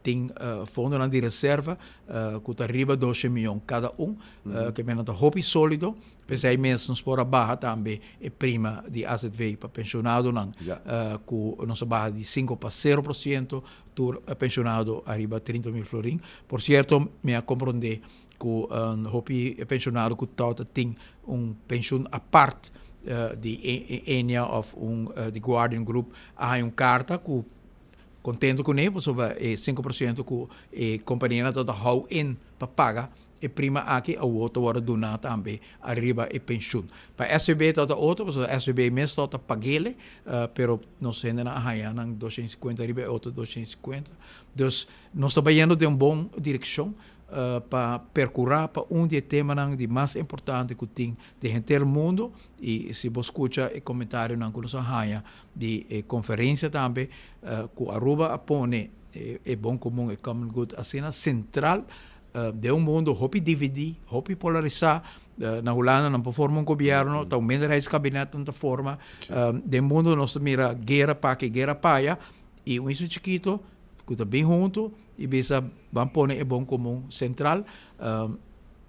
tem fundo de reserva que arriba 12 milhões cada que é um hobby sólido, pensei mesmo nos por barra também é prima de AZV para pensionado que nossa barra de 5 para 0%, tur pensionado arriba 30 mil florin. Por certo, me compreender que hobby pensionado que todo tem pensão à parte de Enia of de Guardian Group há carta que contento com ele sobre 5% que a companhia toda hau in para pagar e prima aqui a outra hora do nada também arriba e pensão para SBB toda outra porque SBB mesmo toda pagele pero nós ainda na arraia nang 250 arriba outra 250 então nós estamos indo de boa direção para percorrer para de temas de mais importante que tem de gente do mundo e se você escuta o comentário na nossa raia de conferência também que Aruba apone é bom comum é common good a cena central de mundo hopi dividir hopi polarizar na Holanda não forma governo tá aumenta esse gabinete de forma de mundo nós mira guerra para que guerra paia e isso chiquito que está bem junto e bisa vamos pôr é bom comum central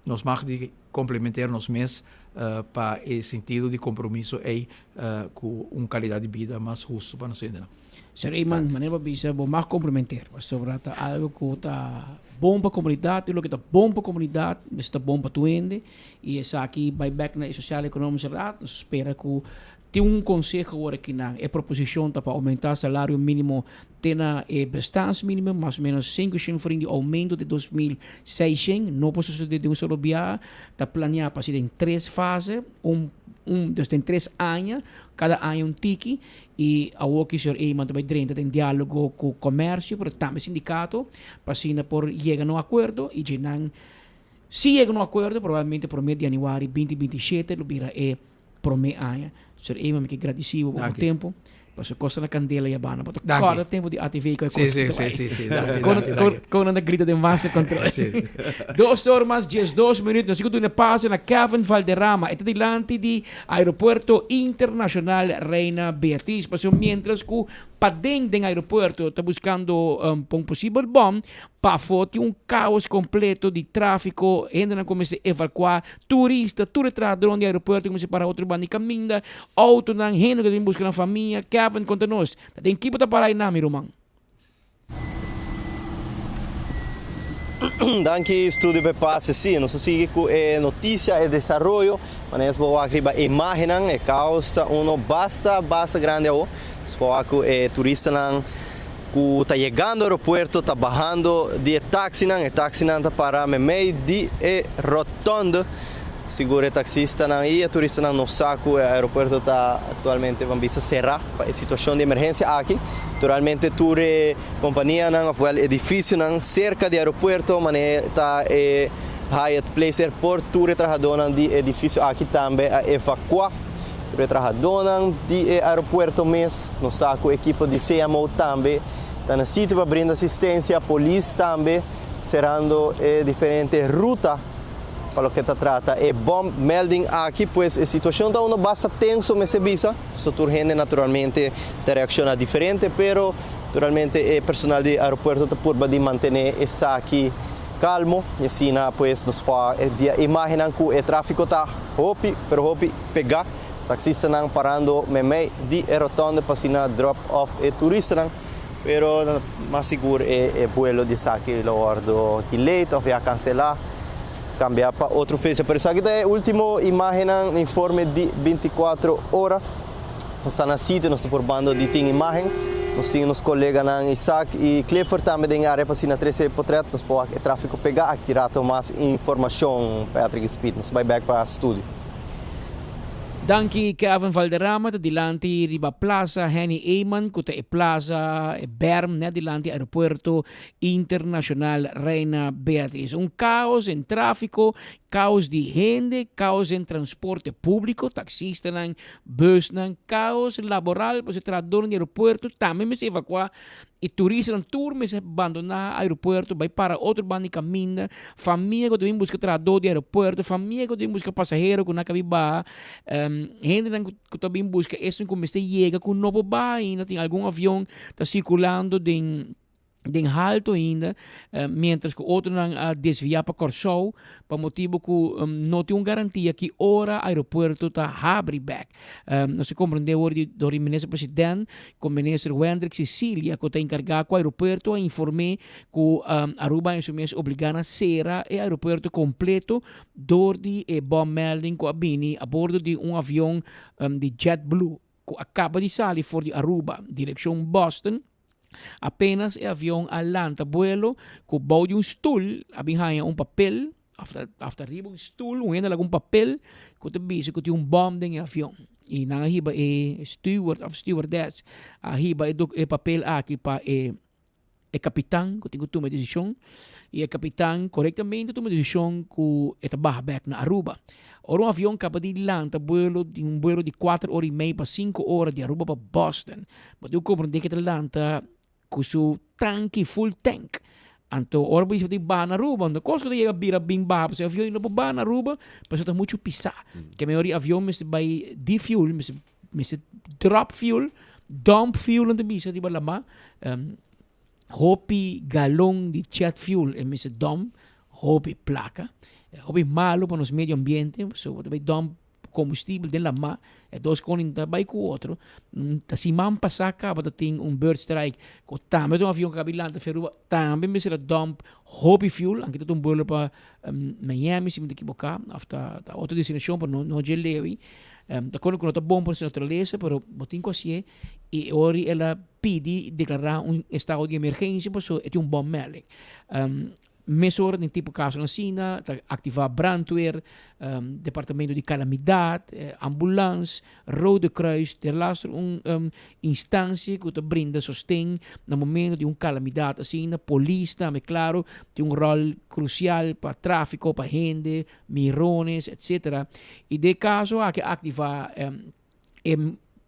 nós mag de complementar nos mês para esse sentido de compromisso com uma qualidade de vida mais justa para nós ainda. Sir Iman, maneira bisa bom mais complementar, sobre algo que está bom para a comunidade, o que está bom para a comunidade, está bom para tu ende e essa aqui vai back na social econômica nós espera que tem conselho agora aqui na proposição para aumentar o salário mínimo tenha bastante mínimo mais ou menos 5% de aumento de 2.600 não pode suceder de solo dia está planeado para ser em 3 fases tem 3 anos cada ano tiki e a o que senhor Eiman também tem diálogo com o comércio pero também sindicato para assim por chegar no acordo e se chega no acordo provavelmente por mês de janeiro 2027 lo virá por meio ano. Sir Eiman, me agradecido por o tempo. Passo costa na candela e a bana. Porque cada tempo de ATV que é costa. Sim. Quando anda grita de massa contra. 2 horas, 12 minutos. Nós seguimos na paz na Kevin Valderrama. Ito dilante de Aeroporto Internacional Reina Beatriz. Passo mientras que para dentro do aeroporto está buscando um possível bom para foto caos completo de tráfico ainda não começa a evacuar turista tudo drone do aeroporto começa para outro bando de caminho auto não rendo que tem busca na família Kevin conta nós tem que botar para aí na mi Romang Danke Studio Pepase, sim, nós seguimos com notícia e desenvolvimento, mas vamos arriba imaginan e causa basta grande ao, nós com turista não que está chegando ao aeroporto, está bajando de táxi não está para meio de rotonda, seguro taxista não e turista não sabe que o aeroporto está atualmente vamos cerrar para situação de emergência aqui. Naturalmente, toda companhia não o edifício não cerca do aeroporto, mas está Hyatt Place Airport, toda trabalhadora de edifício aqui também a evacuar. Toda trabalhadora de aeroporto mesmo, não sabe a equipe de CMO também está no sítio para brindar assistência, a polícia também cerrando diferentes rutas. Para o que se trata, bom melding aqui, pois a situação está bastante tenso, mas se visa, so gente naturalmente te reacciona diferente, pero naturalmente o personal do aeroporto está por de manter esse aqui calmo, e assim, pois nos pode imaginar que o tráfego está hopi pegar, taxista não parando meio de rotonda para assim drop off e turista não, pero mais seguro é vuelo de saque lo ordo delay ou via cancelar. Cambiar para outra fecha. Por isso aqui é a última imagem, informe de 24 horas. Nós estamos no sítio, nós estamos por bando de imagem. Nós temos os colegas Isaac e Clifford também na área para na 13 portrait. Nós podemos o tráfego pegar aqui tirar mais informação, Patrick Speed. Nós vamos back para o estúdio. Danke Kevin Valderrama, dilante riba Plaza Henny Eyman, kuta Plaza Berm, dilante Aeropuerto Internacional Reina Beatriz. Un caos en tráfico, caos de gente, caos en transporte público, taxistas, bus, caos laboral, pues se traduce en aeropuerto, también me se evacua e turistas não turma se abandonar o aeroporto, vai para outro bando de caminho, família que também busca tradutor de aeroporto, família que também busca passageiro que não cabe ba, gente que também busca isso como se chega com novo ba, ainda tem algum avião está circulando de alto ainda, mientras que outro não desvia para Corsou, para motivo que não tem uma garantia que ora o aeroporto está abre back. Nós compreendemos hoje do ministro presidente, com o ministro Wendrick Sicilia, que está encarregado com o aeroporto, a informar que Aruba em seu mês obrigada a ser o aeroporto completo, door de bom melding com a Bini a bordo de avião de JetBlue, que acaba de sair for de Aruba, direção Boston. Apenas o avião alanta vuelo com bau de stool, abinhaya papel, after arriba stool, ainda algum papel, que te bisa que tem bomb em avião. E na hiba steward of stewardess, a hiba papel aqui para capitão, que tem que tomar decisão, e o capitão corretamente toma decisão que está back na Aruba. Ora, avião acaba de lançar vuelo de 4 horas e meia para 5 horas de Aruba para Boston. Mas eu compreendo que ele lança com seu tanque, full tank. Então, ora, você tem que na Aruba. Então, quando você chega bem baixo, você avião não pode na Aruba, mas está muito pisar. Que a maioria avião vai de fuel, mas drop fuel, dump fuel, não bisa di ba lama? Hopi galão de jet fuel, mas dump, hopi placa. Hopi malo para os meio ambiente, so vai dump combustível de lama, dois conin vai com o outro. Se man passar acaba de ter bird strike, com também um avião cabilante de Feruba, também me será dump hopi fuel, aqui tem vuelo para Miami, se me equivocar, after outra destinação para não gelewi. Da quando não está bom para a natureza, pero botin assim e ori ela pede declarar estado de emergência, por isso é bom melding. Mesura de tipo caso na China, ativar brandweer, departamento de calamidade, ambulância, Rode Kruis, ter laatste instância que te brinda sostém no momento de calamidade assim, na polícia também, claro, tem rol crucial para tráfico, para gente, mirones, etc. E de caso, há que ativar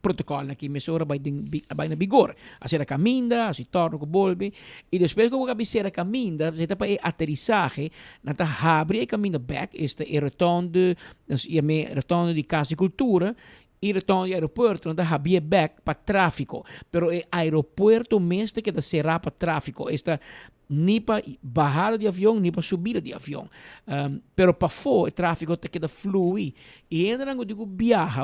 protocolo que mesura vai na vigor. A ser a caminda, se torna com bolbe e depois que a ser a caminda, você tá para aterrissagem, na tá abre a caminda back, este é retorno de casa de cultura e retorno de aeroporto, na tá abre back para tráfico, pero é aeroporto mesmo que tá será para tráfico, esta nem para baixada de avião, nem para subida de avião. Pero para fora, o tráfego está queda fluir. E ainda não digo viaja,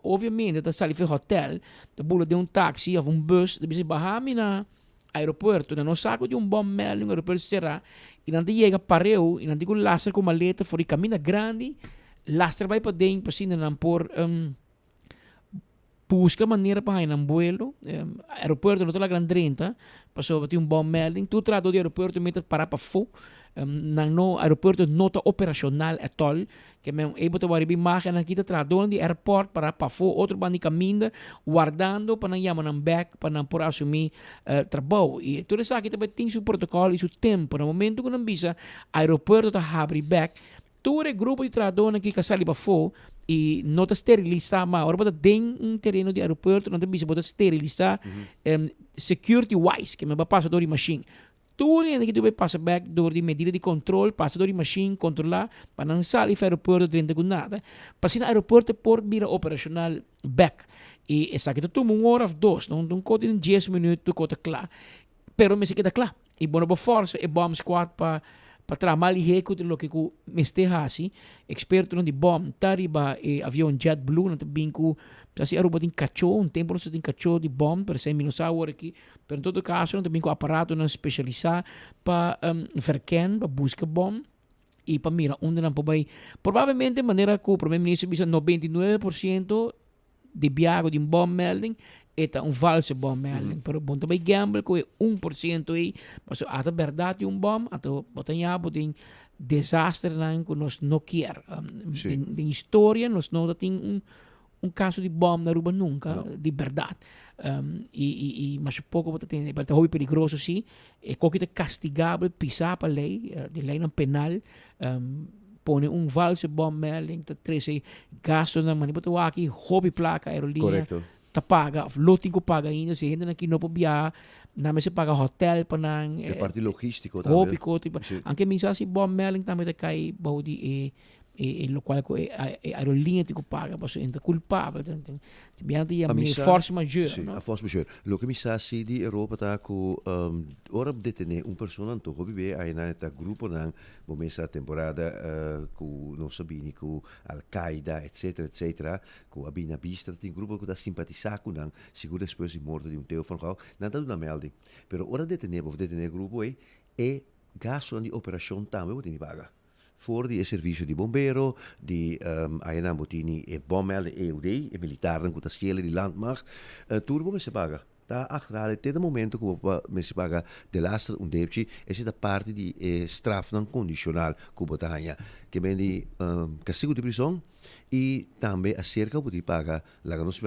obviamente, está saindo do hotel, da bula de táxi, ou bus, de baixar na aeroporto, não saco de bom melding, o aeroporto será, e não chega pareu e não digo lastra com maleta for e caminha grande lastra vai para dentro para cima não por busca maneira para ir num vuelo aeroporto não toda grande 30 passou ter bom melding tu trado de aeroporto meta para fo no aeroporto nota operacional at all que me able to wari imagem aqui trado de airport para fo outro bandi caminha guardando para não chamar um back para não por assumir trabalho e tudo isso aqui também tem seu protocolo e seu tempo no momento que não visa aeroporto tá abre back todo grupo de tradona que casali para fo e não está esterilizar mas agora tem terreno de aeroporto não tem bisa pode esterilizar security wise que me vai passar door machine tudo que tu vai passar back door de medida de controle passa door machine controlar para não sair do aeroporto dentro de nada para se no aeroporto por vira operacional back e essa que tu toma 1 hora ou 2 não conta em 10 minutos tu conta claro pero me se queda claro e bom para força e bomb squad para trabalhar e lo que ku mesteja assim experto de bom tariba e avião JetBlue não tem com assim aruba tem cachorro tempo não tem cachorro de bom per se minosauer aqui per todo caso não tem com aparato não especializado para verken para buscar bom e para mira onde não pode provavelmente maneira que o primeiro-ministro bisa 99% de viagem de bom melding é um falso bom melding pero bom também gamble com 1% aí mas a verdade bom até botanha tem desastre que nós não quer de história nós não tem caso de bom na Aruba nunca de verdade e mas pouco tem é hobby perigoso sim é coquete castigável pisar para lei de lei não penal pone falso bom melding tá 13 gasto na manipulo aqui hobby placa aerolinha ta paga loting ko paga ainda se ainda aqui não pobia na mesa paga hotel para nang parte logístico também hobby ko tipo anche minsan si bom melding também cai baudi lo qual aerolinha tipo paga posso entrar culpável bianti a force majeure a force majeure lo que mi sa si di Europa ta ku ora detene persona to hobby ai na ta grupo nang momesa temporada ku non sabini ku Al-Qaeda etc ku abina vista tin grupo ku da simpatizar ku nang sicuro después di morte di Theo van Gogh nada una melding pero ora detene grupo e gasto di operazione tambe potini paga voor die serviço de bombeiro, de Ayana Botini e bommel, EUD, e militaren, que schelen die landmacht, turbo me se paga. Tá achterhalen, até o momento que me se paga de laster deepje, is het parte de straf non condicional que você ganha, que vem de castigo de prisão e também acerca de paga, lá não se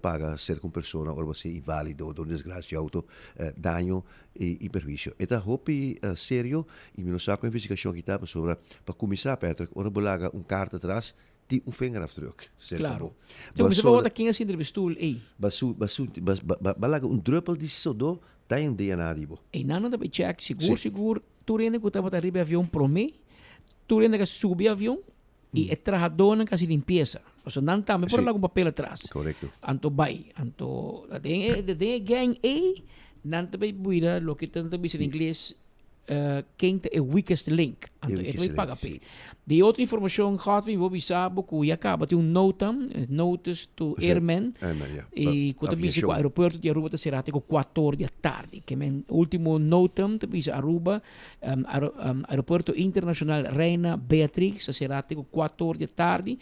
paga cerca persona ou você inválido, ou desgraça auto, dano e perjuízo. Eta hopi sério, e me saco investigação que tá sobre para começar Patrick, ora bolaga carta atrás die vingerafdruk. Claro. Então, você vai quem assim de stoel ei. Balaga druppel die sodo, tá DNA dibo. E nada da check, seguro, tu rende que tava arriba avião promê, tu rende que subi avião e é trajadona que se limpeza. Ou seja, não também por lá com papel atrás. Correto. Anto vai, anto tem gang ei, não também buira, lo que tanto bisa em inglês quem é o weakest link. Então, ele vai pagar pay. De outra informação, Godwin, vou avisar que acaba de notice to airmen, e quando visa com o aeroporto de Aruba, será até 4 da tarde. Que o último notam, visa Aruba, aeroporto internacional Reina Beatrix, será até 4 da tarde.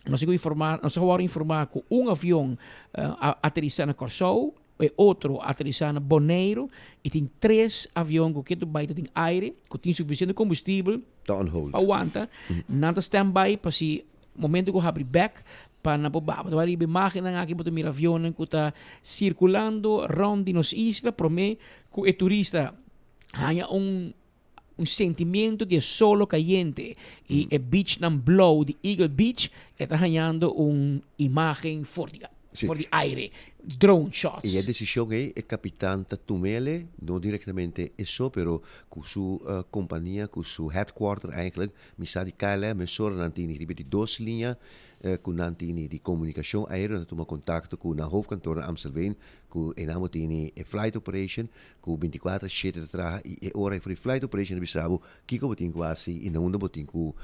Nós vamos informar que avião aterrissar na Corsou, e outro aterrissar na Bonaire e tem 3 aviões que tu vai ter aire, que tem suficiente combustível, aguanta, nada standby para se momento que abre back para na bobaba. Então, imagem aqui para mira avião que está circulando rond nos isla, promê que o turista tenha sentimento de solo caliente e o beach não blow de Eagle Beach está ganhando imagem forte. Voor die aire, drone shots. E a decisão é capitão Tumele, não diretamente isso, pero com sua companhia, com seu headquarter eigenlijk, misa de KLM, mesora nantini, de 2 linhas, com nantini de comunicação aérea, toma contato com na hoofdkantoor in Amstelveen, com enamotini e flight operation, com 24/7 atrás e ora voor die flight operation bisabo, kiko botin quasi e não botin ku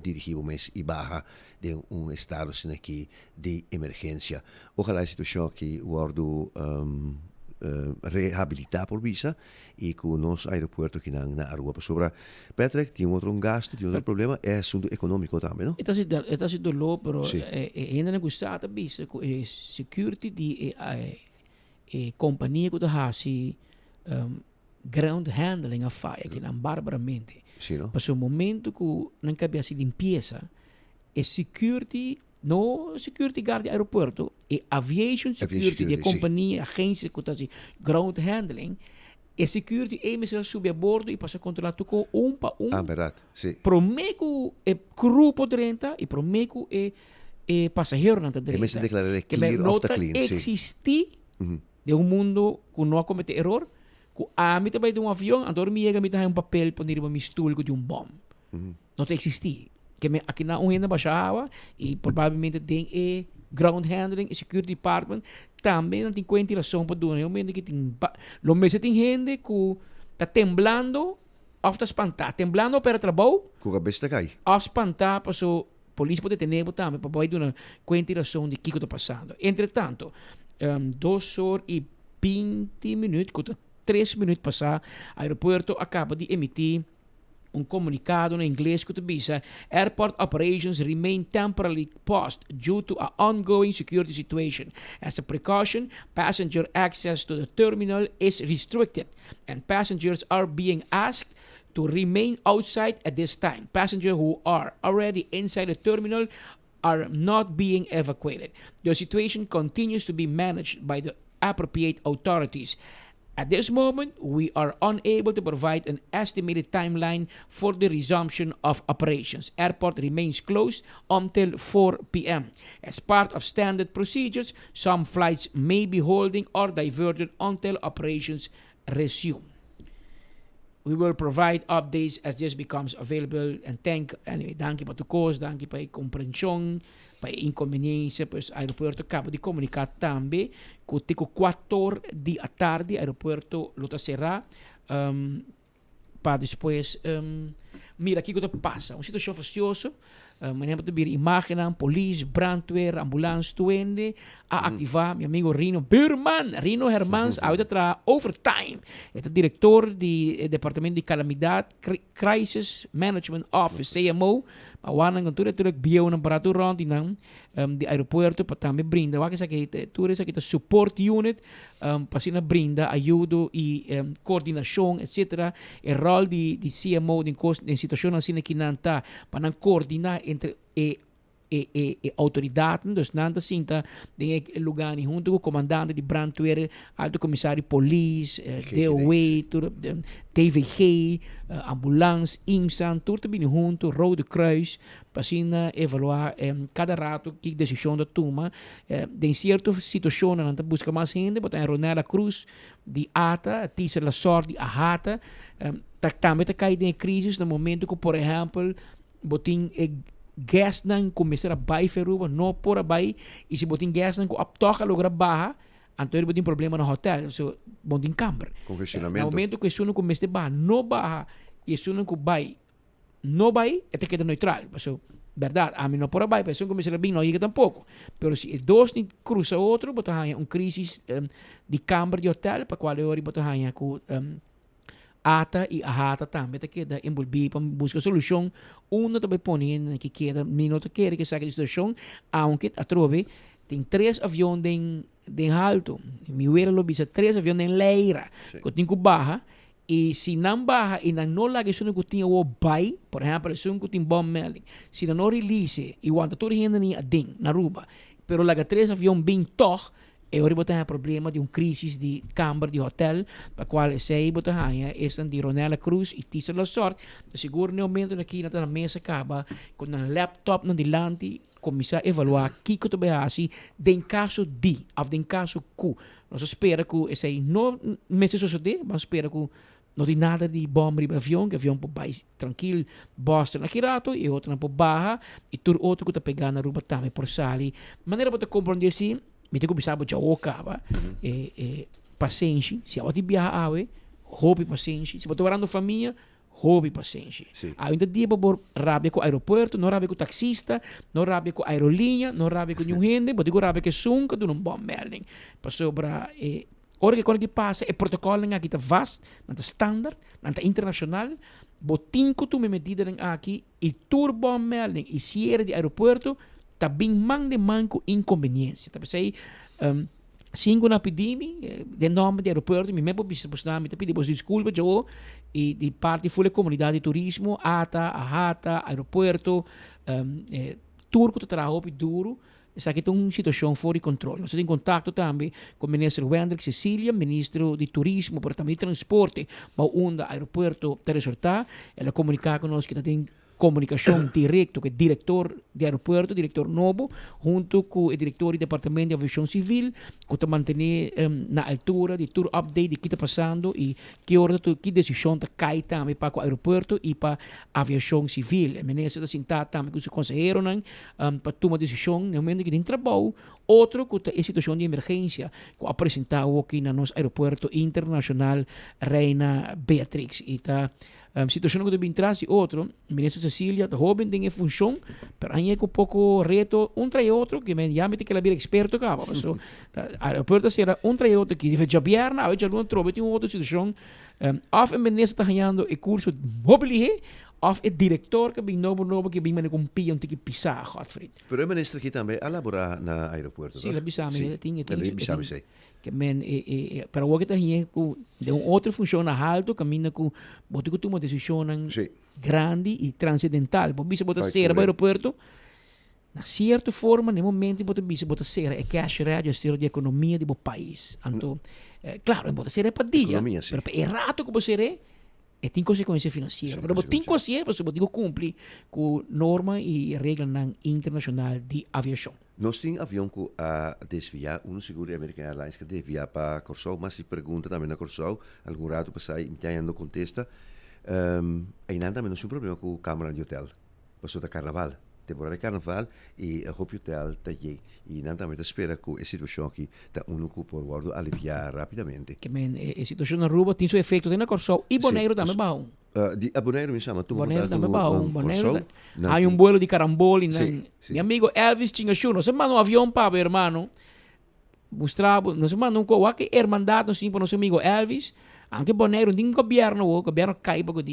dirigivo mes e barra de estado sin aqui de emergência. Ojalá a situação que guardo rehabilitar por visa e com o nosso aeroporto aqui na Aruba. Sobre Patrick, tem outro gasto, tem outro problema, é assunto econômico também, não? Está sido low, pero Sì. ainda não gostava bisa com security de companhia que está ground handling a fire que não barbaramente. Sì, no? Passou momento que não cabia se limpeza, security no security guard do aeroporto e aviation security de companhia, agência que está ground handling. E security emissão sube a bordo e passa a controlar tudo para Ah, verdade, sim. Promeco é grupo dentro e promeco é passageiro dentro E se declarar que clear of the clean, sim. existir de mundo que não comete erro, que a mim também de avião, a dormir a mim tem papel para ir para stool de bomb. Não existir. Que aqui na ainda baixava e provavelmente tem ground handling e security department também não tem ventilação para doar. Eu mesmo que tem lo meses tem gente que está temblando, ou está espantar, temblando para trabalho. Com a cabeça cai. Ou espantar para a polícia poder ter também para poder dar uma ventilação de que está passando. Entretanto, 2 horas e 20 minutos, 3 minutos passar, o aeroporto acaba de emitir comunicado em inglês que diz airport operations remain temporarily paused due to an ongoing security situation. As a precaution, passenger access to the terminal is restricted and passengers are being asked to remain outside at this time. Passengers who are already inside the terminal are not being evacuated. The situation continues to be managed by the appropriate authorities. At this moment, we are unable to provide an estimated timeline for the resumption of operations. Airport remains closed until 4 p.m. As part of standard procedures, some flights may be holding or diverted until operations resume. We will provide updates as this becomes available and dank je para tu cos, dank je para a compreensão, para a inconveniência, pois o aeroporto acaba de comunicar também que tipo 4 da tarde o aeroporto lo será para depois mira aqui o que passa, uma situação faciosa. Manhã para ver imagens, polícia, brandweer, ambulância, tuende, a ativar, meu amigo Rino Hermans, ainda tra overtime. É o diretor do Departamento de Calamidade, Crisis Management Office, CMO, awanan kan tudo biyo ng barato round inang di aeropuerto para também brinda, wag sa kita support unit pasina brinda ayudo e coordenação, etc. O rol de CMO din situação assim que nanta para coordenar entre autoridade, dus nanta sinta de lugar ni junto com o comandante de brandweer, alto comissário police, DOE, TVG, ambulância, IMSAN, tudo bem junto, Rode Kruis, para evaluar cada rato que decisão da toma. Em certa situação, nanta busca mais gente, botar Ronela Cruz de ATA, Tisa La Sorte de AHATA, também está caindo em crise no momento que, por exemplo, botin gas nang começar a baixar feruba, não por a baixar, e se botin gas nang ko aptoca logra baja, então botin problema no hotel, so botin camber. Congestionamento. No momento que isso não começa a baixar, não baja, e isso não baixar, não baixar, é queda neutral. So, verdade, a mim não por a baixar, pessoa começa a bem, não chega tampouco. Pero se dois nem cruza outro, botar crise de camber de hotel, para qual hora botar com ATA e AHATA também está queda envolvido para buscar solução. Uma também põe que queda minuto quer que saque a situação, aunque a trove tem 3 aviões de alto, mi hubiera lo visto 3 aviões em leira, que tem que baja e se não baja e não laga isso que tinha o bai, por exemplo, se que tem bomb melding, se não release e o anda todo gente ni ading na Aruba, pero laga 3 aviões bem toch. E ora botar problema de crise de camber de hotel, para qual sei botar esse de Ronela Cruz e Tisa La Sorte, seguro no momento aqui na mesa acaba com um laptop na dilante, começar a evaluar que tu vai assim, em caso de, ou em caso que, nós espera que esse não meses suceder, mas espera que não tem nada de bomba de avião, que o avião pode tranquilo, Boston aqui rato, e outro não barra, e tudo outro que está pegando na rua também por sali, maneira para compreender assim. Me tenho que pensar que eu acaba paciência, se eu te viajar hobby paciência, se eu estou orando família, hobby paciência. Ainda dia por rabia com o aeroporto, não rabia com o taxista, não rabia com a aerolinha, não rabia com nenhum gente, mas digo rabia com sunca, do não bom melding. Passou para ora que quando que passa, o protocolo aqui está vasto, está standard, está internacional, botinco tu me medida aqui, e turbo melding, e cierre de aeroporto, está bem man de manco inconveniência. Tá pensei, cinco na epidemia, de nome de aeroporto, me mesmo bisnami, tá pedi desculpa, eu, e de parte da comunidade de turismo, AHATA, aeroporto, turco, tu trabalho duro, essa aqui é uma situação fora de controle. Nós temos contato também com o ministro Wendrik Cecília, ministro de Turismo, mas também de Transporte, para onde o aeroporto está resultado. Ela comunica com nós que tem comunicação direta com o diretor de aeroporto, diretor novo, junto com o diretor do Departamento de Aviação Civil, que está manter na altura de tour update de que está passando e que decisão está cai também para o aeroporto e para a aviação civil. O ministro está sentado também com os conselheiros para tomar decisão no momento que tem trabalho. Outro que é situação de emergência que apresentado aqui no nosso aeroporto internacional Reina Beatrix. E está situação que também traz outro, o ministro Cecília, está jovem, tem função, mas aí é um pouco reto, trai outro, que já me tem que ser experto cá, mas o aeroporto será trai outro, que deve já bierna, a gente não trouxe, tem outra situação, of o ministro está ganhando o curso de mobilidade, of o diretor que vem novo que vem com pia que pisar, Godfried. Pero o ministro aqui também elabora na aeroporto. Sim, ele bisame, tem. Que men para o que está aí de outra função na alto caminha com botar com uma decisão grande e transcendental. Por isso botar ser no aeroporto na certa forma no momento botar ser é cash real de economia do país. Então, claro, botar ser é para dia, mas é rato que você tem consequência financeira. Mas tem consequência, você pode cumprir com norma e regra internacional de aviação. Nós temos avião que desviar, seguro American Airlines que desviar para Corsol, mas se pergunta também na Corsol, algum rato para sair, não contesta. Ainda também não tem um problema com a câmara de hotel. Passou da carnaval, temporada de carnaval, e o hotel está aí. E não também espera que a situação aqui está único por guardo aliviar rapidamente. Que a situação na Aruba tem seu efeito na Corsol e Bonaire também bom. A Bonaire me chama, tu Bonaire também bom. Bonaire há um vuelo de carambole. Meu amigo Elvis tinha show, não se manda um avião para ver, hermano. Mostrava, não se manda um coaque, hermandade, assim, para nosso amigo Elvis. Anche Bonaire, não tem governo cai para o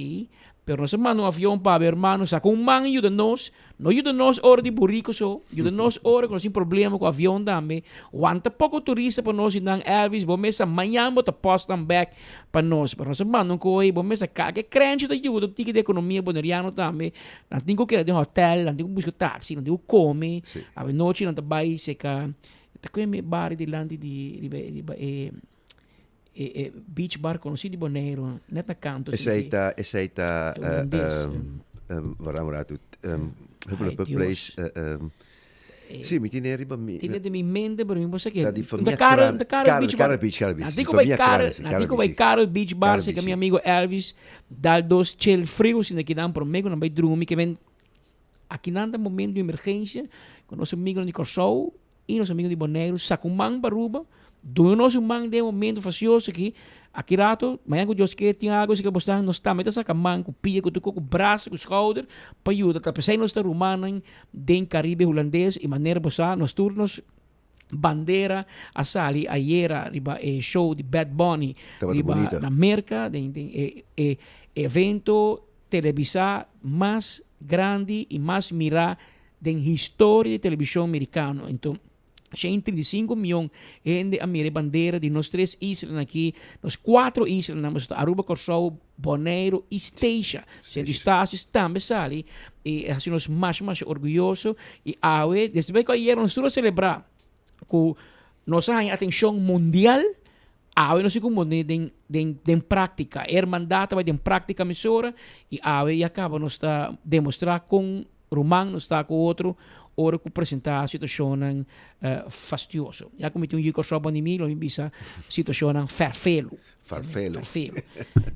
pero não se manda um avião para ver, hermano. Saca man ajuda nós, não ajuda nós hora de burrico só, ajuda nós hora que nós temos problema com o avião também. Quanta pouco turista para nós, então Elvis, bom mesa amanhã bota post back para nós, pero não se manda um coi, bom mesa que crente da ajuda, ticket de economia boneriano também. Não tem que ir de hotel, não tem que buscar táxi, não tem que comer, a noite não tá vai seca, tá com me bar de lande de beach bar conhecido de Bonaire, neta canto. Essa está varamorato, place. Sim, mi tiene arriba mi. Tiene de mi mente, pero mi cosa che da Carol Beach Bar. Dico vai Carol Beach Bar, se che mio amigo Elvis dal dos cel frio sin que dan por mego não vai dormir que vem aqui nanda momento de emergência com nosso amigo de Corsol e nosso amigo de Bonaire, sacumang baruba. Do nosso man de momento facioso aqui rato, mas que Deus quer tinha algo que você não está metendo essa mão com pia, com o braço, com o shoulder, para ajudar. Tá pensando nós está rumano den Caribe holandês e maneira você nos turnos bandeira a sali ayer riba show de Bad Bunny riba na América de evento televisado mais grande e mais mirado da história de televisão americana. Então 135 milhões de a bandeira de nós 3 islas aqui, nós 4 islas, nós Aruba, Corsol, Bonaire e Stacia. Se Stacia também sali e assim nós mais orgulhosos e awe, desde que ayer nós vamos celebrar com nossa atenção mundial, awe nós como de prática, hermandade vai de prática mesura e awe e acaba nós está demonstrar com Romano, nós está com outro ora que apresentar a situação fastidiosa. Já como tem um Corsol de mim, não bisa situação ferfelo. Farfelo.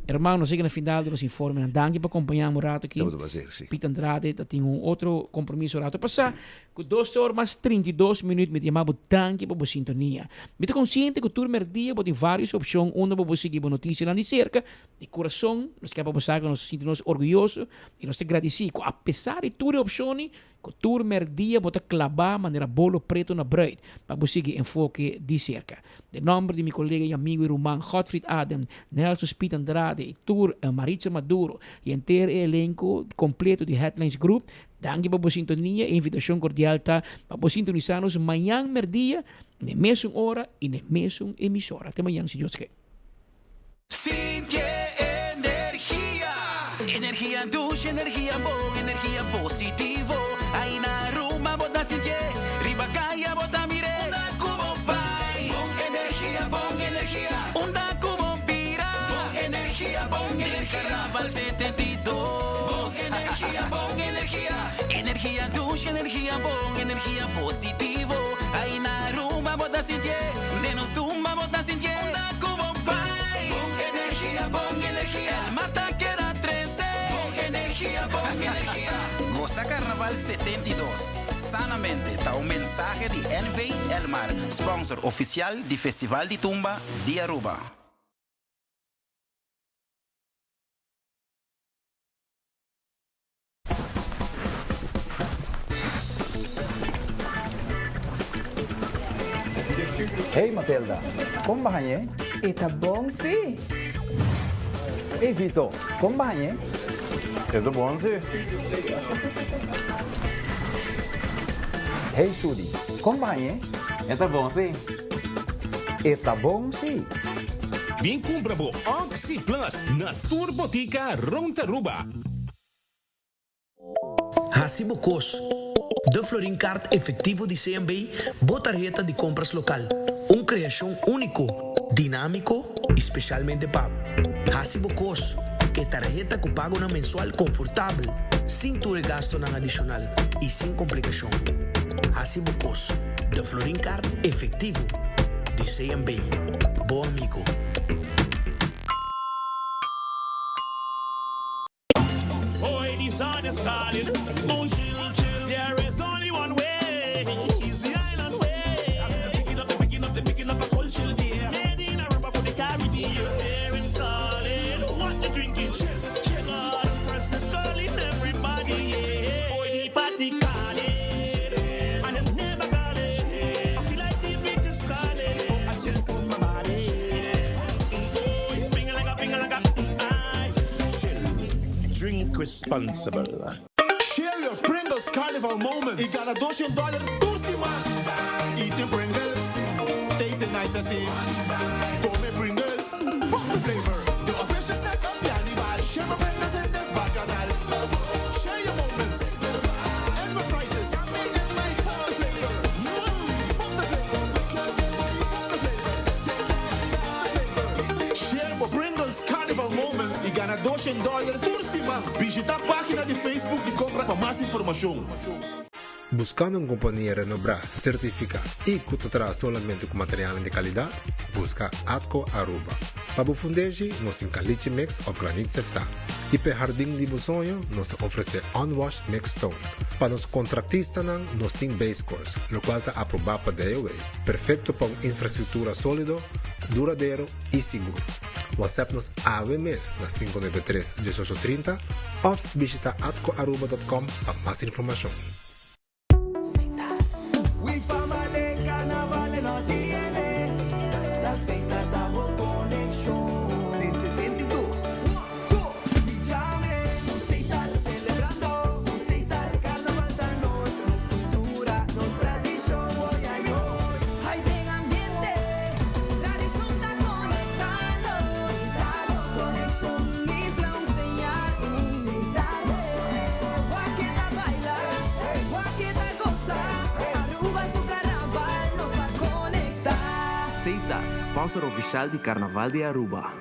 Hermano, siga no final de los informes. Danke por acompanhar um rato aqui. Dat was er, sim. Pita Andrade, dat tem outro compromisso rato passar. Com 2 horas mais 32 minutos, me chamava danke por sintonia. Me tô consciente que o turno dia tem várias opções onde você seguir notícia lá de cerca. De coração, nós queremos passar que nós sentimos orgulhosos e nós te agradecemos. Apesar de todas as opções, que o turno dia bota clavar maneira bolo preto na bread para você seguir enfoque de cerca. De nome de meu colega e amigo irmão Godfried Adam, Nelson Pita Andrade, e Tour Maritza Maduro e inteiro elenco completo de Headlines Group. Danke por sua sintonia e invitação cordial para sintonizar-nos amanhã, merdia, na mesma hora e na mesma emissora. Até amanhã, se Deus quer. Sinke energia. Energia douce, energia boa, energia positivo. Aí na Roma, bota sinke. Ribacaya, bota mire. Onda como pai. Bom energia. Onda como pira. Bom energia. Carnaval 72. Bom energia. Energia douce, energia boa, energia positivo. Aí na Roma, bota sinke. De nos tumba, bota sinke. Onda como pai. Bom energia. Marta queda 13. Bom energia. Goza Carnaval 72. Sanamente, está un mensaje de NV Elmar, sponsor oficial del Festival de Tumba de Aruba. Hey Matilda, kom ba je? Está bom, sim. Hey Vito, kom ba je? Is dat bom, sim? Hey Sudi, kom ba je? Está bom, sim? Está bom, sim. Vem compra bo Oxy Plus na Turbotica Rontaruba. Hasibo Cos, de Florincard efectivo de CMB, botarjeta de compras local. Uma criação único, dinâmico, especialmente pago. Hasibo Cos, que tarjeta que paga na mensual confortável, sem tu gasto na adicional e sem complicação. Hasibo Cos, de Florincard efectivo de CMB. Bom amigo. Boy, the sun is calling. Oh, chill. There is only one way. It's the island way. They're picking up a cold chill beer. Made in Aruba for the Caribbean. Hearing calling. What they drinking? Chill. God, freshness calling everybody. Yeah. Boy, the party calling. And them never calling. I feel like the beach is calling. I chill for my body. Boy, ping like a. Drink responsible. Share your Pringles Carnival moments. Ik ga naar $2 toersie man. Eating Pringles, tasting nice as in. Come met Pringles, pop the flavor. The official snack of Carnival. Share my Pringles in this bacchanal. Share your moments. And for prices. Pop the flavor. Pop the flavor. Share my Pringles Carnival moments. Ik ga naar $2 toersie man. Visita a página de Facebook de compra para más información. Buscando una compañía renombrada, certificada y que tratará solamente con materiales de calidad, busca Atco Aruba. Para fundeji, nos encaliche mix of granite sefta. Y para jardín de sonho, nos ofrece unwashed mixed stone. Para los contratistas, nos tiene base course, lo cual está aprobado para DOA. Perfecto para una infraestructura sólido, duradero y seguro. WhatsApp nos AVMS na 593-1830 o visita atcoaruba.com para más información. We family carnaval no tiene. La Seita Tabo Connection. De 72. Llame, Seita celebrando. Seita carnaval danos. Nos cultura, nos tradición. Hoy ay hoy. Hay buen ambiente. Tradición está conectando. Seita Connection. Isla un señal. Seita Connection. Guaqueta baila. Guaqueta goza. Aruba su carnaval nos va a conectar. Seita, sponsor oficial de Carnaval de Aruba.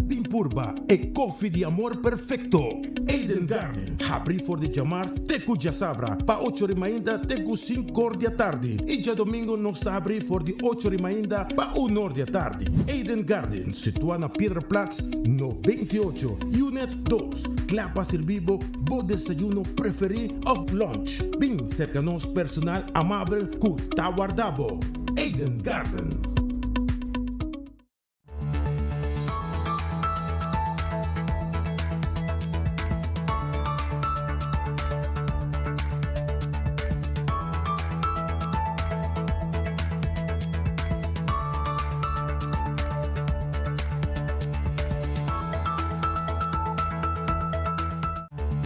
Pimpo curva e coffee de amor perfecto. Eden Garden, abri for de jamars, teku jasabra, pa 8 rimainda, teku 5 da tarde. E já domingo nós está abri for de 8 rimainda, pa 1 da tarde. Eden Garden, situa na Piedraplatz, no 28, Unit 2. Clapa servibo, bo desayuno preferi of lunch. Bem cerca nos personal amável, ku tawardabo. Eden Garden.